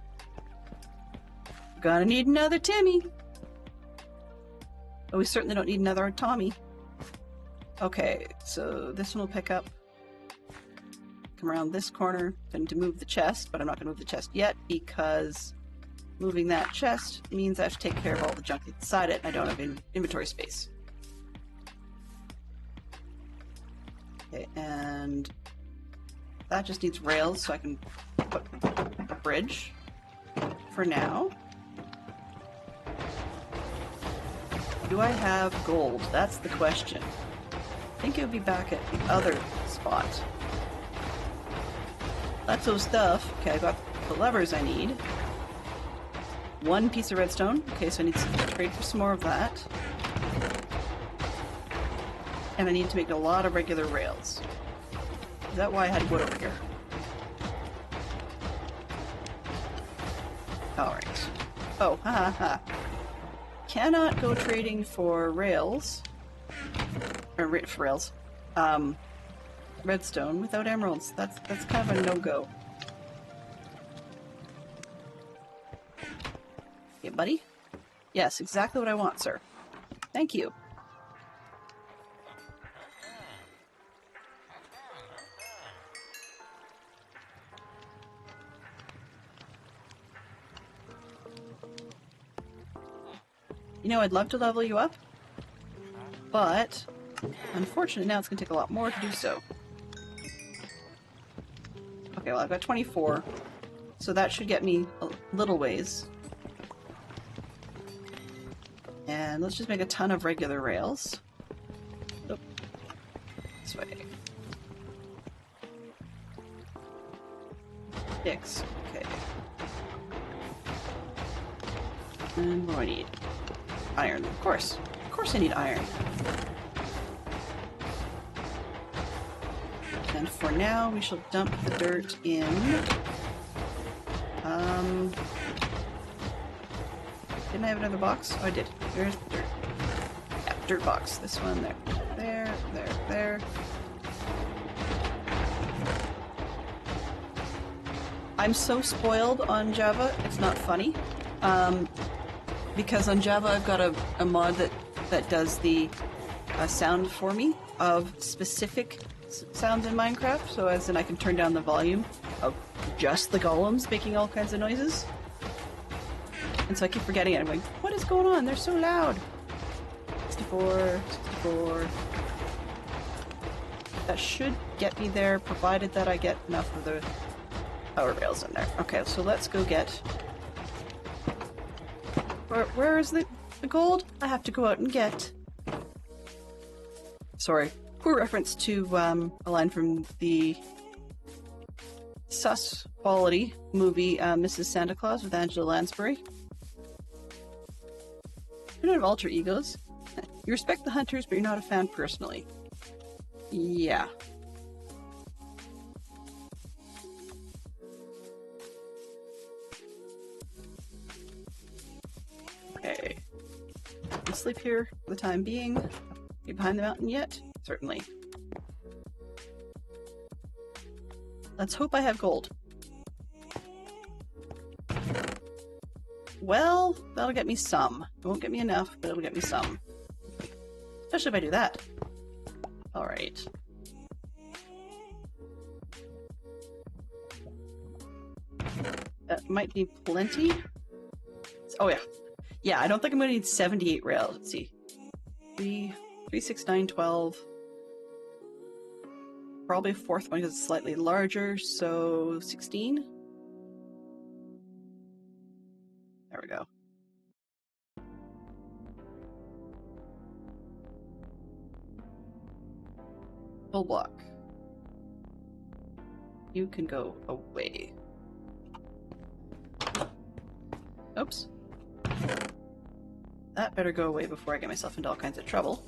Gonna need another Timmy. But we certainly don't need another Tommy. Okay, so this one will pick up. Come around this corner. Going to move the chest, but I'm not going to move the chest yet because moving that chest means I have to take care of all the junk inside it, and I don't have inventory space. Okay, and that just needs rails, so I can put a bridge for now. Do I have gold? That's the question. I think it would be back at the other spot. That's those stuff. Okay, I got the levers I need. 1 piece of redstone. Okay, so I need to trade for some more of that. And I need to make a lot of regular rails. Is that why I had wood over here? Alright. Oh, ha. Cannot go trading for rails. Or for rails. Redstone without emeralds. That's kind of a no-go. Yeah, buddy? Yes, exactly what I want, sir. Thank you. I'd love to level you up, but unfortunately now it's going to take a lot more to do so. Okay, well I've got 24, so that should get me a little ways. And let's just make a ton of regular rails. Oh, this way. 6, okay. And what do I need? Iron, of course. Of course I need iron. And for now, we shall dump the dirt in. Didn't I have another box? Oh, I did. There's the dirt. Yeah, dirt box. This one, there. There. I'm so spoiled on Java, it's not funny. Because on Java I've got a mod that does the sound for me of specific sounds in Minecraft, so as in I can turn down the volume of just the golems making all kinds of noises. And so I keep forgetting it. I'm going, what is going on? They're so loud. 64. That should get me there, provided that I get enough of the power rails in there. Okay, so let's go get... Where is the gold? I have to go out and get. Sorry. Poor reference to a line from the sus quality movie Mrs. Santa Claus with Angela Lansbury. You don't have alter egos. You respect the hunters, but you're not a fan personally. Yeah. sleep here for the time being. Be behind the mountain yet? Certainly. Let's hope I have gold. Well, that'll get me some. It won't get me enough, but it'll get me some. Especially if I do that. Alright. That might be plenty. Oh yeah. Yeah, I don't think I'm going to need 78 rails. Let's see. 3, 6, 9, 12. Probably a fourth one because it's slightly larger, so 16. There we go. Full block. You can go away. Oops. That better go away before I get myself into all kinds of trouble.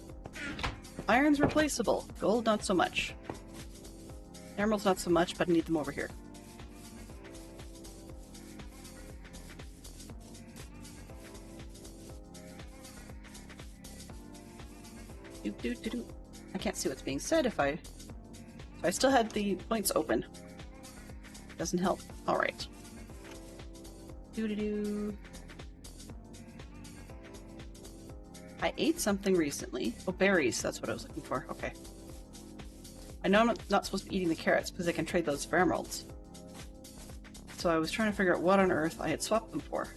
Iron's replaceable. Gold, not so much. Emeralds, not so much, but I need them over here. I can't see what's being said if I still had the points open. Doesn't help. Alright. I ate something recently. Oh, berries. That's what I was looking for. Okay. I know I'm not supposed to be eating the carrots because I can trade those for emeralds. So I was trying to figure out what on earth I had swapped them for.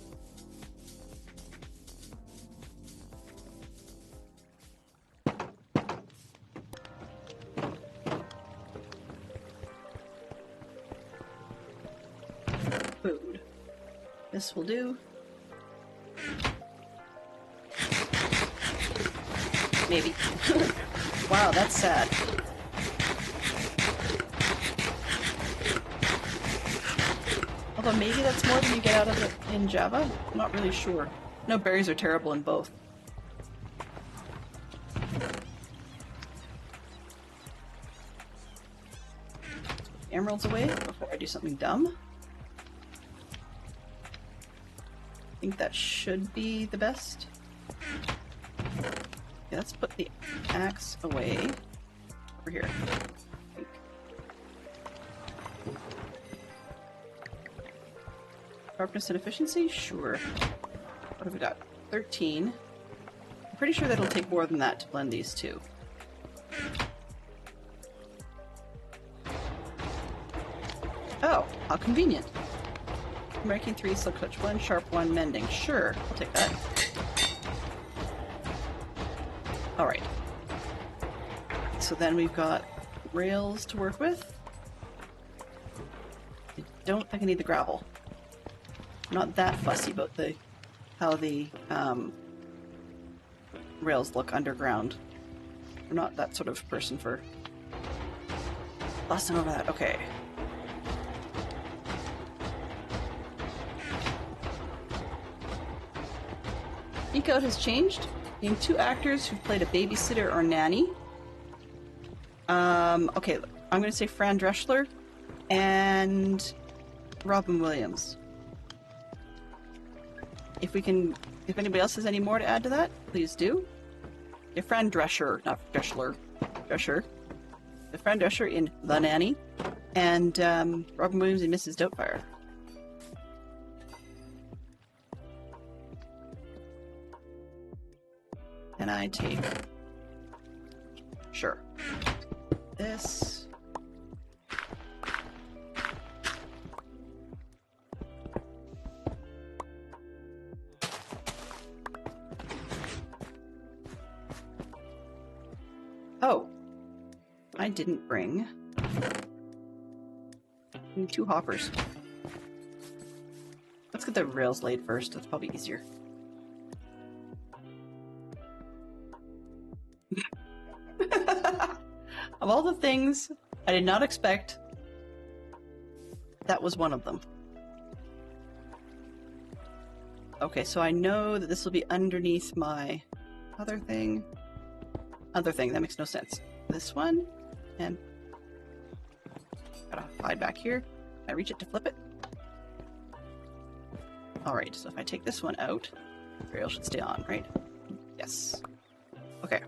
Food. This will do. Maybe. Wow, that's sad. Although maybe that's more than you get out of it in Java? I'm not really sure. No, berries are terrible in both. Emeralds away before I do something dumb. I think that should be the best. Yeah, let's put the axe away over here. Sharpness and efficiency? Sure. What have we got? 13. I'm pretty sure that'll take more than that to blend these two. Oh, how convenient. Making 3, silk touch 1, sharp 1, mending. Sure, I'll take that. Alright. So then we've got rails to work with. I don't think I need the gravel. I'm not that fussy about how the rails look underground. I'm not that sort of person for fussing over that. Okay. Speak Out has changed. Name 2 actors who've played a babysitter or nanny. Okay, I'm going to say Fran Drescher and Robin Williams. If anybody else has any more to add to that, please do. Yeah, Fran Drescher, not Drescher. Drescher. The Fran Drescher in The Nanny, and Robin Williams in Mrs. Doubtfire. And I take... Sure. This... Oh! I didn't bring... I need 2 hoppers. Let's get the rails laid first, that's probably easier. Of all the things I did not expect, that was one of them. Okay, so I know that this will be underneath my other thing. Other thing, that makes no sense. This one, and gotta hide back here. I reach it to flip it. Alright, so if I take this one out, the rail should stay on, right? Yeah. Yes. Okay.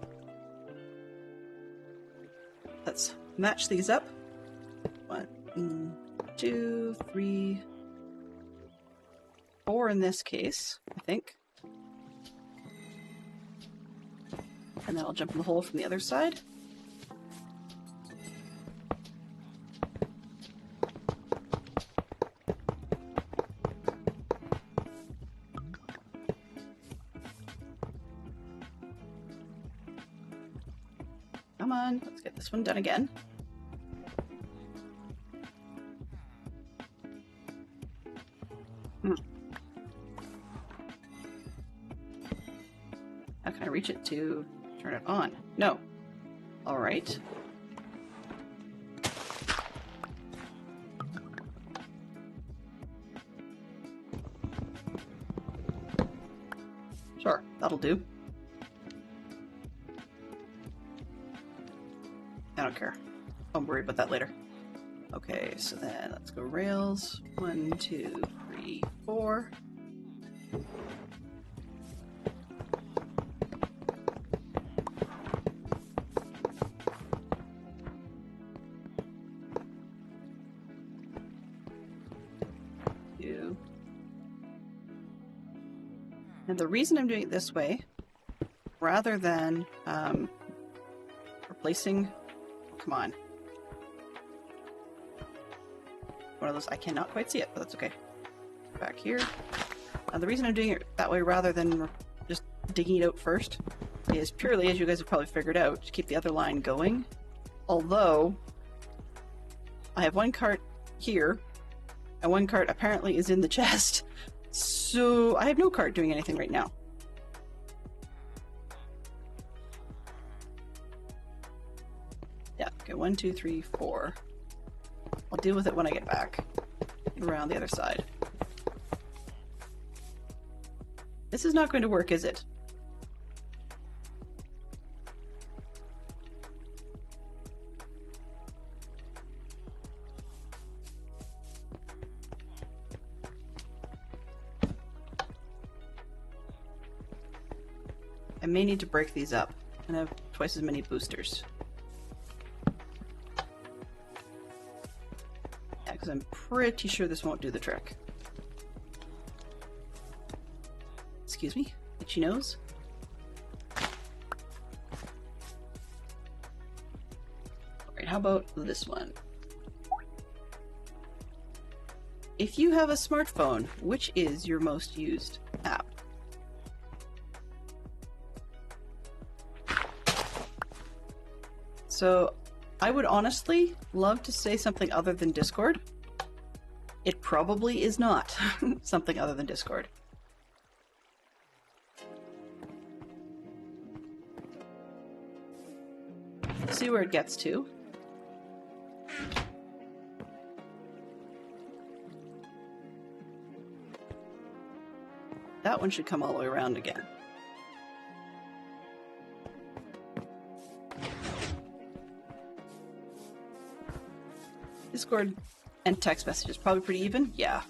Let's match these up. 1, 2, 3, 4 in this case, I think. And then I'll jump in the hole from the other side. Come on, let's get this one done again. How can I reach it to turn it on? No. All right. Sure, that'll do. I don't care. I'll worry about that later. Okay, so then let's go rails. 1, 2, 3, 4. And the reason I'm doing it this way, rather than replacing, come on, one of those, I cannot quite see it, but that's okay. Back here. The reason I'm doing it that way rather than just digging it out first is purely, as you guys have probably figured out, to keep the other line going. Although, I have one cart here, and one cart apparently is in the chest. So I have no cart doing anything right now. Yeah, okay, 1, 2, 3, 4. I'll deal with it when I get back. Around the other side. This is not going to work, is it? I may need to break these up and have twice as many boosters. Yeah, because I'm pretty sure this won't do the trick. Excuse me, itchy nose. Alright, how about this one? If you have a smartphone, which is your most used app? So, I would honestly love to say something other than Discord. It probably is not something other than Discord. See where it gets to. That one should come all the way around again. Discord and text messages probably pretty even. Yeah.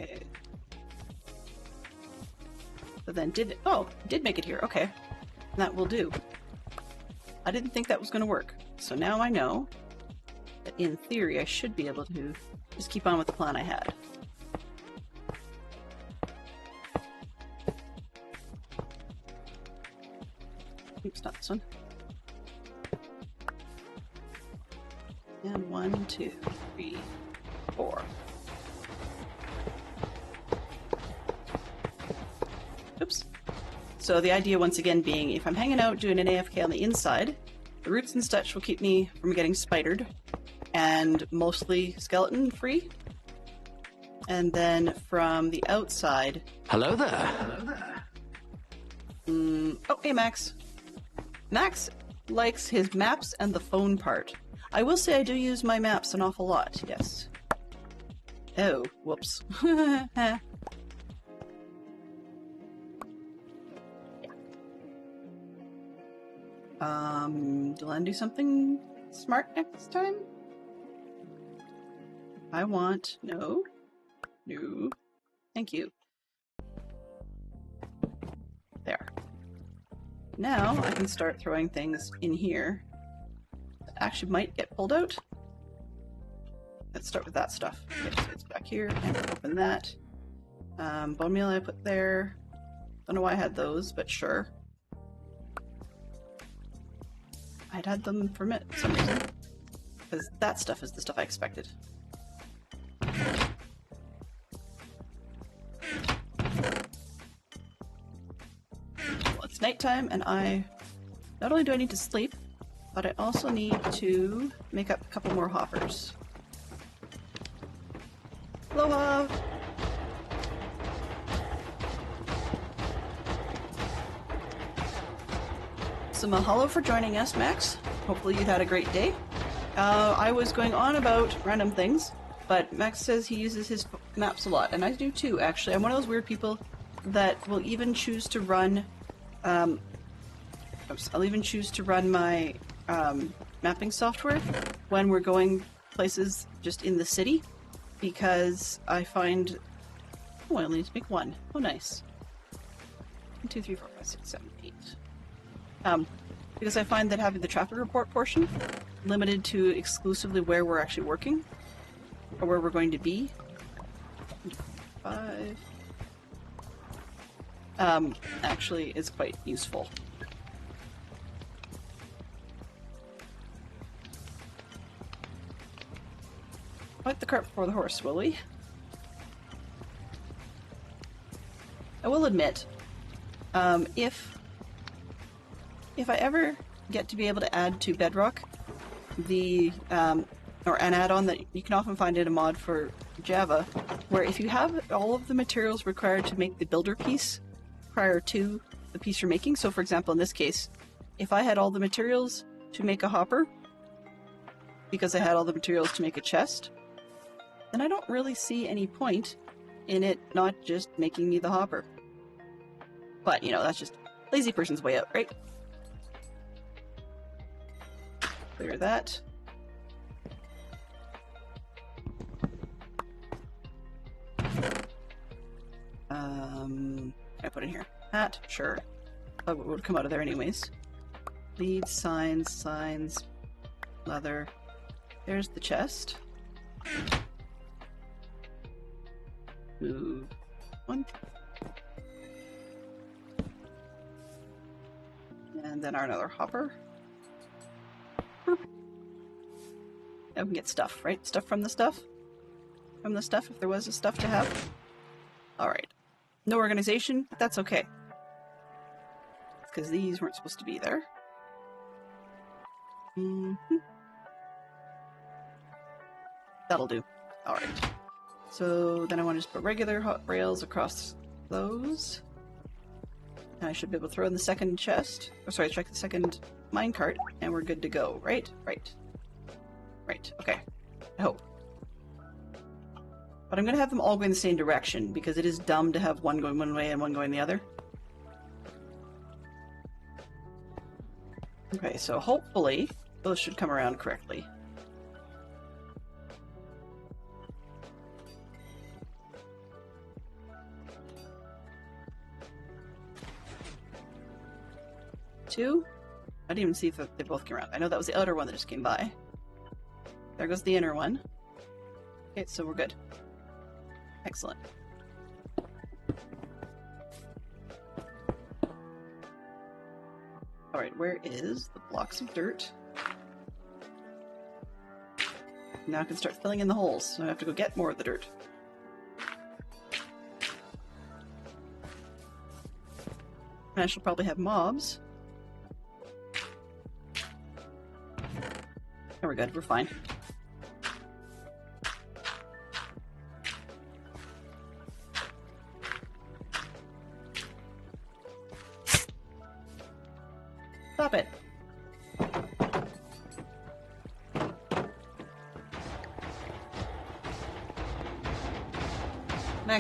Okay. But then did make it here. Okay. That will do. I didn't think that was going to work. So now I know that in theory I should be able to just keep on with the plan I had. Oops, not this one. And 1, 2, 3, 4. Oops. So the idea, once again, being if I'm hanging out doing an AFK on the inside, the roots and such will keep me from getting spidered, and mostly skeleton free. And then from the outside... Hello there. Hello there. Oh, hey, Max. Max likes his maps and the phone part. I will say I do use my maps an awful lot, yes. Oh, whoops. Do I want to do something smart next time? I want... No. No. Thank you. There. Now I can start throwing things in here that actually might get pulled out. Let's start with that stuff. Okay, so it's back here, and open that. Bone meal I put there. Don't know why I had those, but sure. I'd had them for some reason. Because that stuff is the stuff I expected. Well, it's nighttime, and not only do I need to sleep, but I also need to make up a couple more hoppers. Aloha! So mahalo for joining us, Max. Hopefully you had a great day. I was going on about random things, but Max says he uses his maps a lot, and I do too, actually. I'm one of those weird people that will even choose to run... I'll even choose to run my mapping software when we're going places just in the city, because I find... Oh, I only need to make one. Oh, nice. 1, 2, 3, 4, 5, 6, 7, 8. Because I find that having the traffic report portion limited to exclusively where we're actually working, or where we're going to be. 5. Actually is quite useful. Put the cart before the horse, will we? I will admit, if I ever get to be able to add to Bedrock or an add-on that you can often find in a mod for Java, where if you have all of the materials required to make the builder piece prior to the piece you're making, so for example in this case, if I had all the materials to make a hopper, because I had all the materials to make a chest, then I don't really see any point in it not just making me the hopper. But, you know, that's just lazy person's way out, right? Clear that. Can I put in here? Hat? Sure. It would come out of there anyways. Leads, signs, leather. There's the chest. Move. 1. And then our another hopper. Boop. Now we can get stuff, right? Stuff from the stuff? From the stuff, if there was a stuff to have. Alright. No organization, but that's okay. Because these weren't supposed to be there. That'll do. Alright. So then I want to just put regular hot rails across those. And I should be able to throw in the second chest. Oh, sorry, check the second minecart, and we're good to go, right? Right. Okay. I hope. But I'm going to have them all go in the same direction, because it is dumb to have one going one way and one going the other. Okay, so hopefully those should come around correctly. Two? I didn't even see if they both came around. I know that was the outer one that just came by. There goes the inner one. Okay, so we're good. Excellent. Alright, where is the blocks of dirt? Now I can start filling in the holes, so I have to go get more of the dirt. And I shall probably have mobs. Oh, we're good, we're fine. Stop it.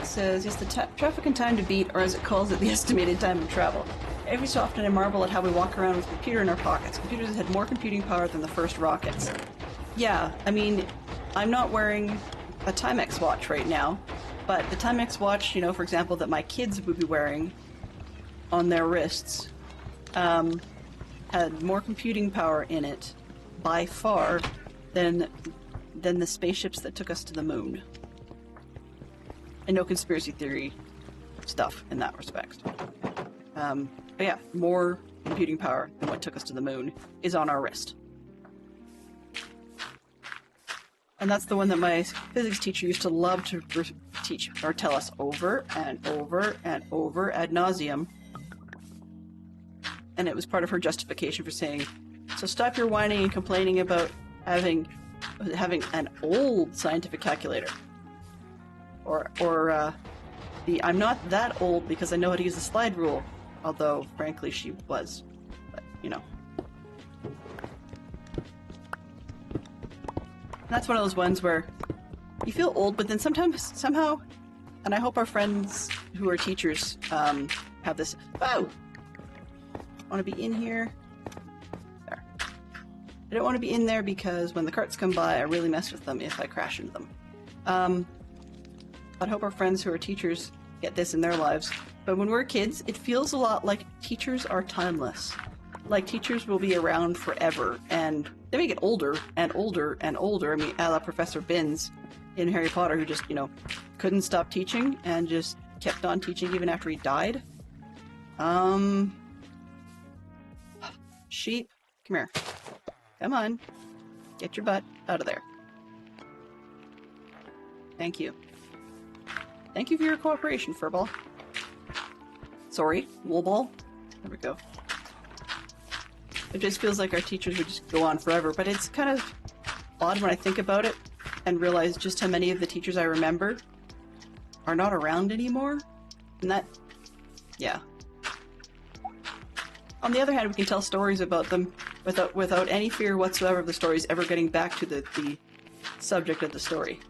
It says, yes, the traffic and time to beat, or as it calls it, the estimated time of travel. Every so often I marvel at how we walk around with a computer in our pockets. Computers that had more computing power than the first rockets. Yeah, I mean, I'm not wearing a Timex watch right now, but the Timex watch, you know, for example, that my kids would be wearing on their wrists, had more computing power in it, by far, than the spaceships that took us to the moon. And no conspiracy theory stuff in that respect. But yeah, more computing power than what took us to the moon is on our wrist. And that's the one that my physics teacher used to love to teach or tell us over and over and over ad nauseum. And it was part of her justification for saying, so stop your whining and complaining about having an old scientific calculator. Or the I'm not that old because I know how to use the slide rule. Although, frankly, she was. But, you know. That's one of those ones where you feel old, but then somehow, and I hope our friends who are teachers have this. Oh! I want to be in here. There. I don't want to be in there because when the carts come by, I really mess with them if I crash into them. I hope our friends who are teachers get this in their lives. But when we're kids, it feels a lot like teachers are timeless. Like teachers will be around forever, and they may get older and older and older. I mean, a la Professor Binns in Harry Potter, who just, you know, couldn't stop teaching and just kept on teaching even after he died. Sheep, come here. Come on. Get your butt out of there. Thank you. Thank you for your cooperation, Furball. Sorry, Woolball. There we go. It just feels like our teachers would just go on forever, but it's kind of odd when I think about it and realize just how many of the teachers I remember are not around anymore. And that, yeah. On the other hand, we can tell stories about them without any fear whatsoever of the stories ever getting back to the subject of the story.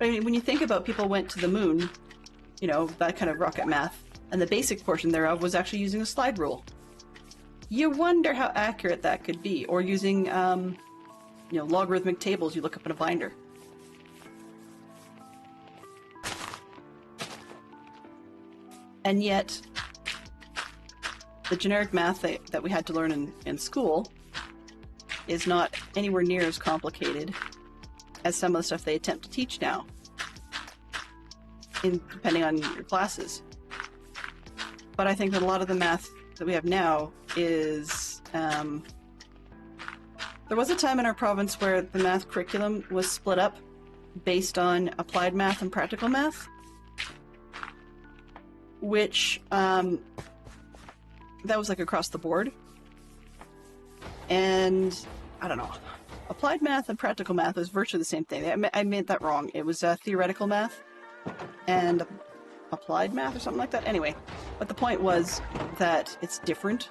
I mean, when you think about people went to the moon, you know, that kind of rocket math, and the basic portion thereof was actually using a slide rule. You wonder how accurate that could be, or using, you know, logarithmic tables you look up in a binder. And yet, the generic math that we had to learn in school is not anywhere near as complicated as some of the stuff they attempt to teach now, depending on your classes. But I think that a lot of the math that we have now is... there was a time in our province where the math curriculum was split up based on applied math and practical math, which, that was like across the board. And, I don't know. Applied math and practical math was virtually the same thing. I made that wrong. It was theoretical math and applied math or something like that. Anyway, but the point was that it's different.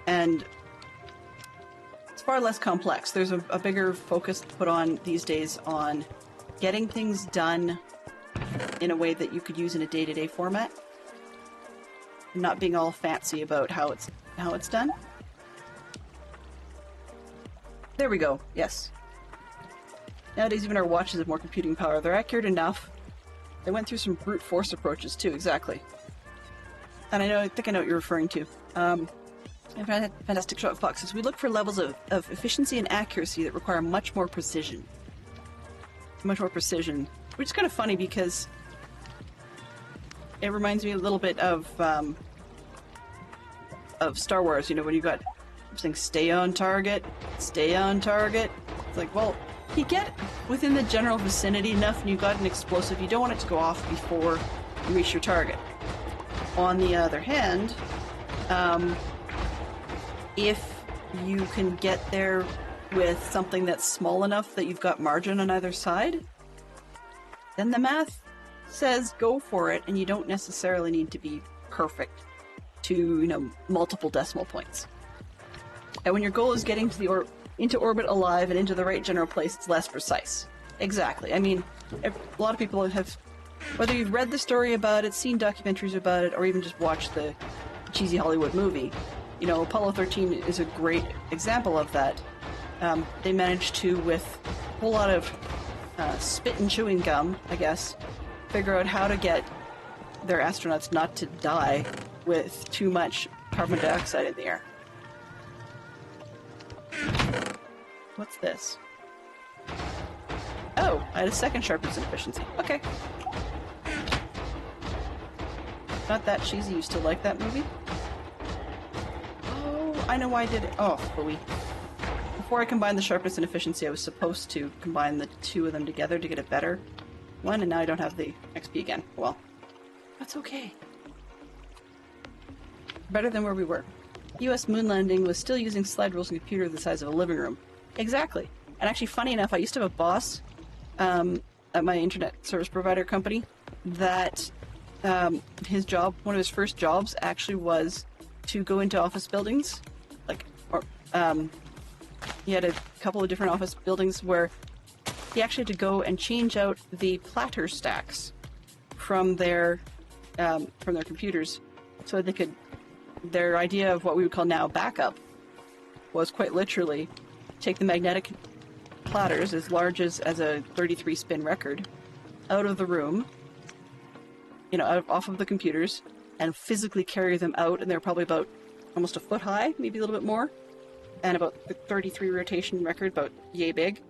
And it's far less complex. There's a bigger focus put on these days on getting things done in a way that you could use in a day-to-day format. Not being all fancy about how it's done. There we go. Yes. Nowadays, even our watches have more computing power. They're accurate enough. They went through some brute force approaches too, exactly. And I think I know what you're referring to. Fantastic Shot Foxes. We look for levels of efficiency and accuracy that require much more precision. Much more precision. Which is kind of funny because it reminds me a little bit of Star Wars. You know, when you got saying stay on target. It's like, well, you get within the general vicinity enough and you got an explosive, you don't want it to go off before you reach your target. On the other hand, if you can get there with something that's small enough that you've got margin on either side, then the math says go for it, and you don't necessarily need to be perfect to, you know, multiple decimal points. And when your goal is getting to the into orbit alive and into the right general place, it's less precise. Exactly. I mean, a lot of people have, whether you've read the story about it, seen documentaries about it, or even just watched the cheesy Hollywood movie, you know, Apollo 13 is a great example of that. They managed to, with a whole lot of spit and chewing gum, I guess, figure out how to get their astronauts not to die with too much carbon dioxide in the air. What's this? Oh, I had a second sharpness and efficiency. Okay. Not that cheesy. You still like that movie? Oh, I know why I did it. Oh, Louie. Before I combined the sharpness and efficiency, I was supposed to combine the two of them together to get a better one, and now I don't have the XP again. Well, that's okay. Better than where we were. US moon landing was still using slide rules and computer the size of a living room. Exactly. And actually, funny enough, I used to have a boss at my internet service provider company that his job, one of his first jobs, actually was to go into office buildings, he had a couple of different office buildings where he actually had to go and change out the platter stacks from their computers, so they could. Their idea of what we would call now backup was quite literally take the magnetic platters as large as a 33 spin record out of the room, you know, off of the computers, and physically carry them out, and they're probably about almost a foot high, maybe a little bit more, and about the 33 rotation record, about yay big.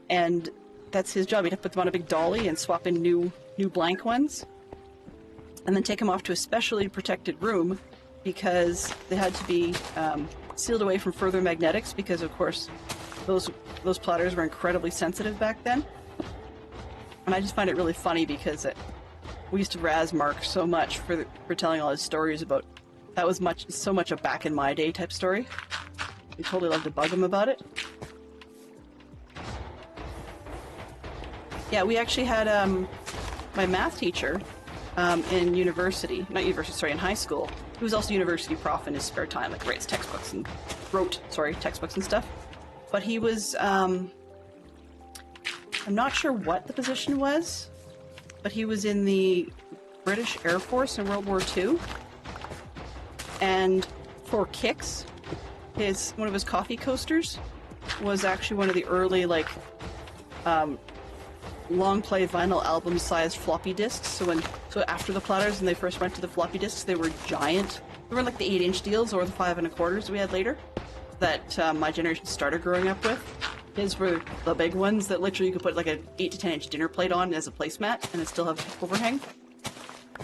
And that's his job. He'd have to put them on a big dolly and swap in new blank ones, and then take them off to a specially protected room because they had to be sealed away from further magnetics, because of course those platters were incredibly sensitive back then. And I just find it really funny because we used to razz Mark so much for telling all his stories about that was so much a back in my day type story. We totally loved to bug him about it. Yeah, we actually had my math teacher in in high school. He was also university prof in his spare time, like wrote textbooks and stuff. But he was, I'm not sure what the position was, but he was in the British Air Force in World War II. And for kicks, one of his coffee coasters was actually one of the early, long play vinyl album sized floppy disks. So after the platters, when they first went to the floppy disks, they were giant. They were like the 8-inch deals or the 5 1/4s we had later that my generation started growing up with. His were the big ones that literally you could put like an 8 to 10 inch dinner plate on as a placemat and it still have overhang.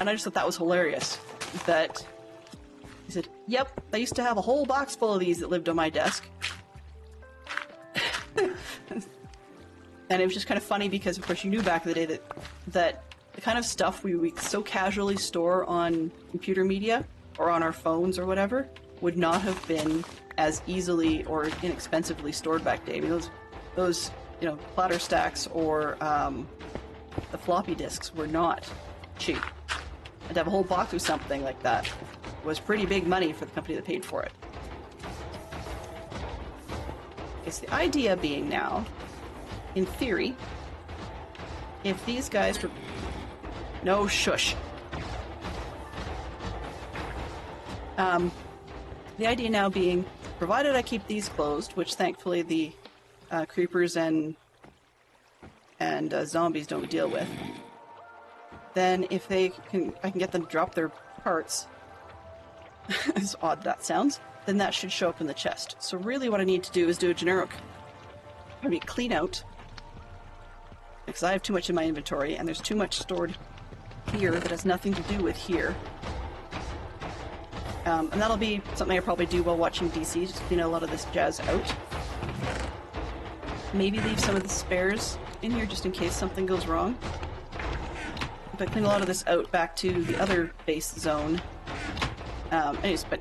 And I just thought that was hilarious. That he said, "Yep, I used to have a whole box full of these that lived on my desk." And it was just kind of funny because, of course, you knew back in the day that the kind of stuff we so casually store on computer media or on our phones or whatever would not have been as easily or inexpensively stored back then. I mean, those platter stacks or the floppy disks were not cheap. And to have a whole box of something like that was pretty big money for the company that paid for it. Okay, so the idea being now, in theory, if these guys were... No, shush. The idea now being, provided I keep these closed, which thankfully the creepers and zombies don't deal with, then if I can get them to drop their parts, as odd that sounds, then that should show up in the chest. So really what I need to do is do a generic clean out, because I have too much in my inventory and there's too much stored here that has nothing to do with here. And that'll be something I probably do while watching DC, just clean a lot of this jazz out. Maybe leave some of the spares in here just in case something goes wrong. But clean a lot of this out back to the other base zone. Anyways, but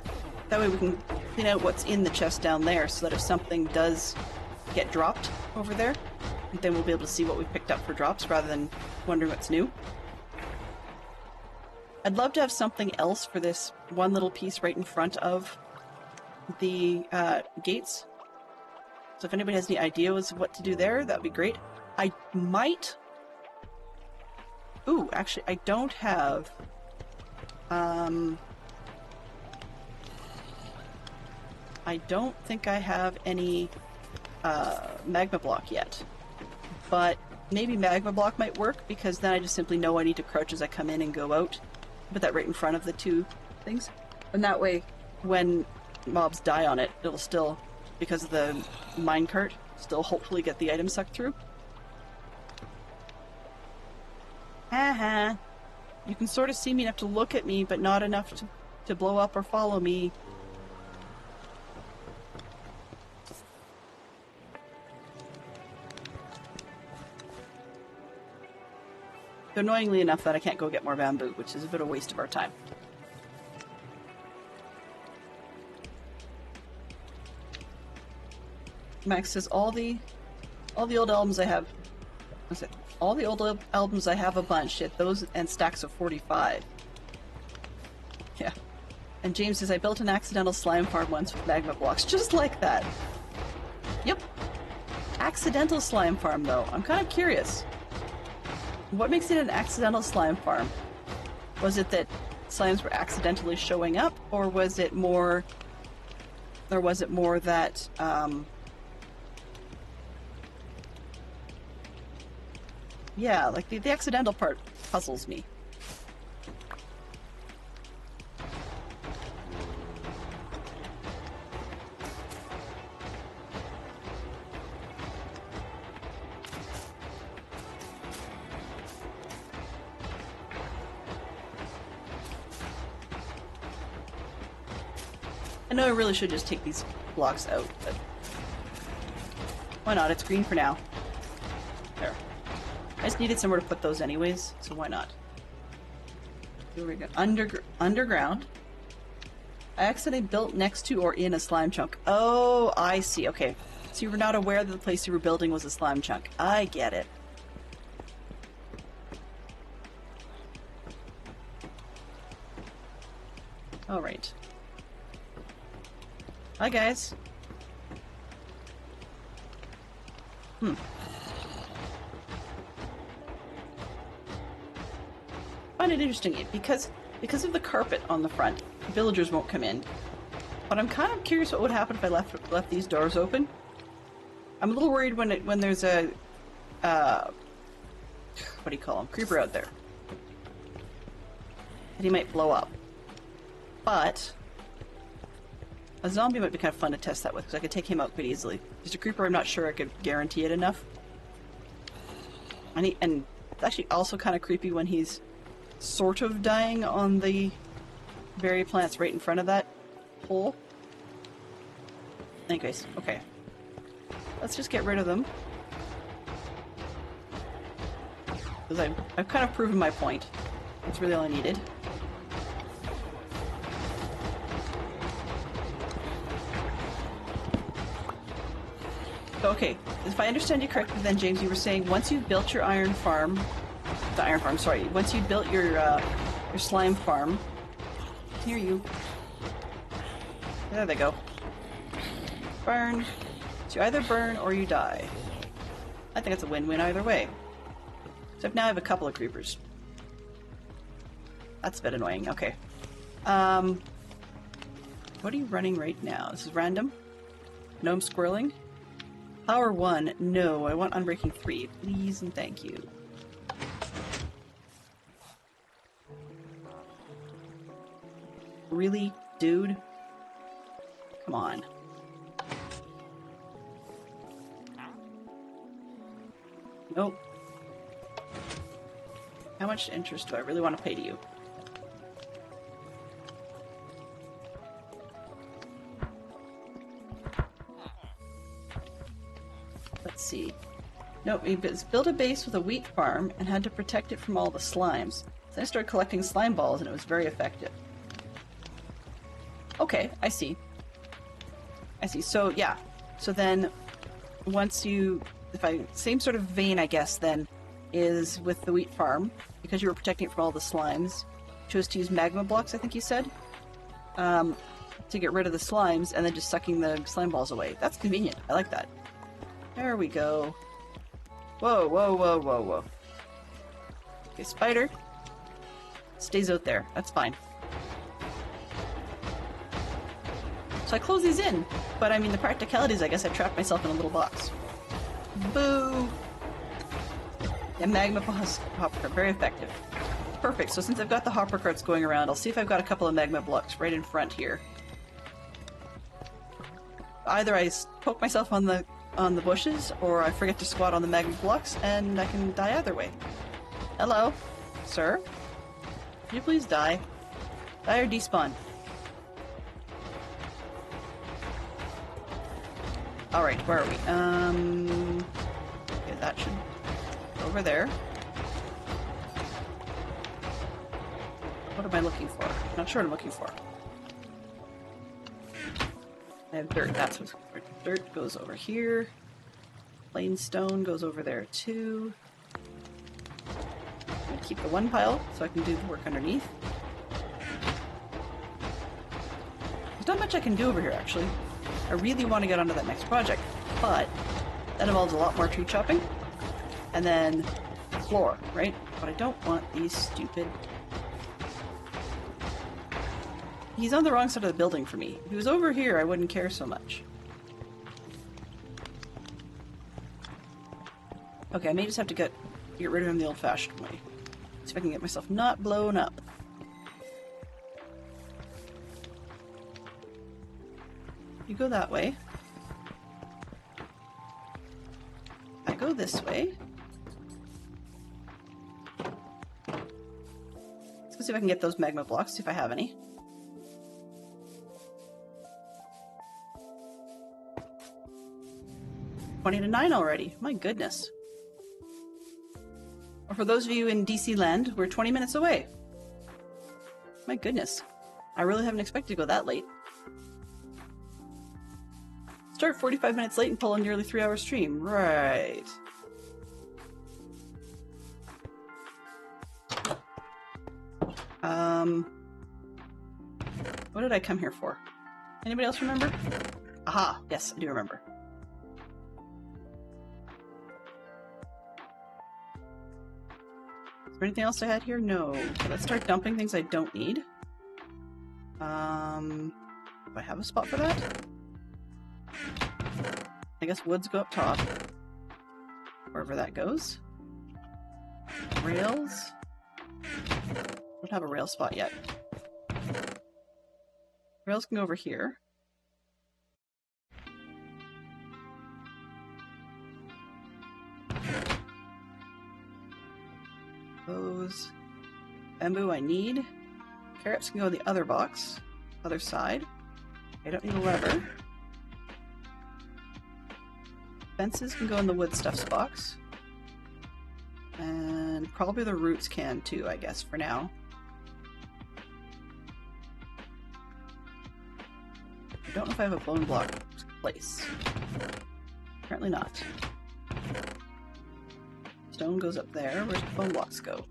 that way we can clean out what's in the chest down there so that if something does get dropped over there, then we'll be able to see what we picked up for drops rather than wondering what's new. I'd love to have something else for this one little piece right in front of the gates. So if anybody has any ideas of what to do there, that would be great. I might... Ooh, actually, I don't have... I don't think I have any magma block yet. But maybe magma block might work, because then I just simply know I need to crouch as I come in and go out. Put that right in front of the two things. And that way, when mobs die on it, it'll still, because of the minecart, still hopefully get the item sucked through. Haha. You can sort of see me enough to look at me, but not enough to blow up or follow me. Annoyingly enough that I can't go get more bamboo, which is a bit of a waste of our time. Max says all the old albums I have. What's it? All the old albums I have a bunch. Yet those and stacks of 45. Yeah. And James says I built an accidental slime farm once with magma blocks, just like that. Yep. Accidental slime farm though. I'm kind of curious. What makes it an accidental slime farm? Was it that slimes were accidentally showing up, or was it more that yeah, like the accidental part puzzles me. I know I really should just take these blocks out, but why not? It's green for now. There. I just needed somewhere to put those anyways, so why not? Here we go. Underground. I accidentally built next to or in a slime chunk. Oh, I see. Okay. So you were not aware that the place you were building was a slime chunk. I get it. Alright. Hi, guys. I find it interesting because of the carpet on the front, villagers won't come in. But I'm kind of curious what would happen if I left these doors open. I'm a little worried when there's a what do you call him? Creeper out there. And he might blow up. But a zombie might be kind of fun to test that with, because I could take him out pretty easily. Just a creeper, I'm not sure I could guarantee it enough. And it's actually also kind of creepy when he's sort of dying on the berry plants right in front of that hole. Anyways, okay. Let's just get rid of them. Because I've kind of proven my point. That's really all I needed. Okay, if I understand you correctly then, James, you were saying once you've built your once you built your slime farm, I can hear you. There they go. Burn. So you either burn or you die. I think it's a win-win either way. So now I have a couple of creepers. That's a bit annoying, okay. What are you running right now? This is random? Gnome squirreling? Power 1, no, I want Unbreaking 3, please and thank you. Really, dude? Come on. Nope. How much interest do I really want to pay to you? Let's see. Nope, we built a base with a wheat farm and had to protect it from all the slimes. Then I started collecting slime balls and it was very effective. Okay, I see. So, yeah. So then, once you... same sort of vein, I guess, then, is with the wheat farm. Because you were protecting it from all the slimes. You chose to use magma blocks, I think you said. to get rid of the slimes and then just sucking the slime balls away. That's convenient. I like that. There we go. Whoa, whoa, whoa, whoa, whoa. Okay, spider. Stays out there. That's fine. So I close these in, but I mean the practicalities, I guess I trapped myself in a little box. Boo! And magma hopper cart, very effective. Perfect, so since I've got the hopper carts going around, I'll see if I've got a couple of magma blocks right in front here. Either I poke myself on the bushes, or I forget to squat on the magma blocks, and I can die either way. Hello, sir? Can you please die? Die or despawn. Alright, where are we? Okay, that should... over there. What am I looking for? Not sure what I'm looking for. I have dirt, that's what's... dirt goes over here. Plain stone goes over there too. I'm gonna keep the one pile so I can do the work underneath. There's not much I can do over here actually. I really want to get onto that next project, but that involves a lot more tree chopping. And then floor, right? But I don't want these stupid... He's on the wrong side of the building for me. If he was over here, I wouldn't care so much. Okay, I may just have to get rid of him the old-fashioned way. See if I can get myself not blown up. You go that way. I go this way. Let's go see if I can get those magma blocks, see if I have any. $20 to 9 already. My goodness. Or for those of you in DC land, we're 20 minutes away. My goodness. I really haven't expected to go that late. Start 45 minutes late and pull a nearly 3-hour stream. Right. What did I come here for? Anybody else remember? Aha! Yes, I do remember. Is there anything else I had here? No. Okay, let's start dumping things I don't need. Do I have a spot for that? I guess woods go up top. Wherever that goes. Rails. Don't have a rail spot yet. Rails can go over here. Those. Bamboo I need. Carrots can go in the other box. Other side. I don't need a lever. Fences can go in the wood stuffs box. And probably the roots can too, I guess, for now. I don't know if I have a bone block place. Apparently not. Stone goes up there. Where's the bone blocks go?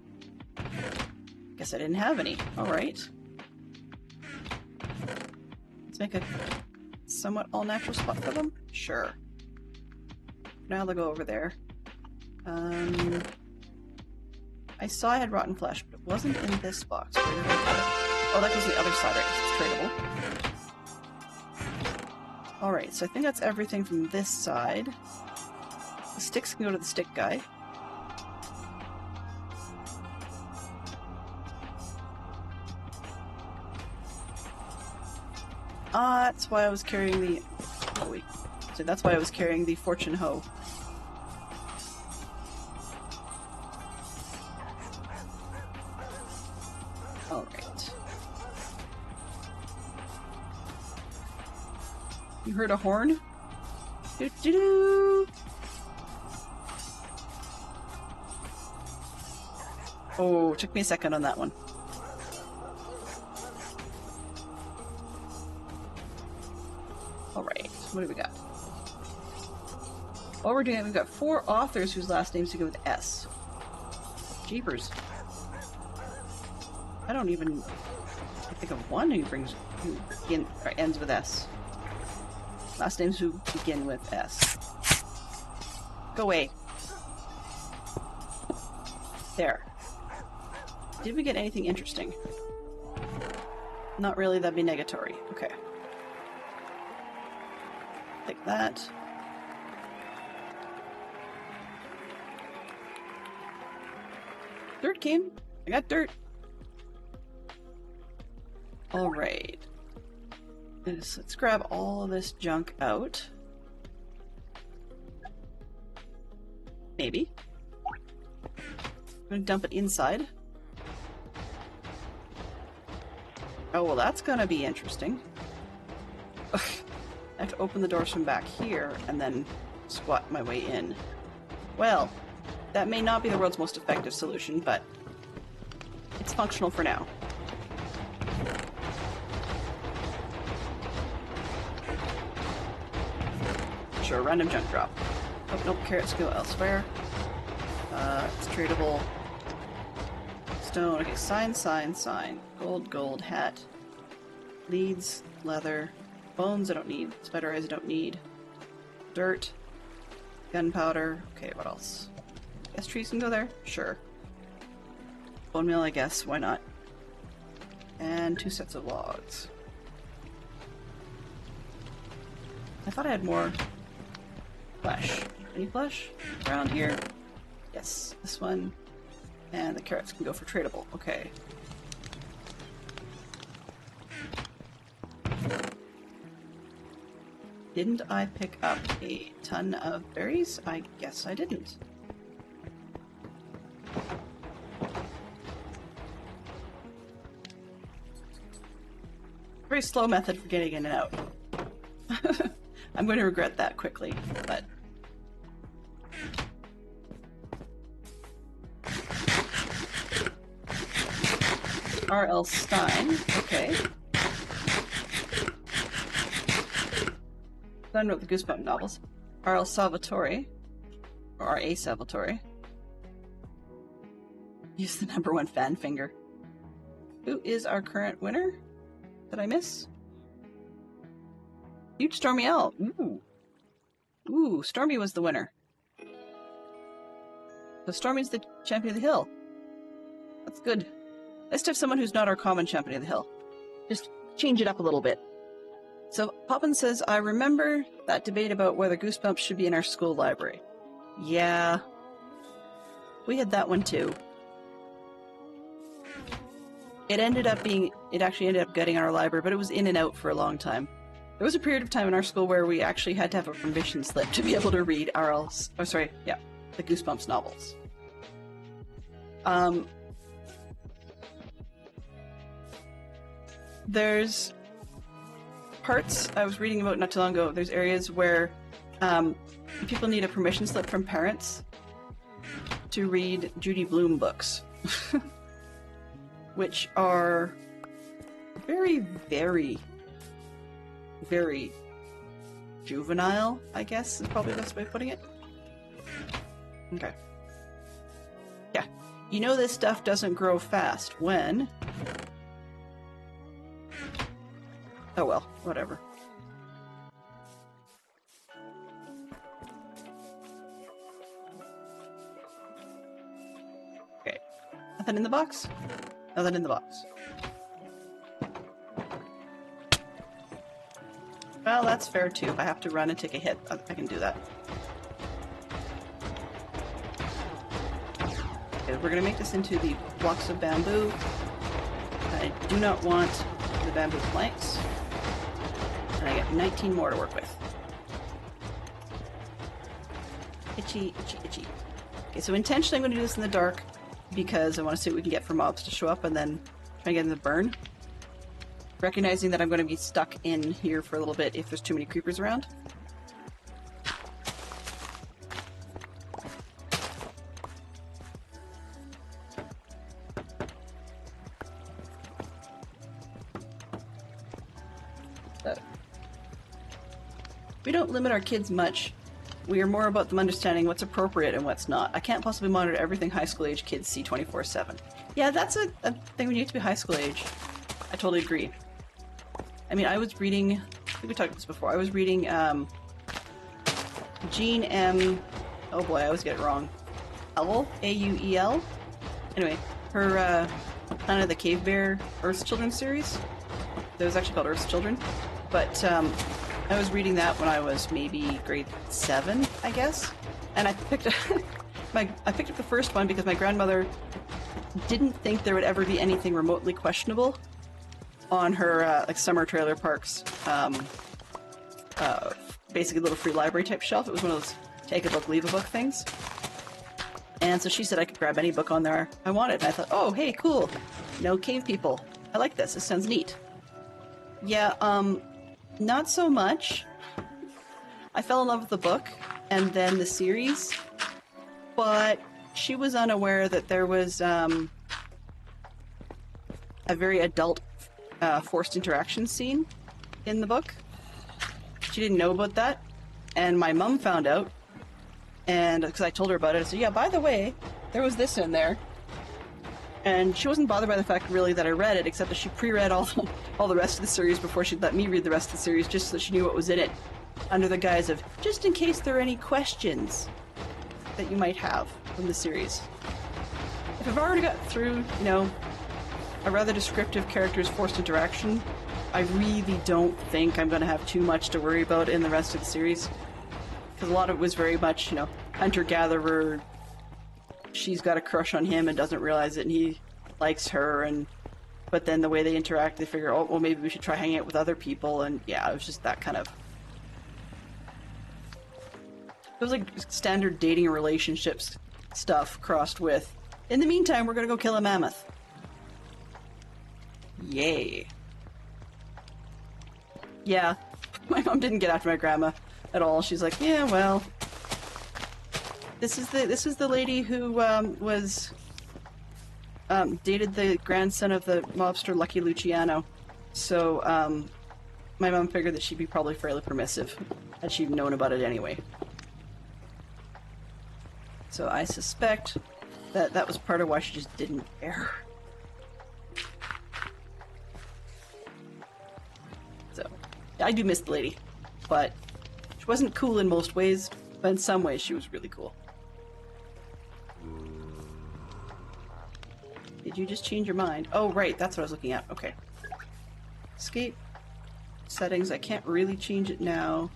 Guess I didn't have any. Alright. Let's make a somewhat all-natural spot for them? Sure. Now they'll go over there. I saw I had rotten flesh, but it wasn't in this box. Where did I put it? Oh, that goes on the other side, right? It's tradable. Alright, so I think that's everything from this side. The sticks can go to the stick guy. That's why I was carrying the... Oh, wait. So that's why I was carrying the fortune hoe. Alright. You heard a horn? Doo-doo-doo! Oh, took me a second on that one. Alright, what do we got? While we're doing it, we've got 4 authors whose last names begin with S. Jeepers. I don't even think of one who brings who begin or ends with S. Last names who begin with S. Go away. There. Did we get anything interesting? Not really, that'd be negatory. Okay. Take that. Dirt came. I got dirt. Alright. Let's grab all of this junk out. Maybe. I'm gonna dump it inside. Oh, well, that's gonna be interesting. Ugh. I have to open the doors from back here and then squat my way in. Well, that may not be the world's most effective solution, but it's functional for now. Sure, random junk drop. Oh, nope, carrots go elsewhere. It's tradable. Stone, okay, sign. Gold, hat. Leads, leather. Bones I don't need. Spider eyes I don't need. Dirt. Gunpowder. Okay, what else? Guess trees can go there? Sure. Bone meal, I guess. Why not? And 2 sets of logs. I thought I had more flesh. Any flesh around here? Yes, this one. And the carrots can go for tradable. Okay. Didn't I pick up a ton of berries? I guess I didn't. Very slow method for getting in and out. I'm going to regret that quickly, but... R.L. Stein, okay. Stein wrote the Goosebump novels. R.L. Salvatore, or R.A. Salvatore. Use the #1 fan finger. Who is our current winner? Did I miss? Huge Stormy Owl. Ooh. Ooh, Stormy was the winner. So Stormy's the champion of the hill. That's good. Let's have someone who's not our common champion of the hill. Just change it up a little bit. So Poppins says, I remember that debate about whether Goosebumps should be in our school library. Yeah. We had that one too. It actually ended up getting in our library, but it was in and out for a long time. There was a period of time in our school where we actually had to have a permission slip to be able to read the Goosebumps novels. There's parts I was reading about not too long ago. There's areas where people need a permission slip from parents to read Judy Blume books, which are very, very, very juvenile, I guess is probably the best way of putting it. Okay. Yeah. You know this stuff doesn't grow fast when... Oh well, whatever. Okay. Nothing in the box? Nothing in the box. Well, that's fair too. If I have to run and take a hit, I can do that. Okay, we're gonna make this into the blocks of bamboo. I do not want the bamboo planks. And I get 19 more to work with. Itchy, itchy, itchy. Okay, so intentionally I'm going to do this in the dark because I want to see what we can get for mobs to show up and then try and get them to burn. Recognizing that I'm going to be stuck in here for a little bit if there's too many creepers around. We don't limit our kids much. We are more about them understanding what's appropriate and what's not. I can't possibly monitor everything high school age kids see 24/7. Yeah, that's a thing when you get to be high school age. I totally agree. I mean, I was reading, I think we talked about this before, I was reading Jean M. Oh boy, I always get it wrong. Auel? A-U-E-L? Anyway, her Planet of the Cave Bear Earth's Children series. It was actually called Earth's Children. But I was reading that when I was maybe grade 7, I guess. And I picked I picked up the first one because my grandmother didn't think there would ever be anything remotely questionable on her like summer trailer parks basically little free library type shelf. It was one of those take a book, leave a book things. And so she said I could grab any book on there I wanted. And I thought, oh, hey, cool. No cave people. I like this. This sounds neat. Yeah, not so much. I fell in love with the book and then the series, but she was unaware that there was a very adult forced interaction scene in the book. She didn't know about that, and my mom found out, and because I told her about it, I said, yeah, by the way, there was this in there. And she wasn't bothered by the fact, really, that I read it, except that she pre-read all the rest of the series before she'd let me read the rest of the series, just so she knew what was in it, under the guise of, just in case there are any questions that you might have from the series. If I've already got through, you know, a rather descriptive character's forced interaction, I really don't think I'm going to have too much to worry about in the rest of the series. Because a lot of it was very much, you know, hunter-gatherer, she's got a crush on him and doesn't realize it, and he likes her, and but then the way they interact, they figure, oh, well, maybe we should try hanging out with other people, and yeah, it was just that kind of... It was like standard dating relationships stuff crossed with, in the meantime, we're gonna go kill a mammoth. Yay. Yeah, my mom didn't get after my grandma at all. She's like, yeah, well, this is the lady who was dated the grandson of the mobster Lucky Luciano. So my mom figured that she'd be probably fairly permissive, had she known about it anyway. So I suspect that that was part of why she just didn't care. So I do miss the lady, but she wasn't cool in most ways, but in some ways she was really cool. Did you just change your mind? Oh, right, that's what I was looking at. Okay. Escape. Settings. I can't really change it now,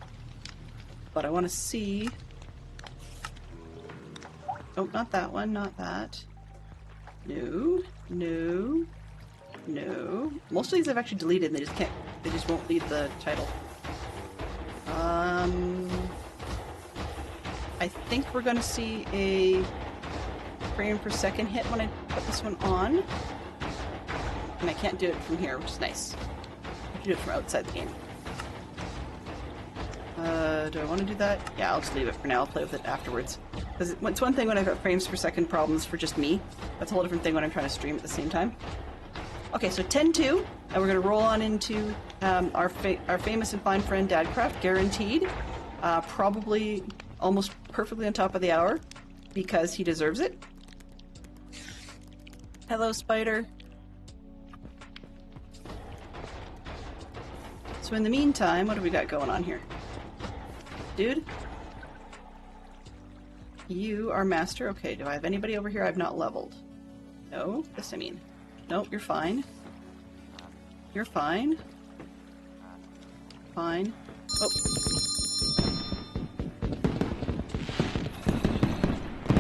but I want to see... Oh, not that one, not that. No, no, no. Most of these I've actually deleted and they just can't, they just won't leave the title. I think we're gonna see a frame per second hit when I put this one on. And I can't do it from here, which is nice. I have to do it from outside the game. Do I want to do that? Yeah, I'll just leave it for now. I'll play with it afterwards. Because it's one thing when I've got frames per second problems for just me. That's a whole different thing when I'm trying to stream at the same time. Okay, so 10-2, and we're going to roll on into our famous and fine friend Dadcraft, guaranteed. Probably almost perfectly on top of the hour, because he deserves it. Hello, Spider. So in the meantime, what do we got going on here? Dude? You are master. Okay, do I have anybody over here I've not leveled? No? Yes, I mean. Nope, you're fine. You're fine. Fine. Oh.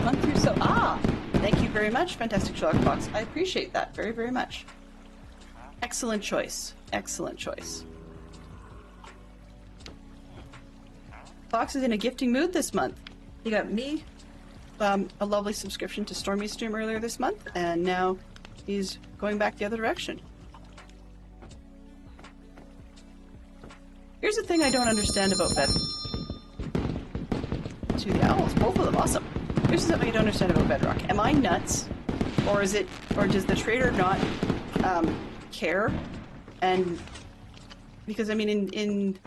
Run through so... Ah! Thank you very much, Fantastic Sherlock Fox. I appreciate that very, very much. Excellent choice. Excellent choice. Fox is in a gifting mood this month. He got me a lovely subscription to Stormy's stream earlier this month, and now he's going back the other direction. Here's the thing I don't understand about to the owls, both of them awesome. Here's something I don't understand about Bedrock. Am I nuts, or is it, or does the trader not care? And because I mean, in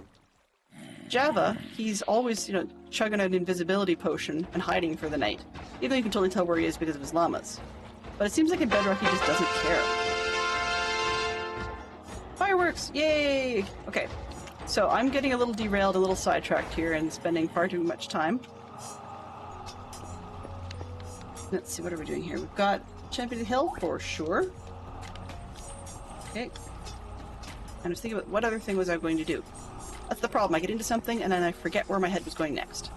Java, he's always, you know, chugging an invisibility potion and hiding for the night. Even though you can totally tell where he is because of his llamas. But it seems like in Bedrock he just doesn't care. Fireworks! Yay! Okay, so I'm getting a little derailed, a little sidetracked here, and spending far too much time. Let's see, what are we doing here? We've got Champion of the Hill for sure. Okay. I was thinking about what other thing was I going to do. That's the problem. I get into something and then I forget where my head was going next.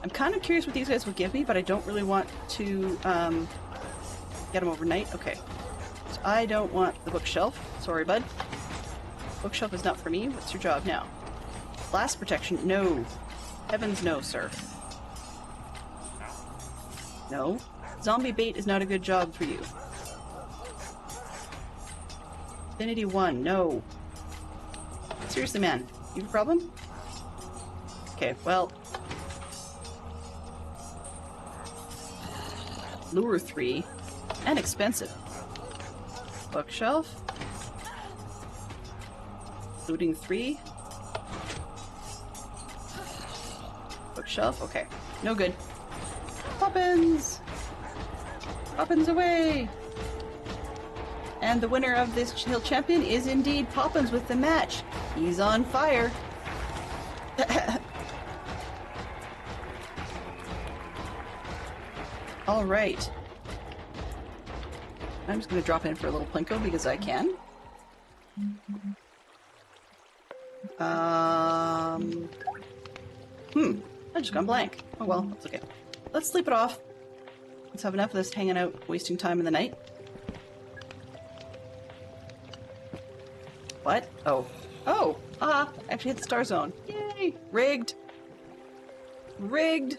I'm kind of curious what these guys would give me, but I don't really want to get them overnight. Okay. So I don't want the bookshelf. Sorry, bud. Bookshelf is not for me. What's your job now? Blast protection? No. Heavens no, sir. No. Zombie bait is not a good job for you. Affinity 1, no. Seriously, man. You have a problem? Okay, well. Lure 3. And expensive. Bookshelf. Looting 3. Bookshelf, okay. No good. Poppins! Poppins away! And the winner of this Hill Champion is indeed Poppins with the match. He's on fire. Alright. I'm just going to drop in for a little plinko because I can. I've just gone blank. Oh well, that's okay. Let's sleep it off. Let's have enough of this hanging out, wasting time in the night. What? Oh. Oh! Ah! Actually hit the star zone. Yay! Rigged! Rigged!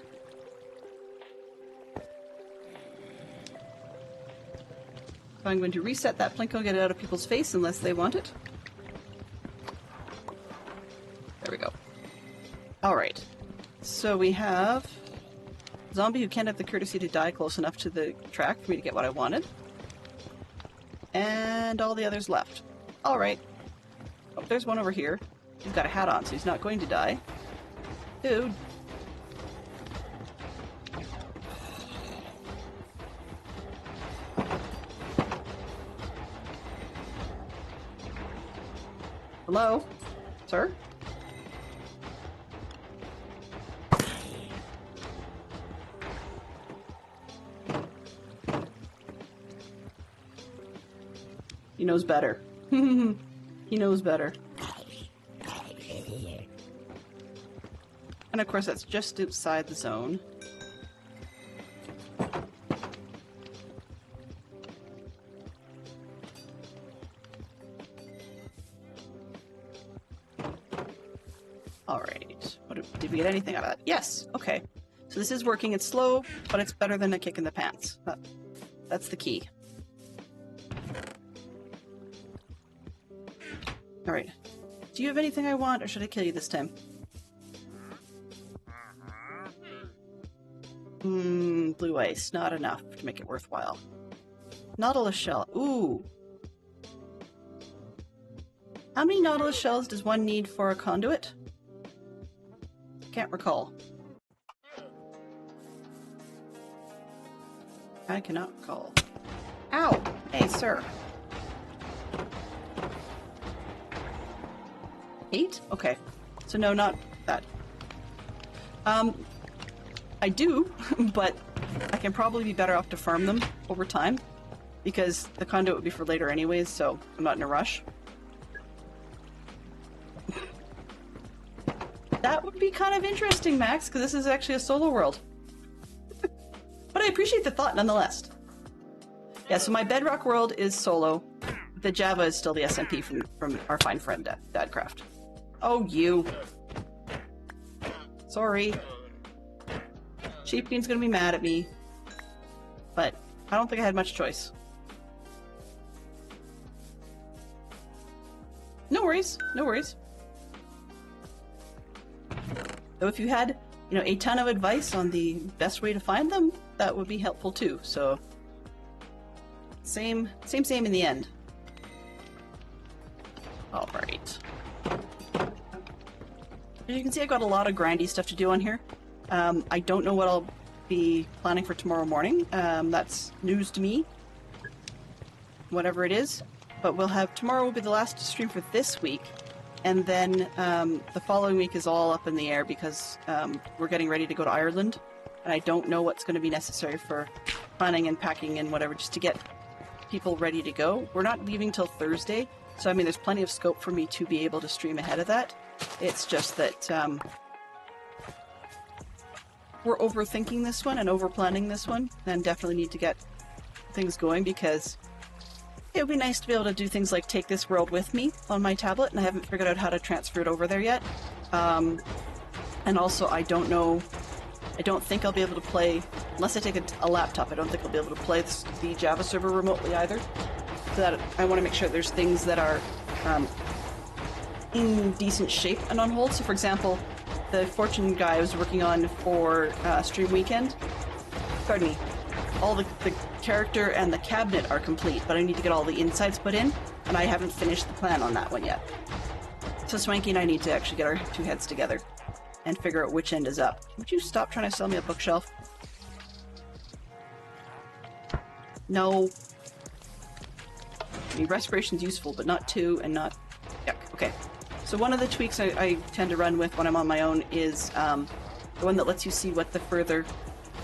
So I'm going to reset that plinko and get it out of people's face unless they want it. There we go. Alright. So we have zombie who can't have the courtesy to die close enough to the track for me to get what I wanted. And all the others left. Alright. Oh, there's one over here. He's got a hat on, so he's not going to die. Dude. Hello? Sir? He knows better. He knows better. And of course that's just outside the zone. Alright. Did we get anything out of that? Yes! Okay. So this is working. It's slow, but it's better than a kick in the pants. That's the key. Alright. Do you have anything I want, or should I kill you this time? Blue ice. Not enough to make it worthwhile. Nautilus shell. Ooh. How many Nautilus shells does one need for a conduit? Can't recall. I cannot recall. Ow! Hey, sir. 8? Okay. So no, not that. I do, but I can probably be better off to farm them over time, because the conduit would be for later anyways, so I'm not in a rush. That would be kind of interesting, Max, because this is actually a solo world. But I appreciate the thought nonetheless. Yeah, so my Bedrock world is solo. The Java is still the SMP from our fine friend Dadcraft. Oh, you. Sorry. Sheep Bean's gonna be mad at me. But I don't think I had much choice. No worries. No worries. Though if you had, a ton of advice on the best way to find them, that would be helpful too. So same in the end. All right. As you can see, I've got a lot of grindy stuff to do on here. I don't know what I'll be planning for tomorrow morning. That's news to me. Whatever it is. but we'll have tomorrow will be the last stream for this week, and then the following week is all up in the air because we're getting ready to go to Ireland, and I don't know what's going to be necessary for planning and packing and whatever just to get people ready to go. We're not leaving till Thursday, so I mean there's plenty of scope for me to be able to stream ahead of that. It's just that we're overthinking this one and over-planning this one, and definitely need to get things going because it would be nice to be able to do things like take this world with me on my tablet, and I haven't figured out how to transfer it over there yet. And also, I don't think I'll be able to play, unless I take a laptop, I don't think I'll be able to play the Java server remotely either. So that I want to make sure there's things that are in decent shape and on hold. So for example, the Fortune guy I was working on for Stream Weekend, pardon me, all the character and the cabinet are complete, but I need to get all the insides put in, and I haven't finished the plan on that one yet. So Swanky and I need to actually get our two heads together and figure out which end is up. Would you stop trying to sell me a bookshelf? No. I mean, respiration's useful, but not two and not... Yuck. Okay. So one of the tweaks I tend to run with when I'm on my own is the one that lets you see what the further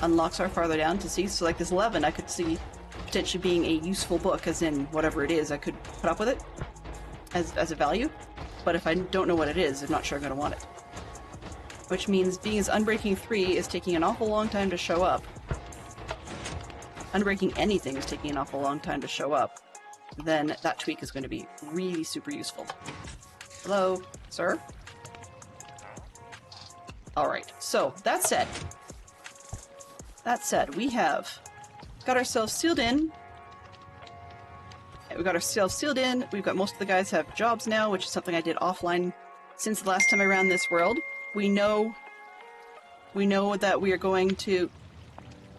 unlocks are farther down to see. So like this 11, I could see potentially being a useful book, as in whatever it is, I could put up with it as a value. But if I don't know what it is, I'm not sure I'm going to want it. Which means being as Unbreaking 3 is taking an awful long time to show up. Unbreaking anything is taking an awful long time to show up. Then that tweak is going to be really super useful. Hello, sir? Alright, so that said, we have got ourselves sealed in. We've got ourselves sealed in. We've got most of the guys have jobs now, which is something I did offline since the last time I ran this world. We know that we are going to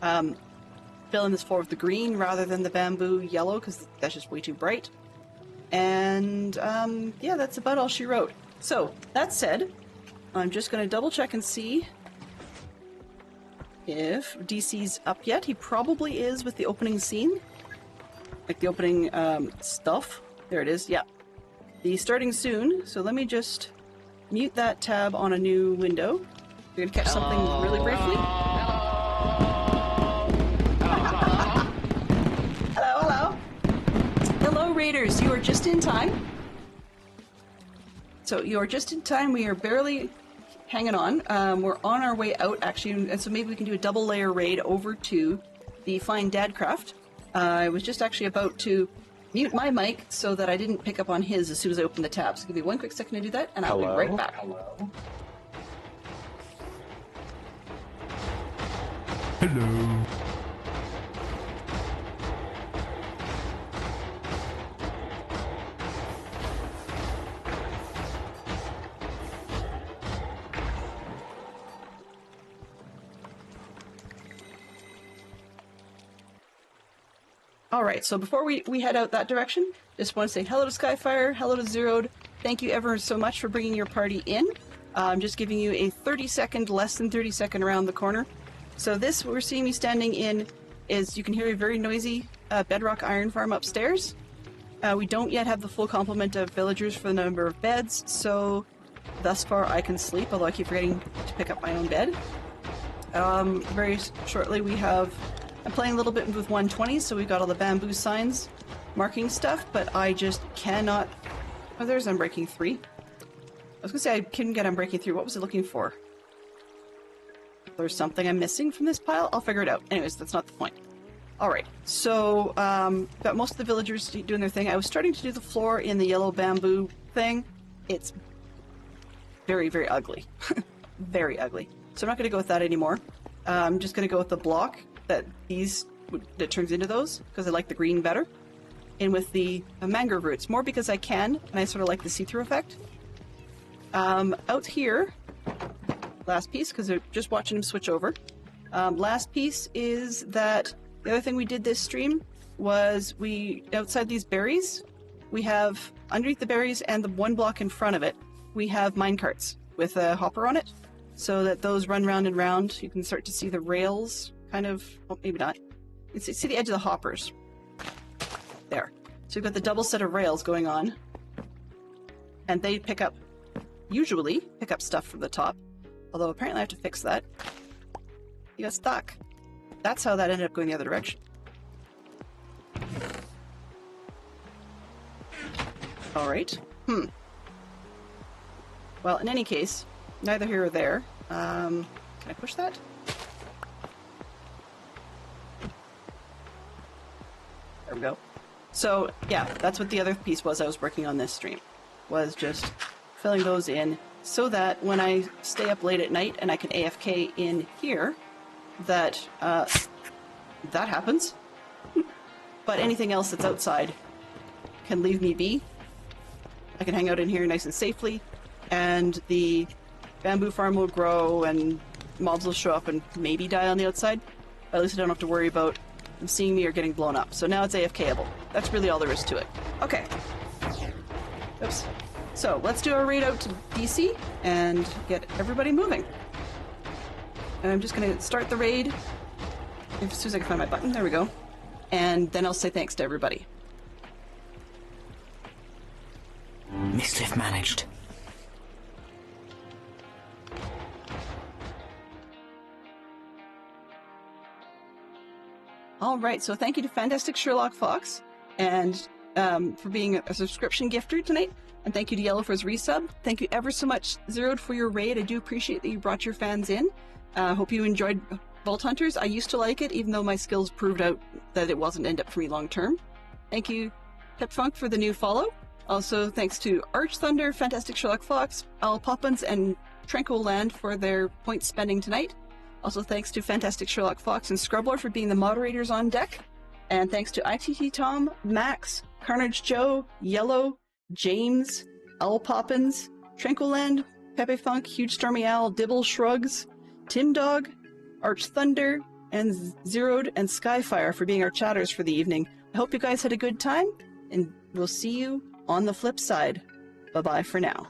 fill in this floor with the green rather than the bamboo yellow, because that's just way too bright. And yeah, that's about all she wrote. So, that said, I'm just going to double check and see if DC's up yet. He probably is with the opening scene. Like the opening stuff. There it is, yeah. The starting soon, so let me just mute that tab on a new window. You're going to catch something really briefly. Hello, Raiders. You are just in time. So you are just in time. We are barely hanging on. We're on our way out, actually, and so maybe we can do a double layer raid over to the Flying Dadcraft. I was just actually about to mute my mic so that I didn't pick up on his as soon as I opened the tab. So give me 1 quick second to do that, and I'll be right back. Hello. Hello. Alright, so before we head out that direction, just want to say hello to Skyfire, hello to Zeroed. Thank you ever so much for bringing your party in. I'm just giving you a 30-second, less than 30-second around the corner. So this, what we're seeing me standing in, is you can hear a very noisy Bedrock iron farm upstairs. We don't yet have the full complement of villagers for the number of beds, so thus far I can sleep, although I keep forgetting to pick up my own bed. Very shortly we have... I'm playing a little bit with 120s, so we've got all the bamboo signs marking stuff, but I just cannot... Oh, there's Unbreaking 3. I was gonna say I couldn't get Unbreaking 3. What was it looking for? There's something I'm missing from this pile? I'll figure it out. Anyways, that's not the point. Alright, so, got most of the villagers doing their thing. I was starting to do the floor in the yellow bamboo thing. It's very, very ugly. Very ugly. So I'm not gonna go with that anymore. I'm just gonna go with the block that turns into those, because I like the green better. And with the mangrove roots, more because I can, and I sort of like the see-through effect. Out here, last piece, because they're just watching him switch over. Last piece is that the other thing we did this stream was outside these berries, we have, underneath the berries and the one block in front of it, we have minecarts with a hopper on it, so that those run round and round. You can start to see the rails, kind of, well, maybe not. You can see the edge of the hoppers. There. So we've got the double set of rails going on. And they usually pick up stuff from the top. Although apparently I have to fix that. You got stuck. That's how that ended up going the other direction. Alright. Well, in any case, neither here or there. Can I push that? There we go. So, yeah, that's what the other piece was I was working on this stream. Was just filling those in so that when I stay up late at night and I can AFK in here, that that happens. But anything else that's outside can leave me be. I can hang out in here nice and safely, and the bamboo farm will grow and mobs will show up and maybe die on the outside. But at least I don't have to worry about them seeing me or getting blown up. So now it's AFKable. That's really all there is to it. Okay. Oops. So let's do our raid out to DC and get everybody moving. And I'm just going to start the raid as soon as I can find my button. There we go. And then I'll say thanks to everybody. Mischief managed. All right, so thank you to Fantastic Sherlock Fox and for being a subscription gifter tonight. And thank you to Yellow for his resub. Thank you ever so much, Zeroed, for your raid. I do appreciate that you brought your fans in. Hope you enjoyed Vault Hunters. I used to like it, even though my skills proved out that it wasn't end up for me long term. Thank you, Pep Funk, for the new follow. Also, thanks to Arch Thunder, Fantastic Sherlock Fox, Al Poppins, and Tranquil Land for their point spending tonight. Also, thanks to Fantastic Sherlock Fox and Scrubbler for being the moderators on deck. And thanks to ITT Tom, Max, Carnage Joe, Yellow, James, Al Poppins, Tranquil Land, Pepe Funk, Huge Stormy Owl, Dibble Shrugs, Tim Dog, Arch Thunder, and Zeroed and Skyfire for being our chatters for the evening. I hope you guys had a good time, and we'll see you on the flip side. Bye-bye for now.